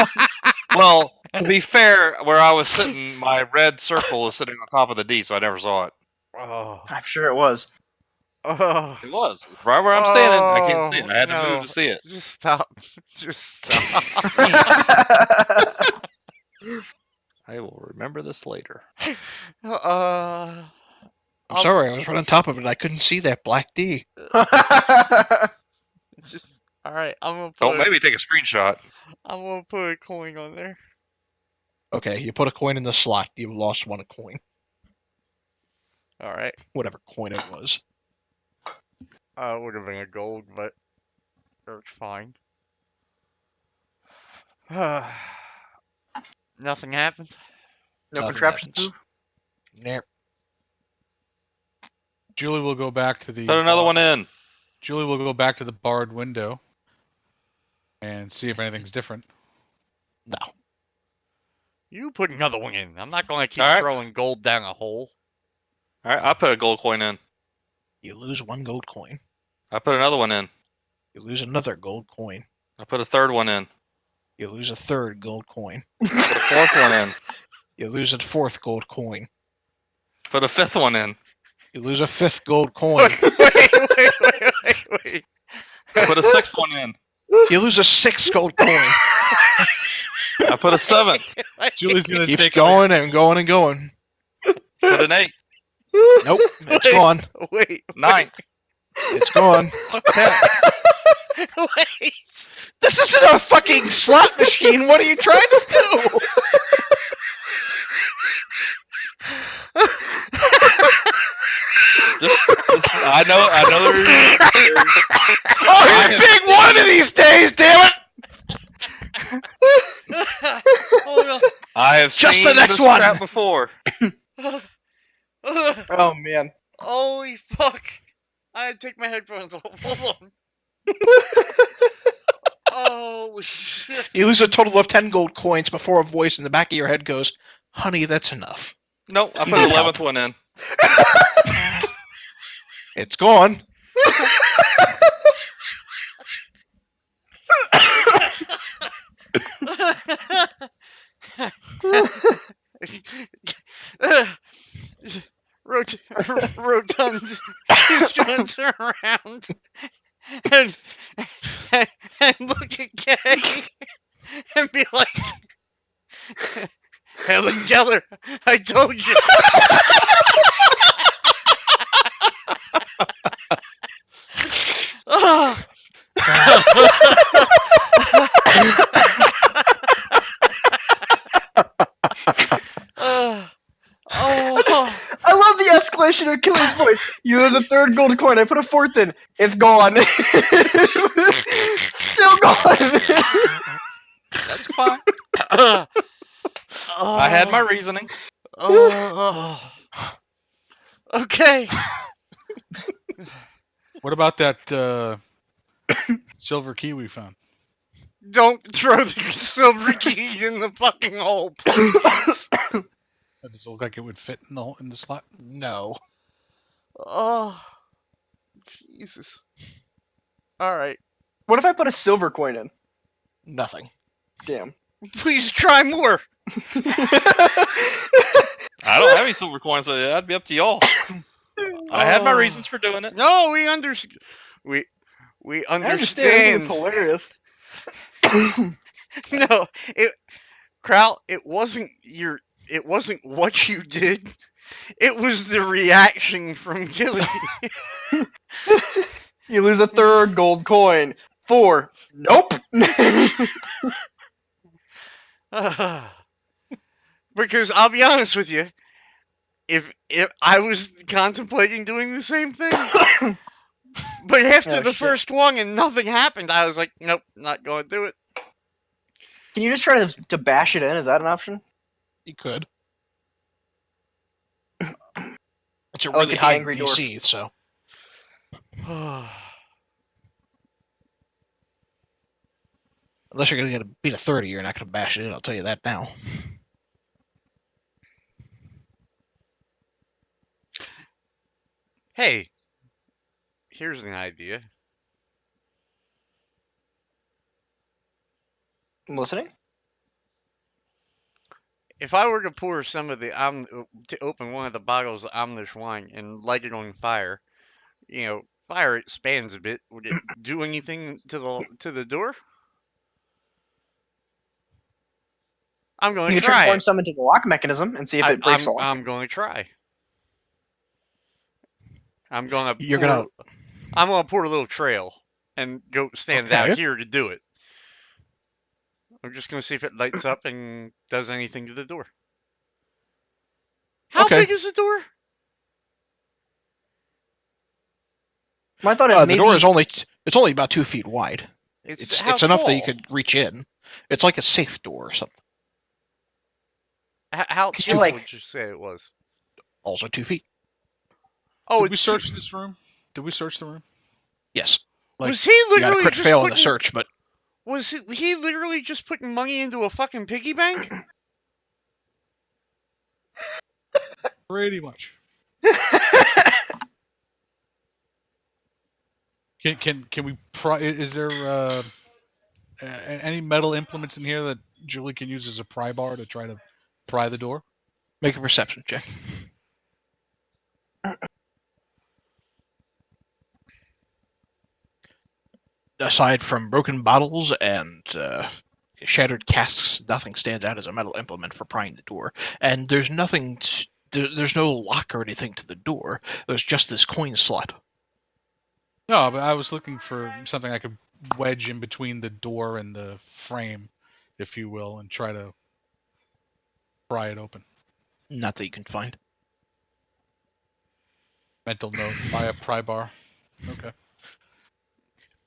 S3: Well, to be fair, where I was sitting, my red circle was sitting on top of the D, so I never saw it.
S6: Oh.
S2: I'm sure it was.
S6: Oh.
S3: It was. It's right where I'm standing. I can't see it.
S6: Oh,
S3: I had to move
S6: no.
S3: to see it.
S6: Just stop. Just stop.
S3: I will remember this later.
S6: uh.
S1: I'm sorry, I was right on top of it. I couldn't see that black D.
S6: Just, all right, I'm
S3: Don't
S6: gonna
S3: maybe take a screenshot.
S6: put a coin on there.
S1: Okay, you put a coin in the slot. You lost one coin.
S6: All right.
S1: Whatever coin it was.
S6: It would have been a gold, but it's fine. Nothing happened.
S2: No
S1: Nothing
S2: contraptions
S1: happens.
S2: move.
S1: Nope.
S4: Julie will go back to the.
S3: Put another one in.
S4: Julie will go back to the barred window and see if anything's different.
S1: No.
S6: You put another one in. I'm not gonna keep
S3: All right.
S6: throwing gold down a hole.
S3: All right, I put a gold coin in.
S1: You lose one gold coin.
S3: I put another one in.
S1: You lose another gold coin.
S3: I put a third one in.
S1: You lose a third gold coin.
S3: Put a fourth one in.
S1: You lose a fourth gold coin.
S3: Put a fifth one in.
S1: You lose a fifth gold coin.
S6: Wait.
S3: I put a sixth one in.
S1: You lose a sixth gold coin.
S3: I put a seventh.
S4: Julie's gonna
S1: Keeps
S4: take
S1: going and going and going.
S3: Put an eight.
S1: Nope, it's
S6: Wait.
S1: gone.
S6: Wait.
S3: Ninth.
S1: It's gone.
S6: Wait.
S1: This isn't a fucking slot machine. What are you trying to do?
S3: I know.
S1: Oh, here's big one of these days, damn it!
S6: Oh,
S3: I have
S1: Just
S3: seen
S1: the next
S3: this
S1: one.
S3: trap before.
S6: no.
S2: Oh man.
S6: Holy fuck! I had to take my headphones off. Hold on. Oh shit!
S1: You lose a total of 10 gold coins before a voice in the back of your head goes, "Honey, that's enough."
S3: Nope, I put
S1: Need
S3: an 11th
S1: help.
S3: one in.
S1: It's gone.
S6: Rotund is gonna turn around and, and look at Kay and be like, Helen Keller, I told you. Ah. Oh.
S2: I love the escalation of Killy's voice. You lose a third gold coin. I put a fourth in. It's gone. Still gone.
S3: That's fine.
S6: Oh.
S3: I had my reasoning.
S6: Oh. Okay.
S4: What about that silver key we found?
S6: Don't throw the silver key in the fucking hole, please.
S4: That does it look like it would fit in the slot?
S1: No.
S6: Oh. Jesus. Alright.
S2: What if I put a silver coin in?
S1: Nothing.
S2: Damn.
S6: Please try more.
S3: I don't have any silver coins, so that'd be up to y'all. I had my reasons for doing it.
S6: No, we
S2: I understand. It's
S6: understand.
S2: hilarious.
S6: No, Kraut, it wasn't what you did. It was the reaction from Gilly.
S2: You lose a third gold coin. 4. Nope.
S6: Because I'll be honest with you, if I was contemplating doing the same thing, but after
S2: Oh,
S6: the
S2: shit.
S6: first one and nothing happened, I was like, nope, not going to do it.
S2: Can you just try to bash it in? Is that an option?
S1: You could. It's a
S2: I like
S1: really
S2: the
S1: high
S2: angry dwarf.
S1: DC, so. Unless you're going to beat a 30, you're not going to bash it in, I'll tell you that now.
S6: Hey, Here's an idea.
S2: I'm listening.
S6: If I were to pour some of the to open one of the bottles of Omnish wine and light it on fire, fire expands a bit. Would it do anything to the door? I'm going
S2: You
S6: to
S2: can
S6: try
S2: transform
S6: it.
S2: some into the lock mechanism and see if it breaks the lock.
S6: I'm going to try. I'm going to.
S1: You're gonna.
S6: I'm going to pour a little trail and go stand out
S1: Okay.
S6: here to do it. I'm just going to see if it lights up and does anything to the door. How
S1: Okay.
S6: big is the door?
S2: I thought it
S1: The door is only about 2 feet wide.
S6: It's how
S1: It's enough that you
S6: tall?
S1: could reach in. It's like a safe door or something.
S6: How
S2: Could you,
S6: tall
S2: like-
S6: would you say it was?
S1: Also 2 feet.
S6: Oh,
S4: Did we
S6: it's
S4: search this room? Did we search the room?
S1: Yes. Like,
S6: was he
S1: You got a
S6: literally
S1: crit
S6: just
S1: fail in
S6: putting,
S1: the search, but
S6: Was he literally just putting money into a fucking piggy bank?
S4: Pretty much. Can we pry? Is there any metal implements in here that Julie can use as a pry bar to try to pry the door?
S1: make a perception check. Aside from broken bottles and shattered casks, nothing stands out as a metal implement for prying the door. And there's nothing. There's no lock or anything to the door. There's just this coin slot.
S4: No, but I was looking for something I could wedge in between the door and the frame, if you will, and try to pry it open.
S1: Not that you can find.
S4: Mental note: buy a pry bar. Okay.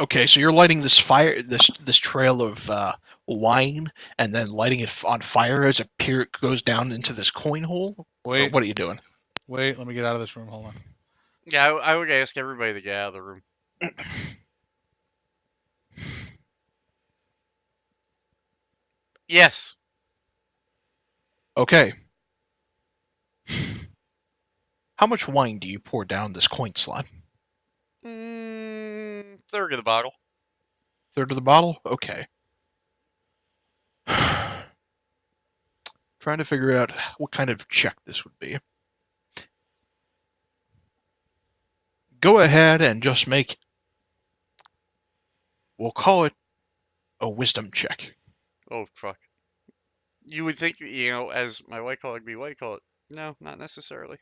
S1: Okay, so you're lighting this fire, this trail of wine, and then lighting it on fire as it goes down into this coin hole. Or
S4: Wait,
S1: what are you doing?
S4: wait. Let me get out of this room. Hold on.
S6: Yeah, I would ask everybody to get out of the room. Yes.
S1: Okay. How much wine do you pour down this coin slot?
S6: Third of the bottle.
S1: Third of the bottle? Okay. Trying to figure out what kind of check this would be. Go ahead and just make, we'll call it a wisdom check.
S6: Oh fuck. You would think, as my white collar would be white collar. No, not necessarily.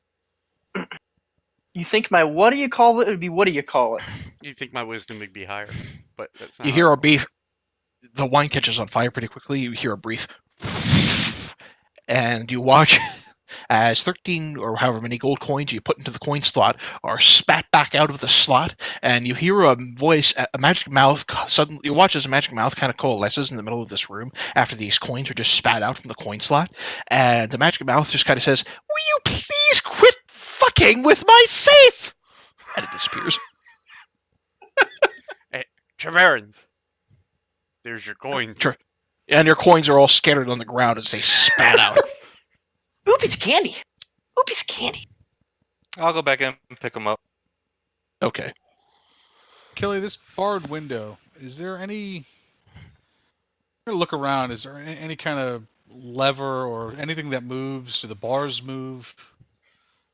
S2: You think my what do you call it would be what do you call it?
S6: You'd think my wisdom would be higher, but that's not.
S1: You
S6: how
S1: hear
S6: it
S1: a
S6: works.
S1: brief, the wine catches on fire pretty quickly. You hear a brief, and you watch as 13 or however many gold coins you put into the coin slot are spat back out of the slot, and you hear a voice, a magic mouth suddenly. You watch as a magic mouth kind of coalesces in the middle of this room after these coins are just spat out from the coin slot, and the magic mouth just kind of says, "Will you please quit fucking with my safe?" And it disappears.
S6: Treverin, there's your coins.
S1: Sure. And your coins are all scattered on the ground as they spat out.
S2: Ooh, piece of candy. Ooh, piece of candy.
S3: I'll go back in and pick them up.
S1: Okay.
S4: Kelly, this barred window. Is there any? I'm gonna look around. Is there any kind of lever or anything that moves? Do the bars move?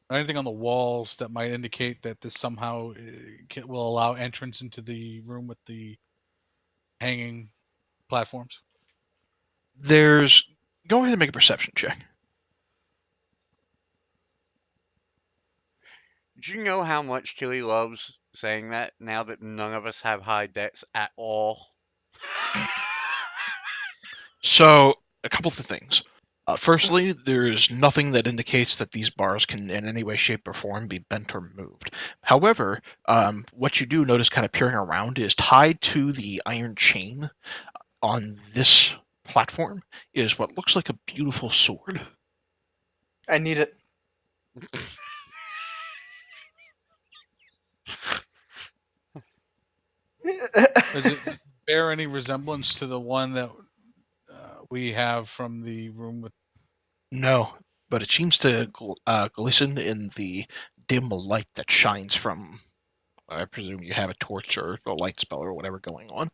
S4: Or anything on the walls that might indicate that this somehow will allow entrance into the room with the hanging platforms?
S1: There's. Go ahead and make a perception check.
S6: Do you know how much Killy loves saying that now that none of us have high debts at all?
S1: So, a couple of things. Firstly, there's nothing that indicates that these bars can in any way, shape, or form be bent or moved. However, what you do notice kind of peering around is tied to the iron chain on this platform is what looks like a beautiful sword.
S2: I need it.
S4: Does it bear any resemblance to the one that we have from the room with?
S1: No, but it seems to glisten in the dim light that shines from I presume you have a torch or a light spell or whatever going on.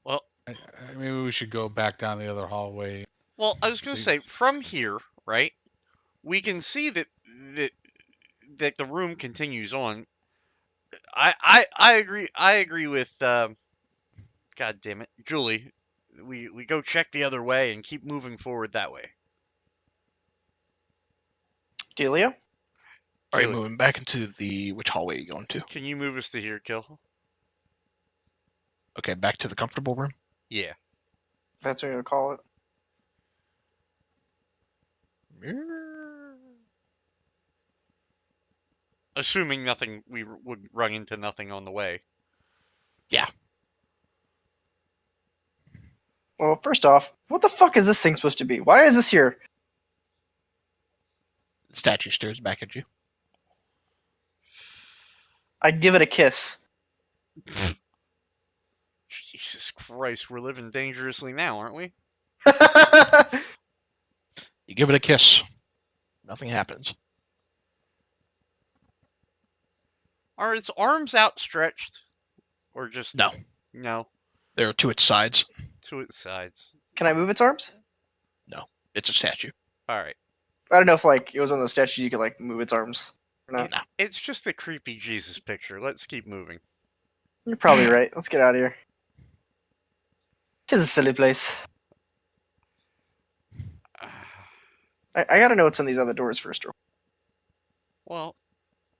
S6: Well,
S4: Maybe we should go back down the other hallway.
S6: I was gonna
S4: See.
S6: say from here, right? We can see that that the room continues on. I agree. I agree with. God damn it, Julie. We go check the other way and keep moving forward that way.
S2: Delia?
S1: Are you
S6: Keely,
S1: moving back into which hallway are you going to?
S6: can you move us to here, Kill?
S1: Okay, back to the comfortable room.
S6: Yeah.
S2: If that's what you call it.
S6: Assuming nothing, we would run into nothing on the way.
S2: Well, first off, what the fuck is this thing supposed to be? Why is this here?
S1: The statue stares back at you.
S2: I'd give it a kiss.
S6: Jesus Christ, we're living dangerously now, aren't we?
S1: You give it a kiss. Nothing happens.
S6: Are its arms outstretched? Or just.
S1: No,
S6: No,
S1: they're to its sides.
S6: to its sides.
S2: Can I move its arms?
S1: It's a statue.
S6: Alright.
S2: I don't know if like it was one of those statues you could like move its arms or not.
S1: No.
S6: It's just a creepy Jesus picture. Let's keep moving.
S2: You're probably right. Let's get out of here. Tis a silly place. I gotta know what's in these other doors first.
S6: Well,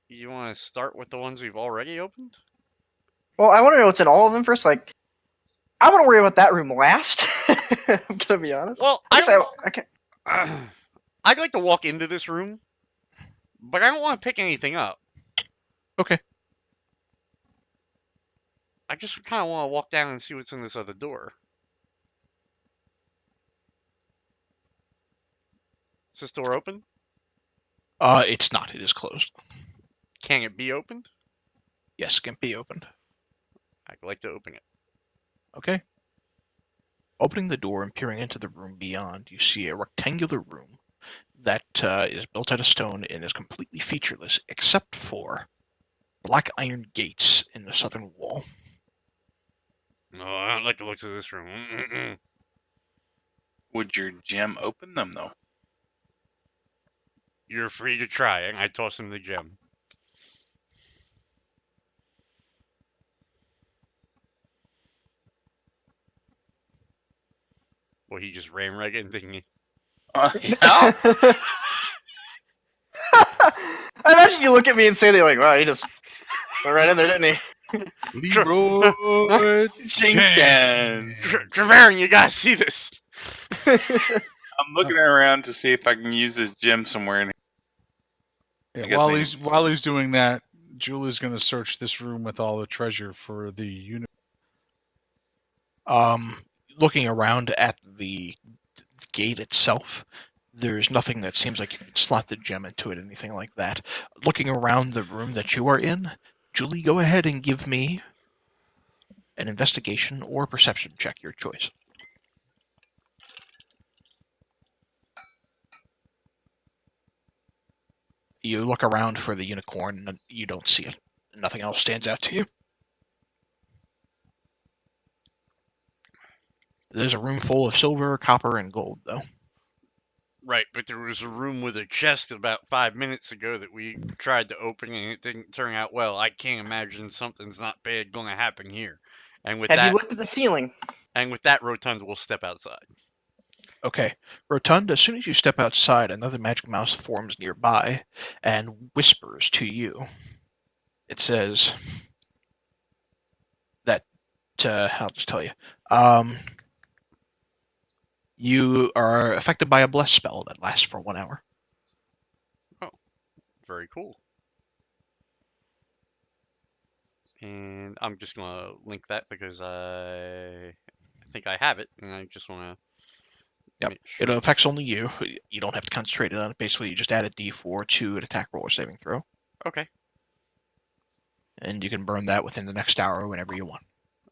S6: you want to start with the ones we've already opened?
S2: Well, I want to know what's in all of them first. Like, I want to worry about that room last. I'm gonna be honest.
S6: Well,
S2: I guess I can't.
S6: I'd like to walk into this room, but I don't want to pick anything up.
S1: Okay.
S6: I just kind of want to walk down and see what's in this other door. Is this door open?
S1: It's not. It is closed.
S6: Can it be opened?
S1: Yes, it can be opened.
S6: I'd like to open it.
S1: Okay. Opening the door and peering into the room beyond, you see a rectangular room that is built out of stone and is completely featureless, except for black iron gates in the southern wall.
S6: No, I don't like the looks of this room. Mm-mm-mm.
S5: Would your gem open them though?
S6: You're free to try, and I toss him the gem. Well, he just ran right in, didn't he?
S5: Yeah.
S2: I imagine you look at me and say, "They're like, wow, he just went right in there, didn't he?"
S4: Leroy
S5: Jenkins.
S6: Trevarron, you gotta see this.
S5: I'm looking around to see if I can use this gem somewhere. I
S4: Yeah,
S5: guess
S4: while he's doing that, Julie's going to search this room with all the treasure for the unit.
S1: Looking around at the gate itself, there's nothing that seems like you could slot the gem into it, anything like that. Looking around the room that you are in, Julie, go ahead and give me an investigation or perception check, your choice. You look around for the unicorn, and you don't see it. Nothing else stands out to you. There's a room full of silver, copper, and gold, though.
S6: Right, but there was a room with a chest about 5 minutes ago that we tried to open and it didn't turn out well. I can't imagine something's not bad going to happen here. And with
S2: Have you
S6: that,
S2: looked at the ceiling?
S6: Rotunda will step outside.
S1: Okay. Rotunda, as soon as you step outside, another magic mouse forms nearby and whispers to you. It says that, I'll just tell you. You are affected by a bless spell that lasts for 1 hour.
S6: Very cool. And I'm just going to link that because I think I have it, and I just want to.
S1: Yep. It affects only you. You don't have to concentrate on it. Basically, you just add a d4 to an attack roll or saving throw.
S6: Okay.
S1: And you can burn that within the next hour whenever you want.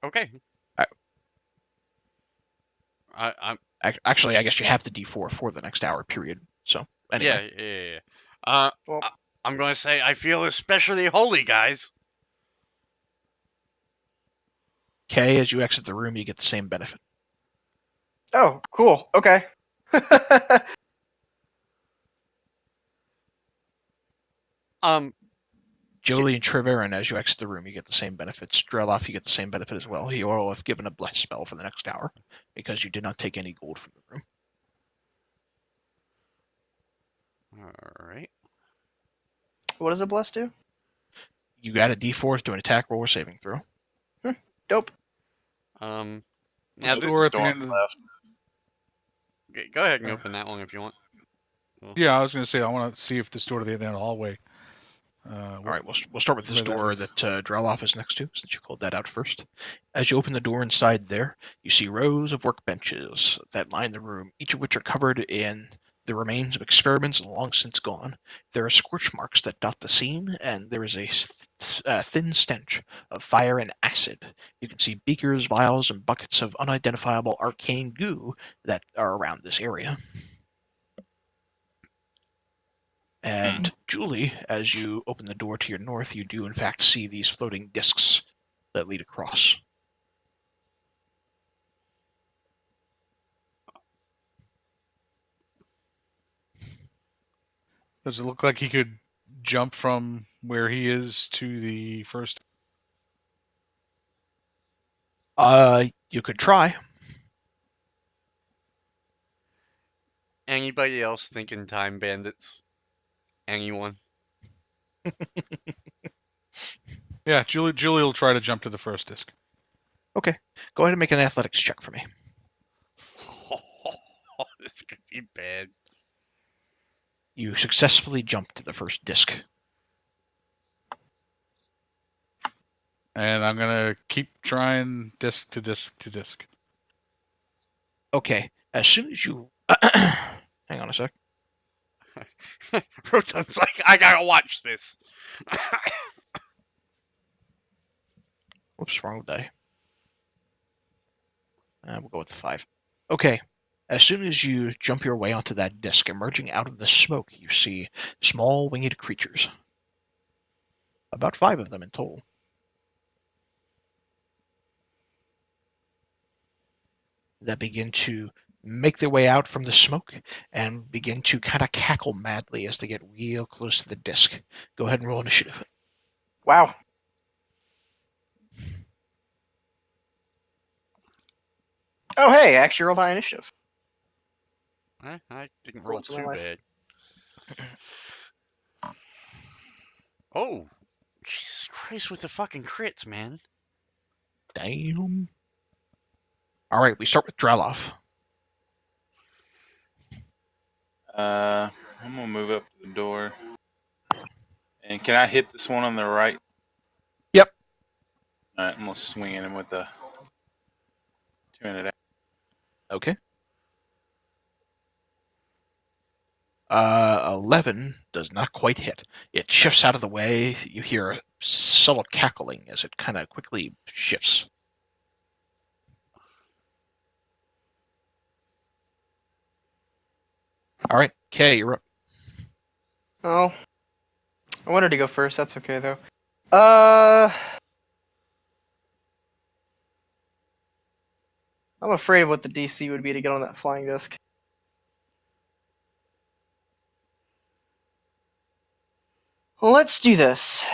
S6: Okay.
S1: Actually, I guess you have the D4 for the next hour period. So anyway,
S6: Yeah.
S2: Well,
S6: I'm going to say I feel especially holy, guys.
S1: K, as you exit the room, you get the same benefit.
S2: oh, cool. Okay.
S1: Jolie and Treverin, as you exit the room, you get the same benefits. Dreloff, you get the same benefit as well. You all have given a bless spell for the next hour because you did not take any gold from the room.
S6: All right.
S2: What does a bless do?
S1: You got a D4 to an attack roll or saving throw.
S2: Dope.
S6: Now,
S5: Open
S4: Door
S5: the
S4: at the
S5: door on
S4: end
S5: the
S4: of
S5: left.
S6: go ahead and open that one if you want.
S4: Yeah, I was going to say I want to see if this door to the end of the hallway.
S1: All right, we'll start with this
S4: where that
S1: door
S4: is.
S1: that Dreloff is next to, since you called that out first. As you open the door inside there, you see rows of workbenches that line the room, each of which are covered in the remains of experiments long since gone. There are scorch marks that dot the scene, and there is a thin stench of fire and acid. You can see beakers, vials, and buckets of unidentifiable arcane goo that are around this area. And Julie, as you open the door to your north, you do in fact see these floating discs that lead across.
S4: Does it look like he could jump from where he is to the first?
S1: You could try.
S6: Anybody else thinking time bandits? Anyone?
S4: Yeah, Julie will try to jump to the first disc.
S1: Okay, go ahead and make an athletics check for me.
S6: This could be bad.
S1: You successfully jump to the first disc.
S4: And I'm going to keep trying disc to disc to disc.
S1: Okay, as soon as you... Hang on a sec.
S6: Rotan's like, I gotta watch this.
S1: Whoops, wrong die. We'll go with the 5. Okay, as soon as you jump your way onto that disc, emerging out of the smoke, you see small winged creatures. About 5 of them in total. That begin to make their way out from the smoke and begin to kind of cackle madly as they get real close to the disc. Go ahead and roll initiative.
S2: Wow. Oh, hey, I actually rolled high initiative.
S6: I didn't
S2: For
S6: roll
S2: once in my
S6: too
S2: life.
S6: bad. Oh, Jesus Christ with the fucking crits, man.
S1: Damn. All right, we start with Dreloff.
S5: I'm gonna move up to the door. And can I hit this one on the right?
S1: Yep.
S5: All right, I'm gonna swing at him with a 2-handed axe.
S1: Okay. 11 does not quite hit. It shifts out of the way. You hear a subtle cackling as it kind of quickly shifts. All right, Kay, you're up.
S2: Oh. I wanted to go first, that's okay though. I'm afraid of what the DC would be to get on that flying disc. Let's do this.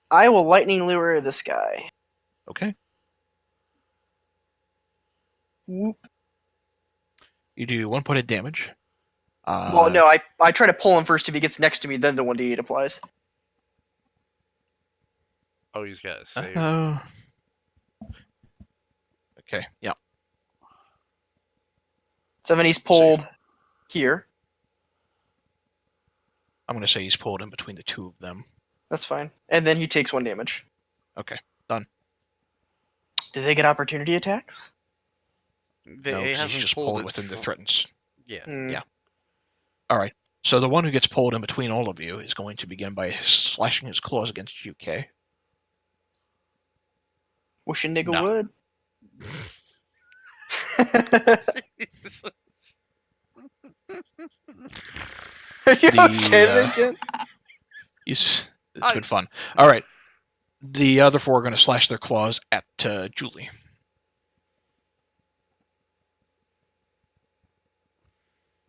S2: I will lightning lure this guy.
S1: Okay.
S2: Whoop.
S1: You do 1 point of damage.
S2: Well, no, I try to pull him first if he gets next to me, then the 1d8 applies.
S6: Oh, he's got to save.
S1: Okay, yeah.
S2: So then he's pulled here.
S1: I'm going to say he's pulled in between the 2 of them.
S2: That's fine. And then he takes 1 damage.
S1: Okay, done.
S2: Do they get opportunity attacks?
S6: They
S1: No, 'cause he's
S6: haven't
S1: just
S6: pulled
S1: pulled
S6: it
S1: within the
S6: from-
S1: threatens.
S6: Yeah.
S1: Yeah. All right. So the one who gets pulled in between all of you is going to begin by slashing his claws against you, Kay.
S2: Wish a nigga
S1: No.
S2: would. Are you
S1: The,
S2: okay, Lincoln?
S1: It's
S6: I-
S1: been fun. All right. The other four are going to slash their claws at Julie.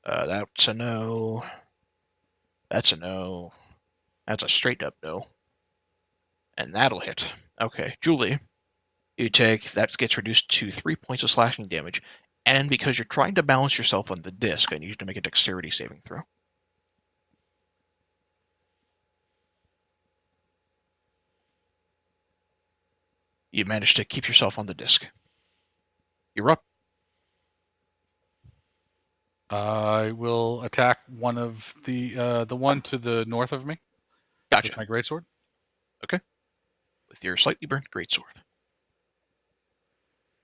S1: That's a no. That's a no. That's a straight up no. And that'll hit. Okay, Julie, you take that gets reduced to 3 points of slashing damage, and because you're trying to balance yourself on the disc, I need you to make a dexterity saving throw. You managed to keep yourself on the disc. You're up.
S4: I will attack one of the one to the north of me
S1: Gotcha.
S4: with my greatsword.
S1: With your slightly burnt greatsword.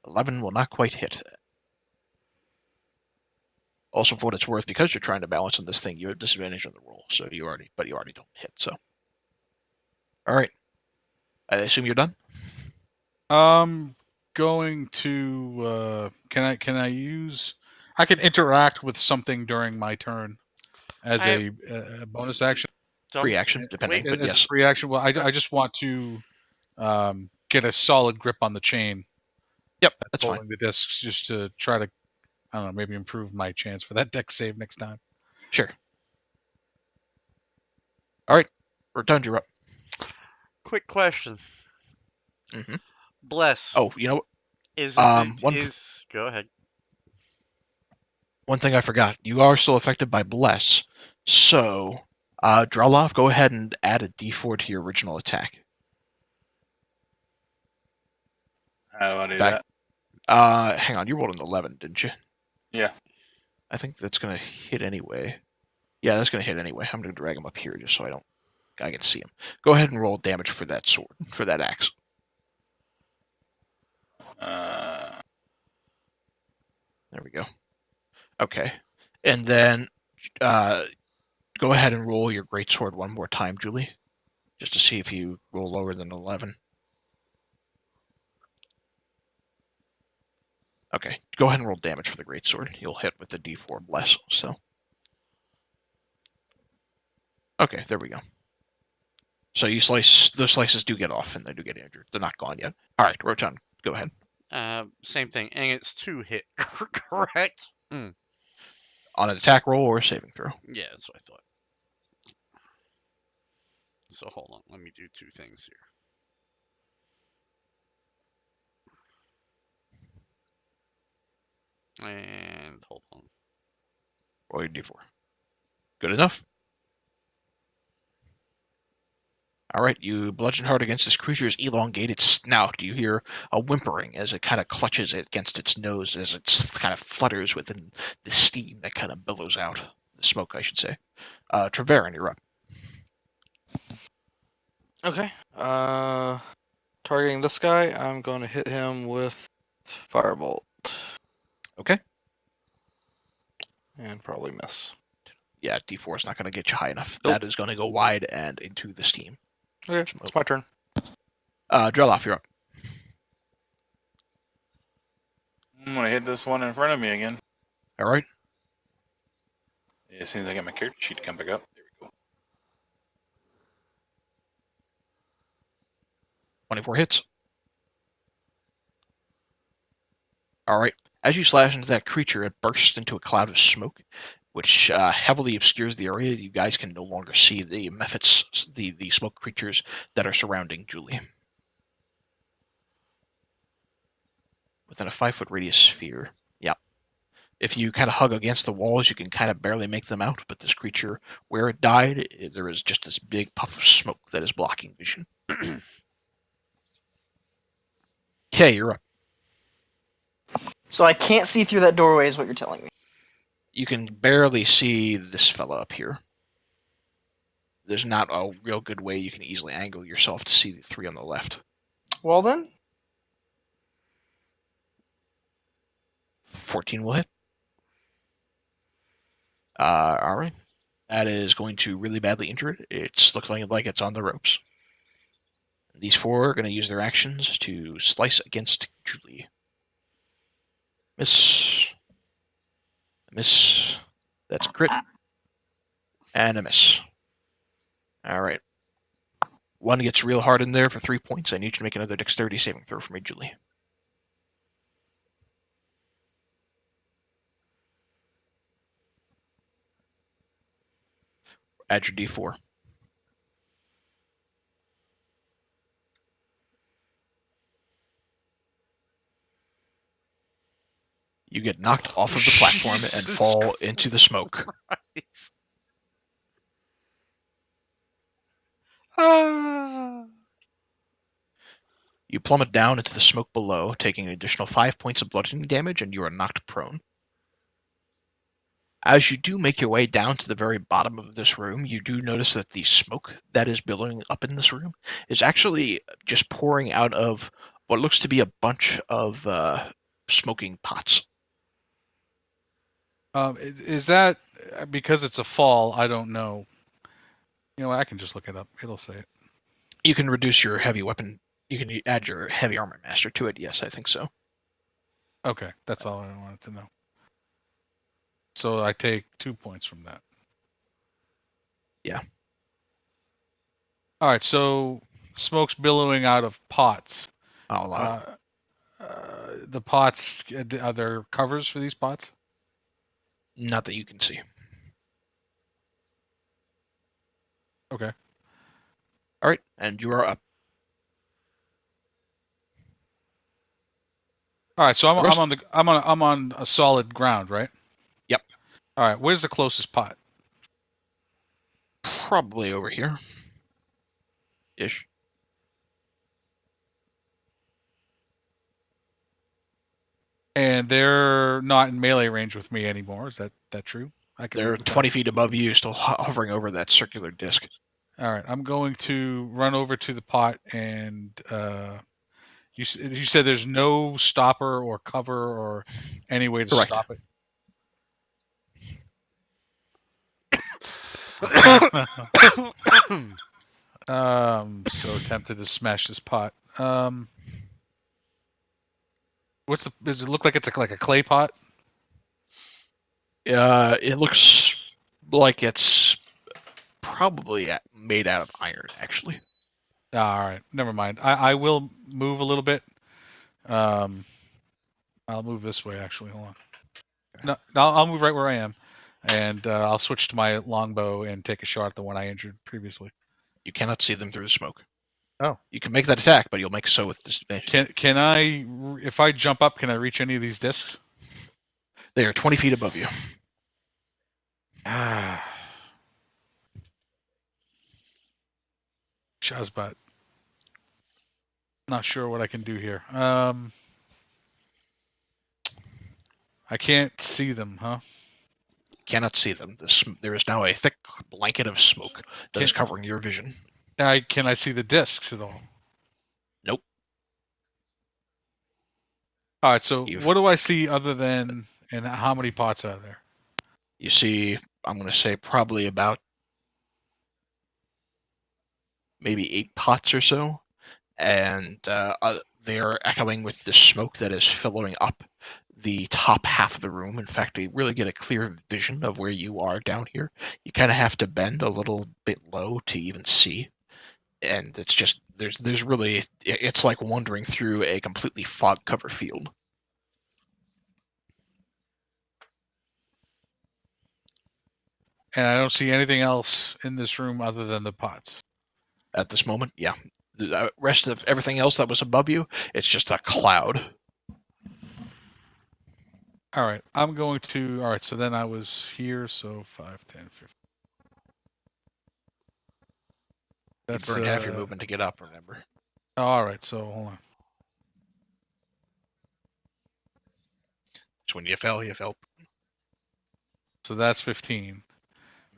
S1: 11 will not quite hit. Also, for what it's worth, because you're trying to balance on this thing, you have disadvantage on the roll, so you already don't hit. So, all right. I assume you're done.
S4: Going to can I use? I can interact with something during my turn as
S6: I-
S4: a bonus action.
S1: Free
S6: Don't-
S1: action, depending,
S6: wait,
S1: but
S4: As
S1: yes.
S4: a free action. Well, I just want to get a solid grip on the chain
S1: Yep,
S4: that's
S1: that's fine.
S4: holding the discs, just to try to, I don't know, maybe improve my chance for that deck save next time.
S1: Sure. All right. Rotund, you're up.
S6: quick question.
S1: hmm
S6: Bless.
S1: Oh, you know what?
S6: Is it
S1: one
S6: go ahead.
S1: One thing I forgot. You are still affected by Bless. So, Drelov, go ahead and add a d4 to your original attack.
S5: How do I do
S1: In fact,
S5: that?
S1: hang on. You rolled an 11, didn't you?
S5: Yeah.
S1: I think that's going to hit anyway. Yeah, that's going to hit anyway. I'm going to drag him up here just so I can see him. Go ahead and roll damage for that sword, for that axe. There we go. Okay. And then go ahead and roll your greatsword one more time, Julie, just to see if you roll lower than 11. Okay, go ahead and roll damage for the greatsword. You'll hit with the d4 bless. So, okay, there we go. So you slice. Those slices do get off, and they do get injured. They're not gone yet. All right, Rotan, go ahead.
S6: Same thing, and it's 2 hit, correct?
S1: On an attack roll or a saving throw.
S6: Yeah, that's what I thought. So hold on, let me do 2 things here. And hold on.
S1: Roll your d4. Good enough. All right, you bludgeon hard against this creature's elongated snout. You hear a whimpering as it kind of clutches it against its nose, as it kind of flutters within the steam that kind of billows out. The smoke, I should say. Treverin, you're up.
S3: Okay. Targeting this guy, I'm going to hit him with Firebolt.
S1: Okay.
S3: And probably miss.
S1: Yeah, d4 is not going to get you high enough.
S3: Nope.
S1: That is going to go wide and into the steam.
S3: Okay, it's my turn.
S1: Drelloff, you're up.
S5: I'm gonna hit this one in front of me again.
S1: All right.
S5: Yeah, as soon as I get my character sheet to come back up. There we go.
S1: 24 hits. All right. As you slash into that creature, it bursts into a cloud of smoke, which heavily obscures the area. You guys can no longer see the mephits, the smoke creatures that are surrounding Julie. Within a 5-foot radius sphere. Yeah. If you kind of hug against the walls, you can kind of barely make them out, but this creature, where it died, there is just this big puff of smoke that is blocking vision. Okay, you're up.
S2: So I can't see through that doorway, is what you're telling me.
S1: You can barely see this fella up here. There's not a real good way you can easily angle yourself to see the 3 on the left.
S2: Well then,
S1: 14 will hit. All right. That is going to really badly injure it. It's looking like it's on the ropes. These 4 are going to use their actions to slice against Julie. Miss. Miss. That's a crit. And a miss. All right. One gets real hard in there for 3 points. I need you to make another dexterity saving throw for me, Julie. Add your d4. You get knocked off of the platform and
S6: Jesus
S1: fall into the smoke.
S6: Christ.
S1: You plummet down into the smoke below, taking an additional 5 points of bludgeoning damage, and you are knocked prone. As you do make your way down to the very bottom of this room, you do notice that the smoke that is billowing up in this room is actually just pouring out of what looks to be a bunch of smoking pots.
S4: Is that because it's a fall? I don't know. You know what? I can just look it up. It'll say it.
S1: You can reduce your heavy weapon. You can add your heavy armor master to it. Yes, I think so.
S4: Okay, that's all I wanted to know. So I take 2 points from that.
S1: Yeah.
S4: All right. So smoke's billowing out of pots.
S1: I'll allow it.
S4: The pots, are there covers for these pots?
S1: Not that you can see.
S4: Okay.
S1: All right, and you are up.
S4: All right. So
S1: The rest-
S4: I'm on a solid ground, right?
S1: Yep.
S4: All right. Where's the closest pot?
S1: Probably over here. Ish.
S4: And they're not in melee range with me anymore. Is that true? I can
S1: They're
S4: move
S1: 20 feet above you, still hovering over that circular disc.
S4: All right. I'm going to run over to the pot and you said there's no stopper or cover or any way to
S1: Correct.
S4: stop it. So tempted to smash this pot. Does it look like it's like a clay pot?
S1: It looks like it's probably made out of iron, actually.
S4: All right, never mind. I will move a little bit. I'll move this way actually. Hold on. No, I'll move right where I am, and I'll switch to my longbow and take a shot at the one I injured previously.
S1: You cannot see them through the smoke.
S4: Oh.
S1: You can make that attack, but you'll make so with disadvantage.
S4: Can I, if I jump up, can I reach any of these discs?
S1: They are 20 feet above you.
S4: Ah. Shazbot. Not sure what I can do here. I can't see them, huh?
S1: You cannot see them. There is now a thick blanket of smoke that is covering your vision.
S4: Can I see the discs at all?
S1: Nope.
S4: All right, so what do I see other than, and how many pots are there?
S1: You see, I'm going to say probably about maybe 8 pots or so, and they're echoing with the smoke that is fillowing up the top half of the room. In fact, we really get a clear vision of where you are down here. You kind of have to bend a little bit low to even see, and it's just there's really, it's like wandering through a completely fog covered field.
S4: And I don't see anything else in this room other than the pots.
S1: At this moment, yeah. The rest of everything else that was above you, it's just a cloud.
S4: All right, I'm going to. All right, so then I was here, so 5, 10, 15.
S1: You burn half your movement to get up, remember.
S4: All right, so hold on.
S1: So when you fell, you fell.
S4: So that's 15.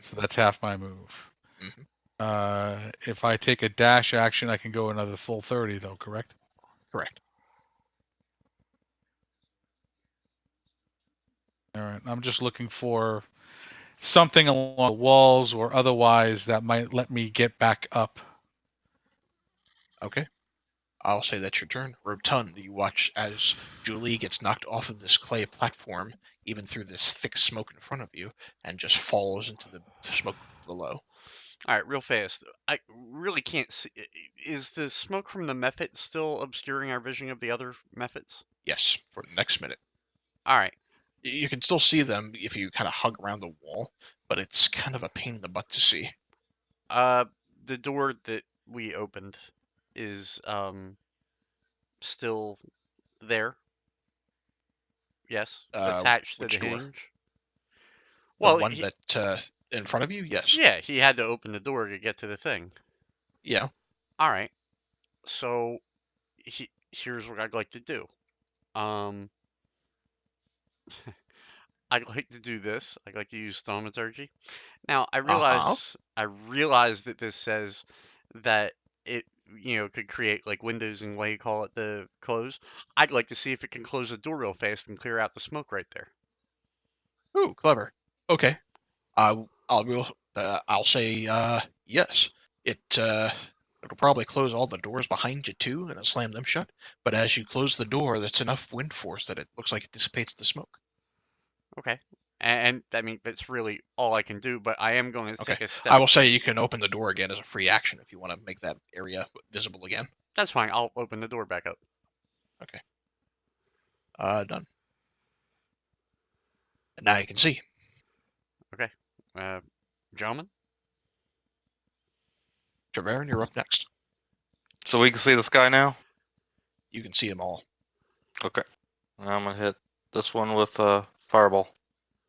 S4: So that's half my move.
S1: Mm-hmm.
S4: If I take a dash action, I can go another full 30, though, correct?
S1: Correct.
S4: All right, I'm just looking for something along the walls or otherwise that might let me get back up.
S1: Okay. I'll say that's your turn. Rotund, you watch as Julie gets knocked off of this clay platform, even through this thick smoke in front of you, and just falls into the smoke below.
S6: All right, real fast. I really can't see. Is the smoke from the method still obscuring our vision of the other methods?
S1: Yes, for the next minute.
S6: All right.
S1: You can still see them if you kind of hug around the wall, but it's kind of a pain in the butt to see.
S6: The door that we opened is still there. Yes, attached to
S1: Which
S6: the
S1: door?
S6: hinge.
S1: The
S6: Well,
S1: one that in front of you? Yes.
S6: yeah, he had to open the door to get to the thing.
S1: Yeah.
S6: All right. So here's what I'd like to do. I'd like to do this. I'd like to use thaumaturgy. Now, I
S1: Uh-huh.
S6: realize that this says that it, could create like windows and what you call it, the close. I'd like to see if it can close the door real fast and clear out the smoke right there.
S1: Ooh, clever. Okay. I'll say yes. It'll probably close all the doors behind you too, and it'll slam them shut. But as you close the door, that's enough wind force that it looks like it dissipates the smoke.
S6: Okay. And I mean, that's really all I can do, but I am going to
S1: Okay.
S6: take a step.
S1: I will say you can open the door again as a free action if you want to make that area visible again.
S6: That's fine. I'll open the door back up.
S1: Okay. Done. And now you can see.
S6: Okay. Gentlemen?
S1: Treverin, you're up next.
S3: So we can see this guy now?
S1: You can see them all.
S3: Okay. I'm gonna hit this one with a fireball.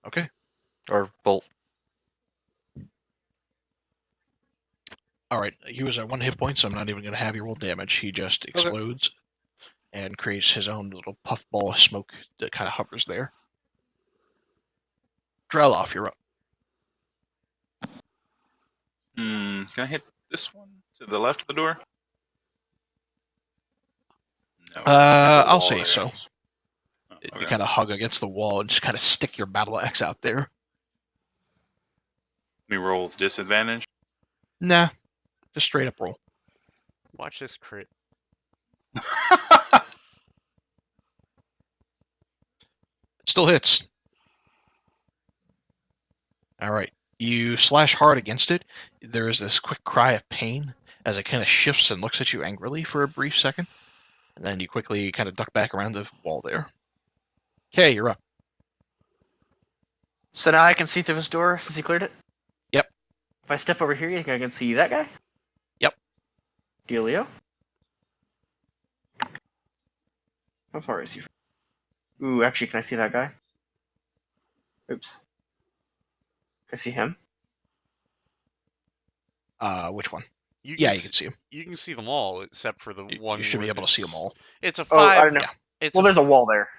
S1: Okay.
S3: Or bolt.
S1: Alright, he was at 1 hit point, so I'm not even going to have you roll damage. He just explodes and creates his own little puff ball of smoke that kind of hovers there. Drelloff, you're up.
S5: Can I hit this one to the left of the door? No. there's a
S1: I'll
S5: wall
S1: say
S5: there.
S1: so.
S5: Oh,
S1: You
S5: okay.
S1: kind of hug against the wall and just kind of stick your battle axe out there.
S5: Let me roll with disadvantage.
S1: Nah, just straight up roll.
S6: Watch this crit.
S1: It still hits. Alright, you slash hard against it. There is this quick cry of pain as it kind of shifts and looks at you angrily for a brief second. And then you quickly kind of duck back around the wall there. Okay, you're up.
S2: So now I can see through this door since he cleared it?
S1: Yep.
S2: If I step over here, you think I can see that guy?
S1: Yep.
S2: Dealio? How far is he? Ooh, actually, can I see that guy? Oops. Can I see him?
S1: Which one?
S6: You
S1: Yeah,
S6: can
S1: you can see him.
S6: You can see them all except for the one.
S1: You should be
S6: where
S1: able to see them all.
S6: It's a
S2: Oh, I
S6: 5.
S2: don't know.
S1: Yeah.
S6: It's
S2: Well, there's a wall there.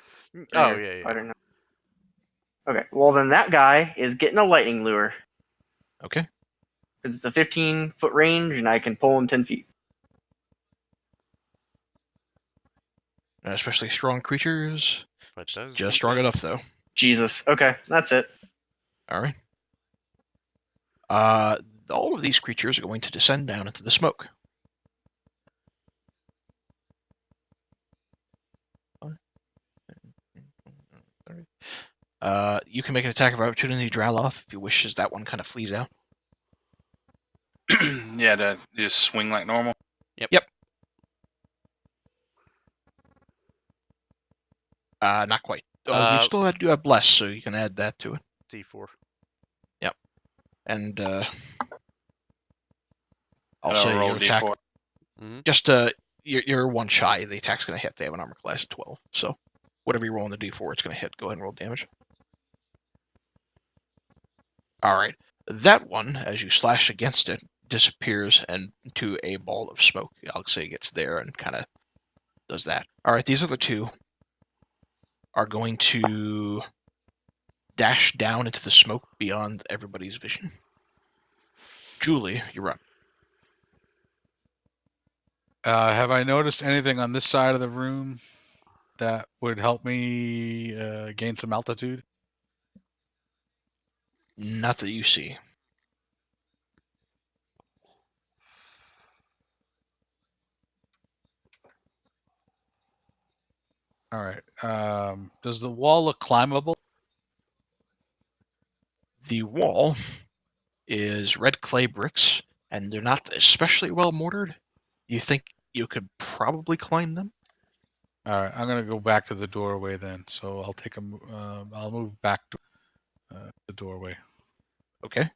S6: Oh, yeah.
S2: I don't know. Okay, well then that guy is getting a lightning lure.
S1: Okay.
S2: Because it's a 15-foot range and I can pull him 10 feet.
S1: Especially strong creatures.
S6: But does
S1: Just strong enough, though.
S2: Jesus. Okay, that's it.
S1: Alright. All of these creatures are going to descend down into the smoke. You can make an attack of opportunity, Draloff, if you wish, as that one kind of flees out.
S5: Yeah, to just swing like normal.
S1: Yep. Not quite. You still do have Bless, so you can add that to it.
S6: D4.
S1: Yep. And I'll
S5: I'll
S1: say
S5: roll
S1: your attack.
S5: D4.
S6: Mm-hmm.
S1: Just you're one shy. The attack's going to hit. They have an armor class of 12. So whatever you roll on the D4, it's going to hit. Go ahead and roll damage. Alright. That one, as you slash against it, disappears into a ball of smoke. I'll say it gets there and kind of does that. Alright, these other two are going to dash down into the smoke beyond everybody's vision. Julie, you're up.
S4: Have I noticed anything on this side of the room that would help me gain some altitude?
S1: Not that you see.
S4: All right. Does the wall look climbable?
S1: The wall is red clay bricks, and they're not especially well mortared. You think you could probably climb them?
S4: All right. I'm gonna go back to the doorway then. So I'll take I'll move back to the doorway.
S1: Okay.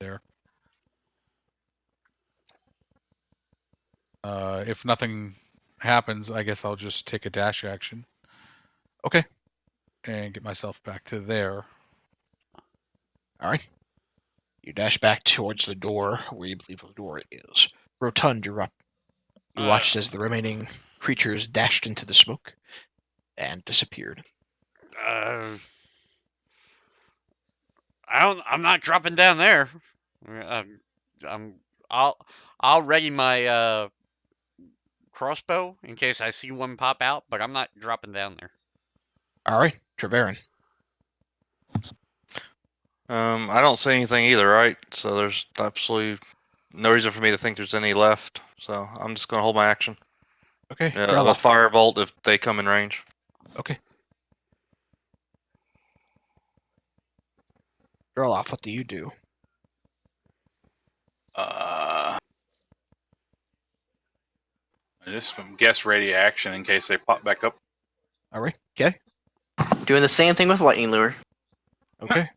S4: There. If nothing happens, I guess I'll just take a dash action.
S1: Okay.
S4: And get myself back to there.
S1: All right. You dash back towards the door where you believe the door is. Rotund, you're up. You watched as the remaining creatures dashed into the smoke and disappeared.
S6: I'm not dropping down there. I'm. I'll ready my crossbow in case I see one pop out, but I'm not dropping down there.
S1: All right, Treverin.
S3: I don't see anything either, right? So there's absolutely no reason for me to think there's any left. So I'm just gonna hold my action.
S1: Okay,
S3: A
S1: Drelloff.
S3: firebolt if they come in range.
S1: Okay. Drelloff, what do you do?
S5: I just guess ready action in case they pop back up.
S1: All right. Okay.
S2: Doing the same thing with lightning lure.
S1: Okay.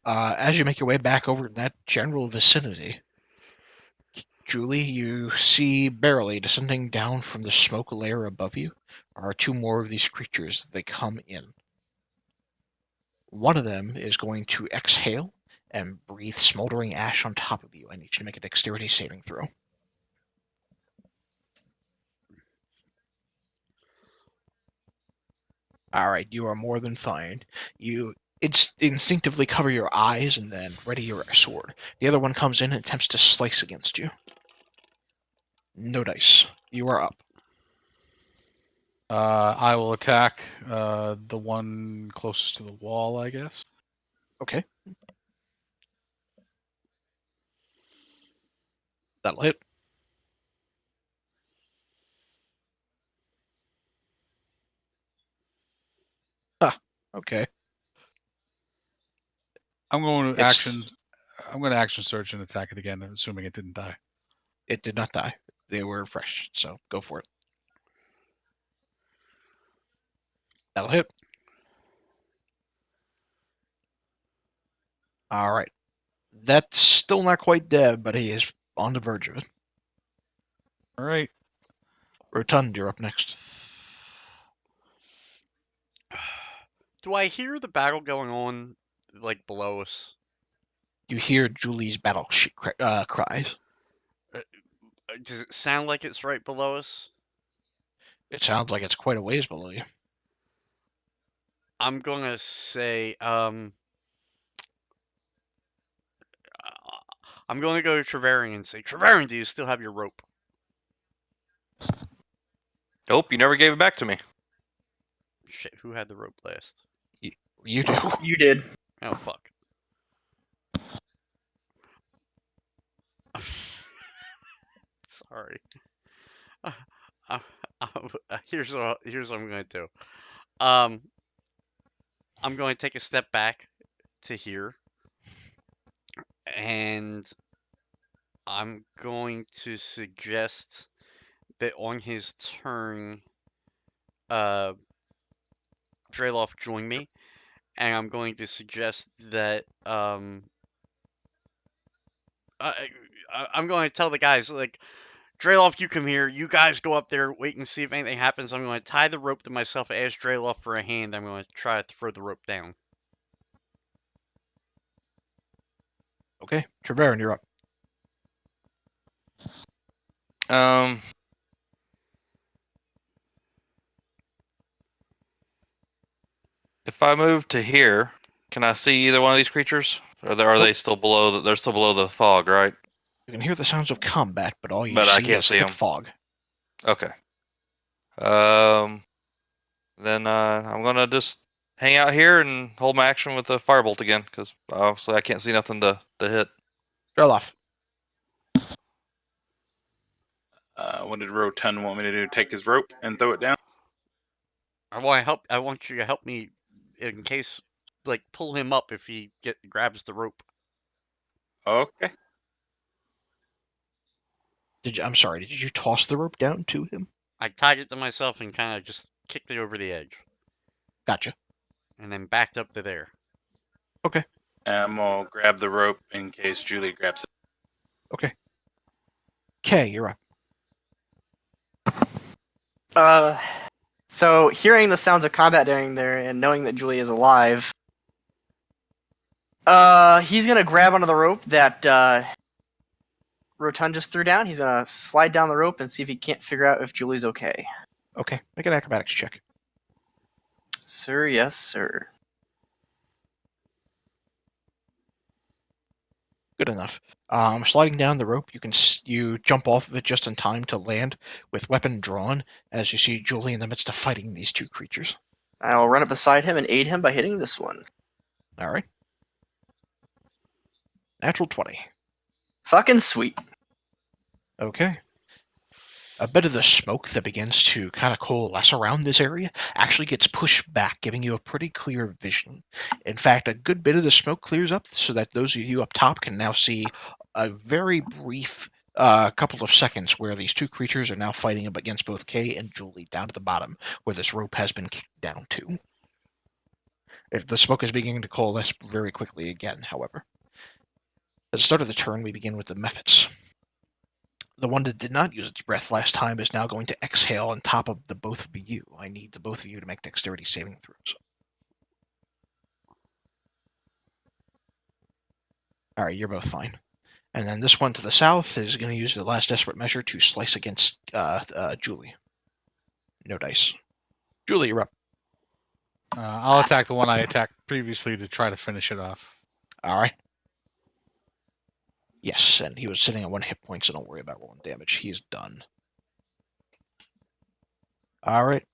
S1: As you make your way back over to that general vicinity, Julie, you see barely descending down from the smoke layer above you are two more of these creatures as they come in. One of them is going to exhale and breathe smoldering ash on top of you. I need you to make a dexterity saving throw. All right, you are more than fine. You instinctively cover your eyes and then ready your sword. The other one comes in and attempts to slice against you. No dice. You are up.
S4: I will attack the one closest to the wall, I guess.
S1: Okay. That'll hit. Okay.
S4: I'm going to
S1: It's-
S4: action. I'm going to action search and attack it again, assuming it didn't die.
S1: It did not die. They were fresh, so go for it. That'll hit. All right. That's still not quite dead, but he is on the verge of it.
S4: All right.
S1: Rotund, you're up next.
S6: Do I hear the battle going on, like, below us?
S1: You hear Julie's battle cries.
S6: Does it sound like it's right below us?
S1: It sounds like it's quite a ways below you.
S6: I'm gonna say, I'm gonna go to Treverin and say, Treverin, do you still have your rope?
S3: Nope, you never gave it back to me.
S6: Shit, who had the rope last?
S1: You do.
S2: You did.
S6: Oh, fuck. Sorry. Here's what I'm gonna do. I'm going to take a step back to here, and I'm going to suggest that on his turn, Draloff join me, and I'm going to suggest that I'm going to tell the guys, like, Draloff, you come here. You guys go up there, wait and see if anything happens. I'm going to tie the rope to myself, ask Draloff for a hand. I'm going to try to throw the rope down.
S1: Okay, Treverin, you're up.
S3: If I move to here, can I see either one of these creatures? Or are they still below? They're still below the fog, right?
S1: You can hear the sounds of combat, but all you
S3: But I
S1: see
S3: can't
S1: is
S3: see
S1: thick
S3: 'em.
S1: fog.
S3: Okay. Then I'm gonna just hang out here and hold my action with the firebolt again, because obviously I can't see nothing to hit.
S1: Draloff.
S5: What did Rotund want me to do? Take his rope and throw it down?
S6: I want to help. I want you to help me in case, like, pull him up if he grabs the rope.
S5: Okay.
S1: I'm sorry. Did you toss the rope down to him?
S6: I tied it to myself and kind of just kicked it over the edge,
S1: Gotcha.
S6: and then backed up to there.
S1: Okay.
S5: I'm going to grab the rope in case Julie grabs it.
S1: Okay. Kay, you're up.
S2: So hearing the sounds of combat down there and knowing that Julie is alive, he's gonna grab onto the rope that Rotund just threw down. He's gonna slide down the rope and see if he can't figure out if Julie's okay.
S1: Okay. Make an acrobatics check.
S2: Sir, yes, sir.
S1: Good enough. Sliding down the rope, you jump off of it just in time to land with weapon drawn as you see Julie in the midst of fighting these two creatures.
S2: I'll run up beside him and aid him by hitting this one.
S1: All right. Natural 20.
S2: Fucking sweet.
S1: Okay. A bit of the smoke that begins to kind of coalesce around this area actually gets pushed back, giving you a pretty clear vision. In fact, a good bit of the smoke clears up so that those of you up top can now see a very brief couple of seconds where these two creatures are now fighting up against both Kay and Julie down at the bottom, where this rope has been kicked down to. If the smoke is beginning to coalesce very quickly again, however. At the start of the turn, we begin with the Mephits. The one that did not use its breath last time is now going to exhale on top of the both of you. I need the both of you to make dexterity saving throws. All right, you're both fine. And then this one to the south is going to use the last desperate measure to slice against Julie. No dice. Julie, you're up.
S4: I'll attack the one I attacked previously to try to finish it off.
S1: All right. Yes, and he was sitting at 1 hit point, so don't worry about rolling damage. He's done. All right.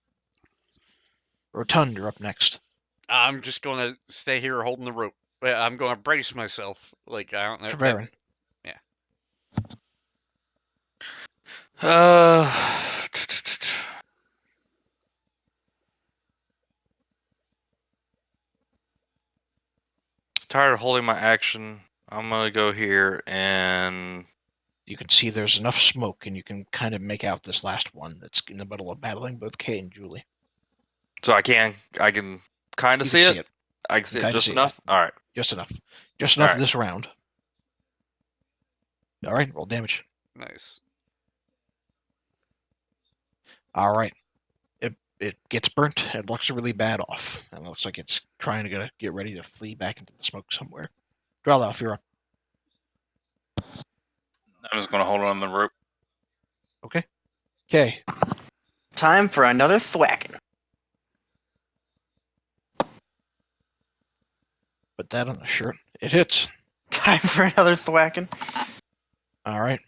S1: Rotund, you're up next.
S6: I'm just gonna stay here holding the rope. I'm gonna brace myself. Like, I don't know.
S1: Treverin.
S3: Tired of holding my action. I'm gonna go here and
S1: You can see there's enough smoke, and you can kind of make out this last one that's in the middle of battling both Kay and Julie.
S3: so I can kind of
S1: You can
S3: see it. I can see it
S1: Kinda
S3: just
S1: see it.
S3: enough. All right.
S1: Just enough. Just enough
S3: Alright.
S1: this round. All right, roll damage.
S6: Nice.
S1: All right. It gets burnt. It looks really bad off. And it looks like it's trying to get ready to flee back into the smoke somewhere. Drelloff, you're up.
S5: I'm just going to hold on to the rope.
S1: Okay.
S2: Time for another thwacking.
S1: Put that on the shirt. It hits.
S2: Time for another thwacking.
S1: All right.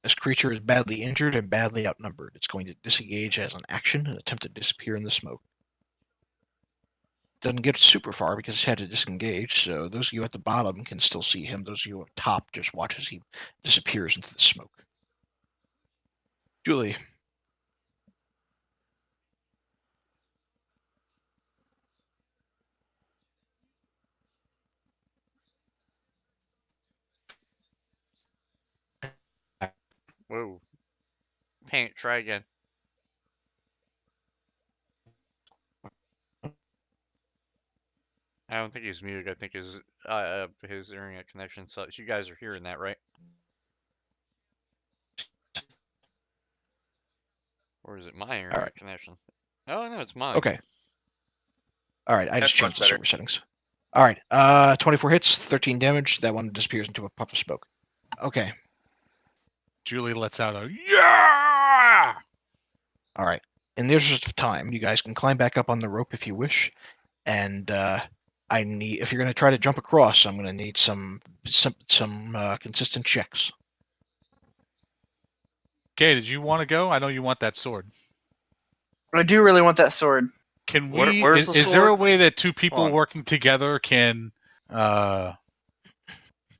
S1: This creature is badly injured and badly outnumbered. It's going to disengage as an action and attempt to disappear in the smoke. Doesn't get super far because it's had to disengage, so those of you at the bottom can still see him. Those of you up top just watch as he disappears into the smoke. Julie.
S6: Whoa. Paint. Try again. I don't think he's muted. I think his internet connection sucks. You guys are hearing that, right? Or is it my internet
S1: right.
S6: connection? Oh no, it's mine.
S1: Okay. All right, I
S5: That's
S1: just
S5: much
S1: changed the
S5: better.
S1: server settings. All right, 24 hits, 13 damage. That one disappears into a puff of smoke. Okay.
S4: Julie lets out a yeah.
S1: All right. In the interest of time, you guys can climb back up on the rope if you wish, and if you're going to try to jump across, I'm going to need some consistent checks.
S4: Okay, did you want to go? I know you want that sword.
S2: I do really want that sword.
S4: Can
S3: Where-
S4: we?
S3: where's
S4: Is
S3: the
S4: there a
S3: sword?
S4: way that two people
S3: Hold on.
S4: working together can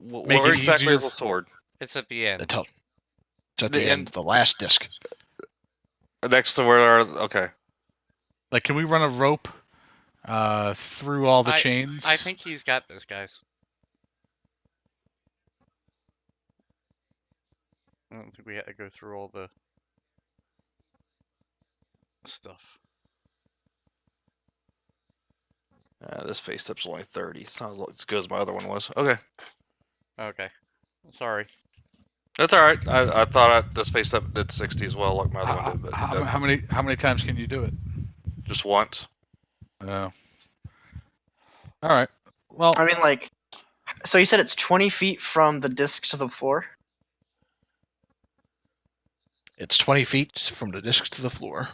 S4: Make
S3: where
S4: it
S3: exactly
S4: easier.
S3: is the sword?
S6: It's at the end.
S1: It's at the
S3: The
S1: end of the last disc.
S3: Next to where our okay.
S4: Like, can we run a rope through all the chains?
S6: I think he's got this, guys. I don't think we had to go through all the stuff.
S3: This face step's only 30. Sounds like as good as my other one was. Okay,
S6: Okay. Sorry.
S3: that's all right. I thought this face step did 60 as well, like my other one did, but
S4: How many times can you do it?
S3: just once.
S4: All right. Well,
S2: I mean, like, so you said it's 20 feet from the disc to the floor?
S1: It's 20 feet from the disc to the floor.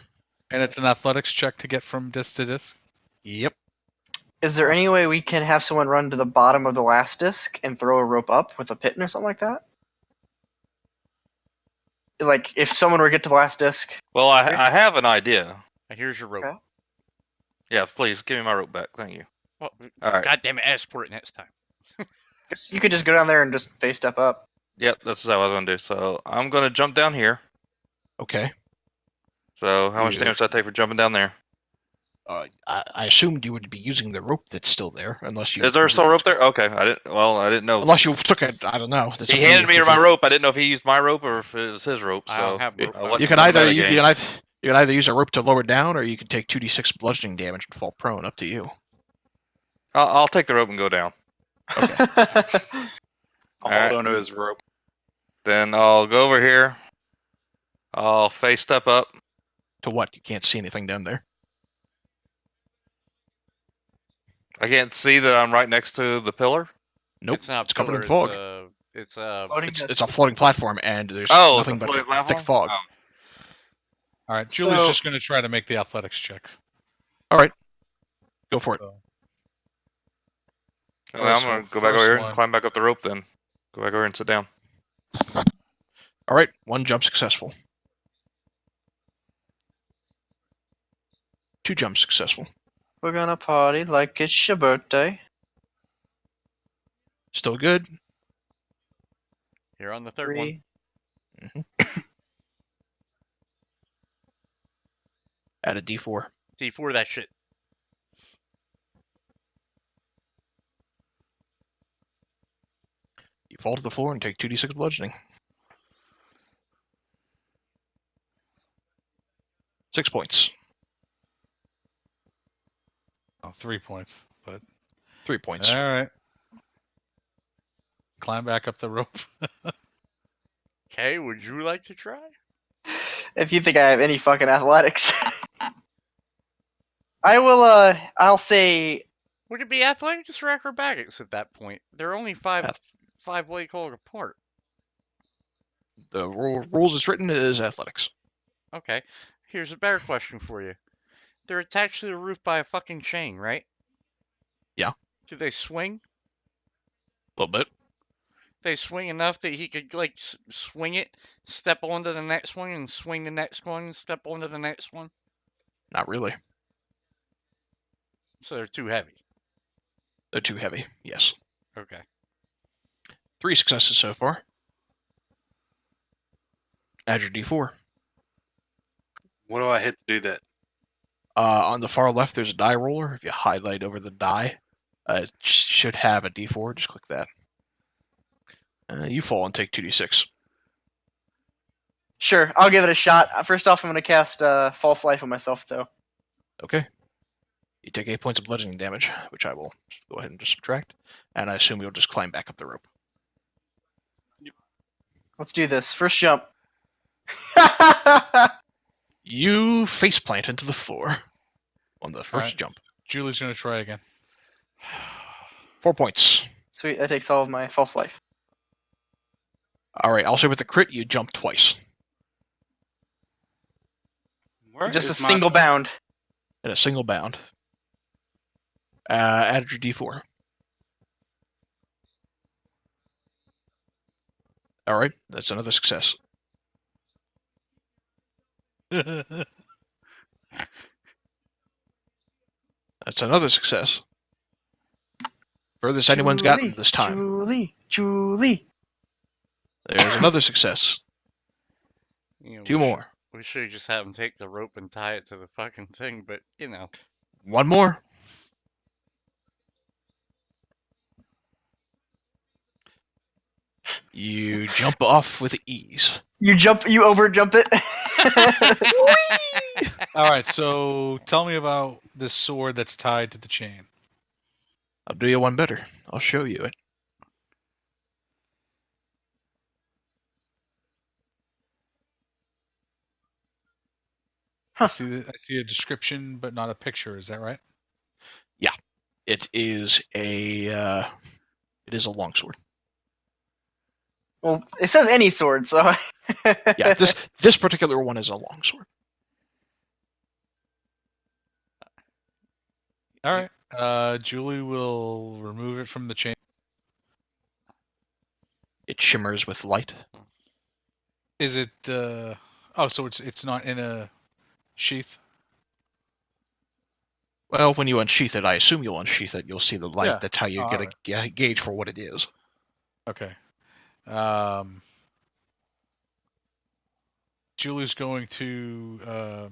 S4: and it's an athletics check to get from disc to disc.
S1: Yep.
S2: Is there any way we can have someone run to the bottom of the last disc and throw a rope up with a pitten or something like that? Like, if someone were to get to the last disc.
S3: Well, I have an idea.
S6: Here's your rope.
S2: Okay.
S3: Yeah, please give me my rope back. Thank you.
S6: Well,
S3: All right.
S6: God damn it, ask for it next time.
S2: You could just go down there and just face step up.
S3: Yep, that's what I was gonna do. So I'm gonna jump down here.
S1: Okay.
S3: So how much
S1: Yeah.
S3: damage does that take for jumping down there?
S1: I assumed you would be using the rope that's still there, unless you.
S3: Is there still a rope there? Okay, I didn't. Well, I didn't know.
S1: Unless you took it, I don't know. That's
S3: He
S1: up to
S3: handed
S1: you.
S3: me my rope. I didn't know if he used my rope or if it was his rope.
S6: I
S3: So
S6: don't have rope.
S3: I wasn't
S1: You can
S3: coming
S1: either
S3: out of
S1: you,
S3: game.
S1: you can either use a rope to lower down, or you can take 2d6 bludgeoning damage and fall prone. Up to you.
S3: I'll take the rope and go down.
S1: Okay.
S5: I'll
S3: Alright.
S5: hold onto his rope.
S3: Then I'll go over here. I'll face step up.
S1: To what? You can't see anything down there.
S3: I can't see that I'm right next to the pillar.
S1: Nope.
S6: It's not
S1: It's covered in
S6: pillar,
S1: fog.
S6: It's a.
S2: Floating
S1: It's
S2: disc.
S1: a floating platform, and there's
S3: Oh, it's
S1: nothing
S3: a
S1: but
S3: floating
S1: thick
S3: platform?
S1: fog.
S3: Oh.
S4: All right. Julie's
S2: So-
S4: just going to try to make the athletics checks.
S1: Go for it.
S4: So,
S3: Well, I'm gonna go back over
S4: first
S3: here
S4: one.
S3: and climb back up the rope. Then go back over here and sit down.
S1: All right. One jump successful. 2 jumps successful.
S2: We're gonna party like it's your birthday.
S1: Still good.
S6: Here on the third one.
S2: 3.
S1: Add a d4.
S6: D4 that shit.
S1: You fall to the floor and take 2d6 bludgeoning. 6 points.
S4: Oh, 3 points. But
S1: 3 points.
S4: all right. Climb back up the rope.
S6: Okay, would you like to try?
S2: If you think I have any fucking athletics. I will, I'll say.
S6: Would it be athletics or acrobatics at that point? They're only five
S1: Ath-
S6: what you call it apart.
S1: The rules as written is athletics.
S6: Okay. Here's a better question for you. They're attached to the roof by a fucking chain, right?
S1: Yeah.
S6: Do they swing?
S1: A little bit.
S6: They swing enough that he could like swing it, step onto the next one, and swing the next one, and step onto the next one.
S1: Not really.
S6: So they're too heavy.
S1: They're too heavy. Yes.
S6: Okay.
S1: 3 successes so far. Add your d4.
S5: What do I hit to do that?
S1: On the far left, there's a die roller. If you highlight over the die, it should have a d4. Just click that. You fall and take 2d6.
S2: Sure, I'll give it a shot. First off, I'm gonna cast False Life on myself, though.
S1: Okay. You take 8 points of bludgeoning damage, which I will go ahead and just subtract. And I assume you'll just climb back up the rope.
S2: Let's do this. First jump.
S1: You faceplant into the floor on the first
S4: Alright.
S1: jump.
S4: Julie's going to try again.
S1: 4 points.
S2: Sweet, that takes all of my False Life.
S1: All right. Also with the crit, you jump twice
S5: Where
S2: Just a
S5: is my-
S2: single bound.
S1: in a single bound. Add your d4. All right. That's another success. That's another success. Furthest anyone's gotten this time.
S2: Julie.
S1: There's another success.
S6: You know,
S1: Two more.
S6: We should just have him take the rope and tie it to the fucking thing, but you know.
S1: One more. You jump off with ease.
S2: You over jump it.
S4: All right, so tell me about this sword that's tied to the chain.
S1: I'll do you one better. I'll show you it.
S2: Huh.
S4: I see a description, but not a picture. Is that right?
S1: It is a longsword.
S2: Well, it says any sword, so.
S1: Yeah, this particular one is a longsword.
S4: All right. Julie will remove it from the chain.
S1: It shimmers with light.
S4: Is it? Oh, so it's not in a sheath.
S1: Well, when you unsheath it, I assume you'll unsheath it. You'll see the light.
S4: Yeah.
S1: That's how you
S4: Oh,
S1: get a gauge for what it is.
S4: Okay. Julie's going to.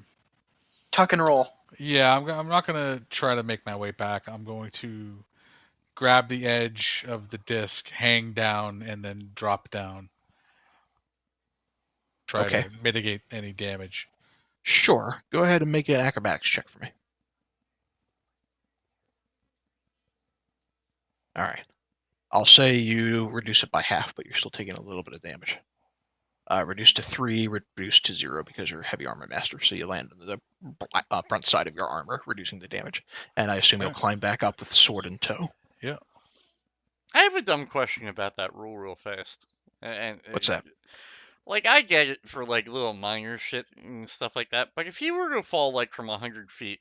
S2: Tuck and roll.
S4: Yeah, I'm not gonna try to make my way back. I'm going to grab the edge of the disc, hang down, and then drop down. Try
S1: Okay.
S4: to mitigate any damage.
S1: Sure. Go ahead and make an acrobatics check for me. All right. I'll say you reduce it by half, but you're still taking a little bit of damage. Reduced to 3, reduced to 0 because you're a heavy armor master, so you land on the front side of your armor, reducing the damage. And I assume you'll
S4: Alright.
S1: climb back up with sword in tow.
S4: Yeah.
S6: I have a dumb question about that rule real fast. And
S1: What's that?
S6: Like, I get it for, like, little minor shit and stuff like that, but if he were to fall, like, from 100 feet,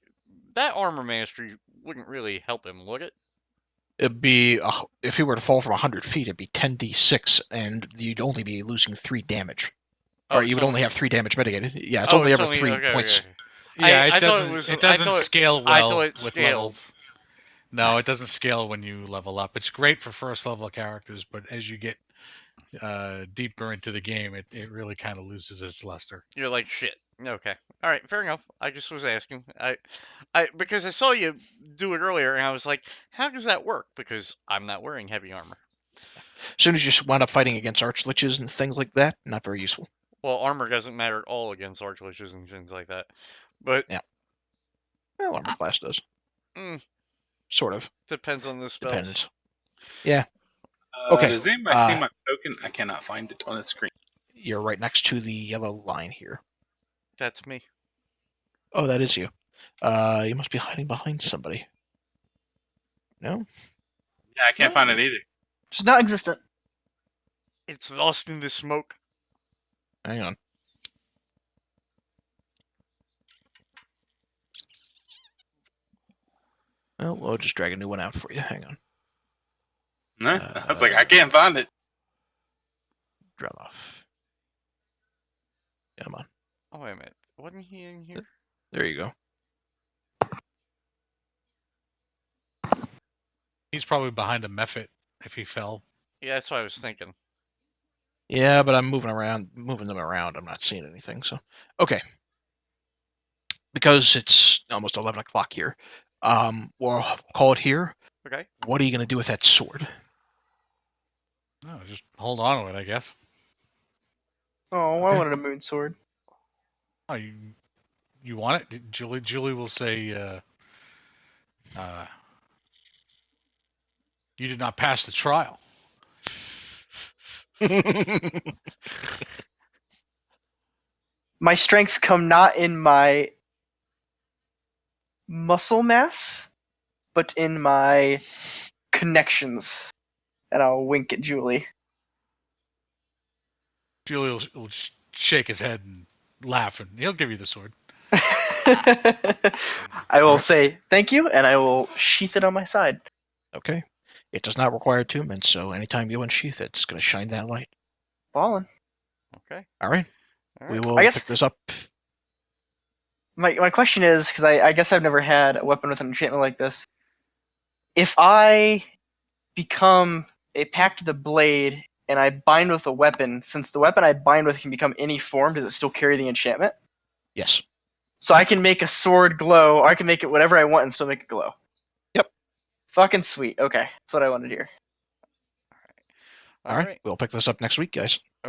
S6: that armor mastery wouldn't really help him, would it?
S1: It'd be, if he were to fall from 100 feet, it'd be 10d6, and you'd only be losing 3 damage. Or you would only have 3 damage mitigated. Yeah, it's only ever 3 points.
S6: Okay.
S4: Yeah,
S6: I
S4: it
S6: thought
S4: doesn't.
S6: it was-
S4: It
S6: I
S4: doesn't
S6: thought-
S4: scale
S6: I
S4: well
S6: thought it
S4: with
S6: scaled.
S4: levels. No, it doesn't scale when you level up. It's great for first level characters, but as you get deeper into the game, it really kind of loses its luster.
S6: You're like, shit. Okay. All right, fair enough. I just was asking. Because I saw you do it earlier, and I was like, how does that work? Because I'm not wearing heavy armor.
S1: As soon as you wind up fighting against archliches and things like that, not very useful.
S6: Well, armor doesn't matter at all against archliches and things like that. But
S1: Yeah. Well, armor class does.
S6: Mm.
S1: Sort of.
S6: Depends on the spells.
S1: Depends. Yeah. Okay,
S5: Does anybody see my token? I cannot find it on the screen.
S1: You're right next to the yellow line here.
S6: That's me.
S1: Oh, that is you. You must be hiding behind somebody. No?
S5: Yeah, I can't find it either.
S2: Just not existent.
S6: It's lost in the smoke.
S1: Hang on. Well, we'll just drag a new one out for you. Hang on.
S5: No, I was like, I can't find it.
S1: Drop off. Come on.
S6: Oh, wait a minute. Wasn't he in here?
S1: There you go.
S4: He's probably behind a mephit if he fell.
S6: Yeah, that's what I was thinking.
S1: Yeah, but I'm moving them around. I'm not seeing anything. So, okay. Because it's almost 11 o'clock here, we'll call it here.
S6: Okay.
S1: What are you going to do with that sword?
S4: No, just hold on to it, I guess.
S2: Oh, I
S1: Okay.
S2: wanted a moon sword.
S4: Oh, you want it? Julie will say, you did not pass the trial.
S2: My strengths come not in my muscle mass, but in my connections. And I'll wink at Julie.
S4: Julie will shake his head and laugh, and he'll give you the sword.
S2: I will say thank you, and I will sheath it on my side.
S1: Okay. It does not require attunement, so anytime you unsheath it, it's going to shine that light.
S2: Ballin'.
S6: Okay.
S1: All right.
S6: All
S1: We
S6: right.
S1: will
S2: I guess-
S1: pick this up.
S2: My question is, because I guess I've never had a weapon with an enchantment like this. If I become a pact the blade and I bind with a weapon, since the weapon I bind with can become any form, does it still carry the enchantment?
S1: Yes.
S2: So I can make a sword glow, or I can make it whatever I want and still make it glow.
S1: Yep.
S2: Fucking sweet. Okay, that's what I wanted to hear.
S1: All right. We'll pick this up next week, guys.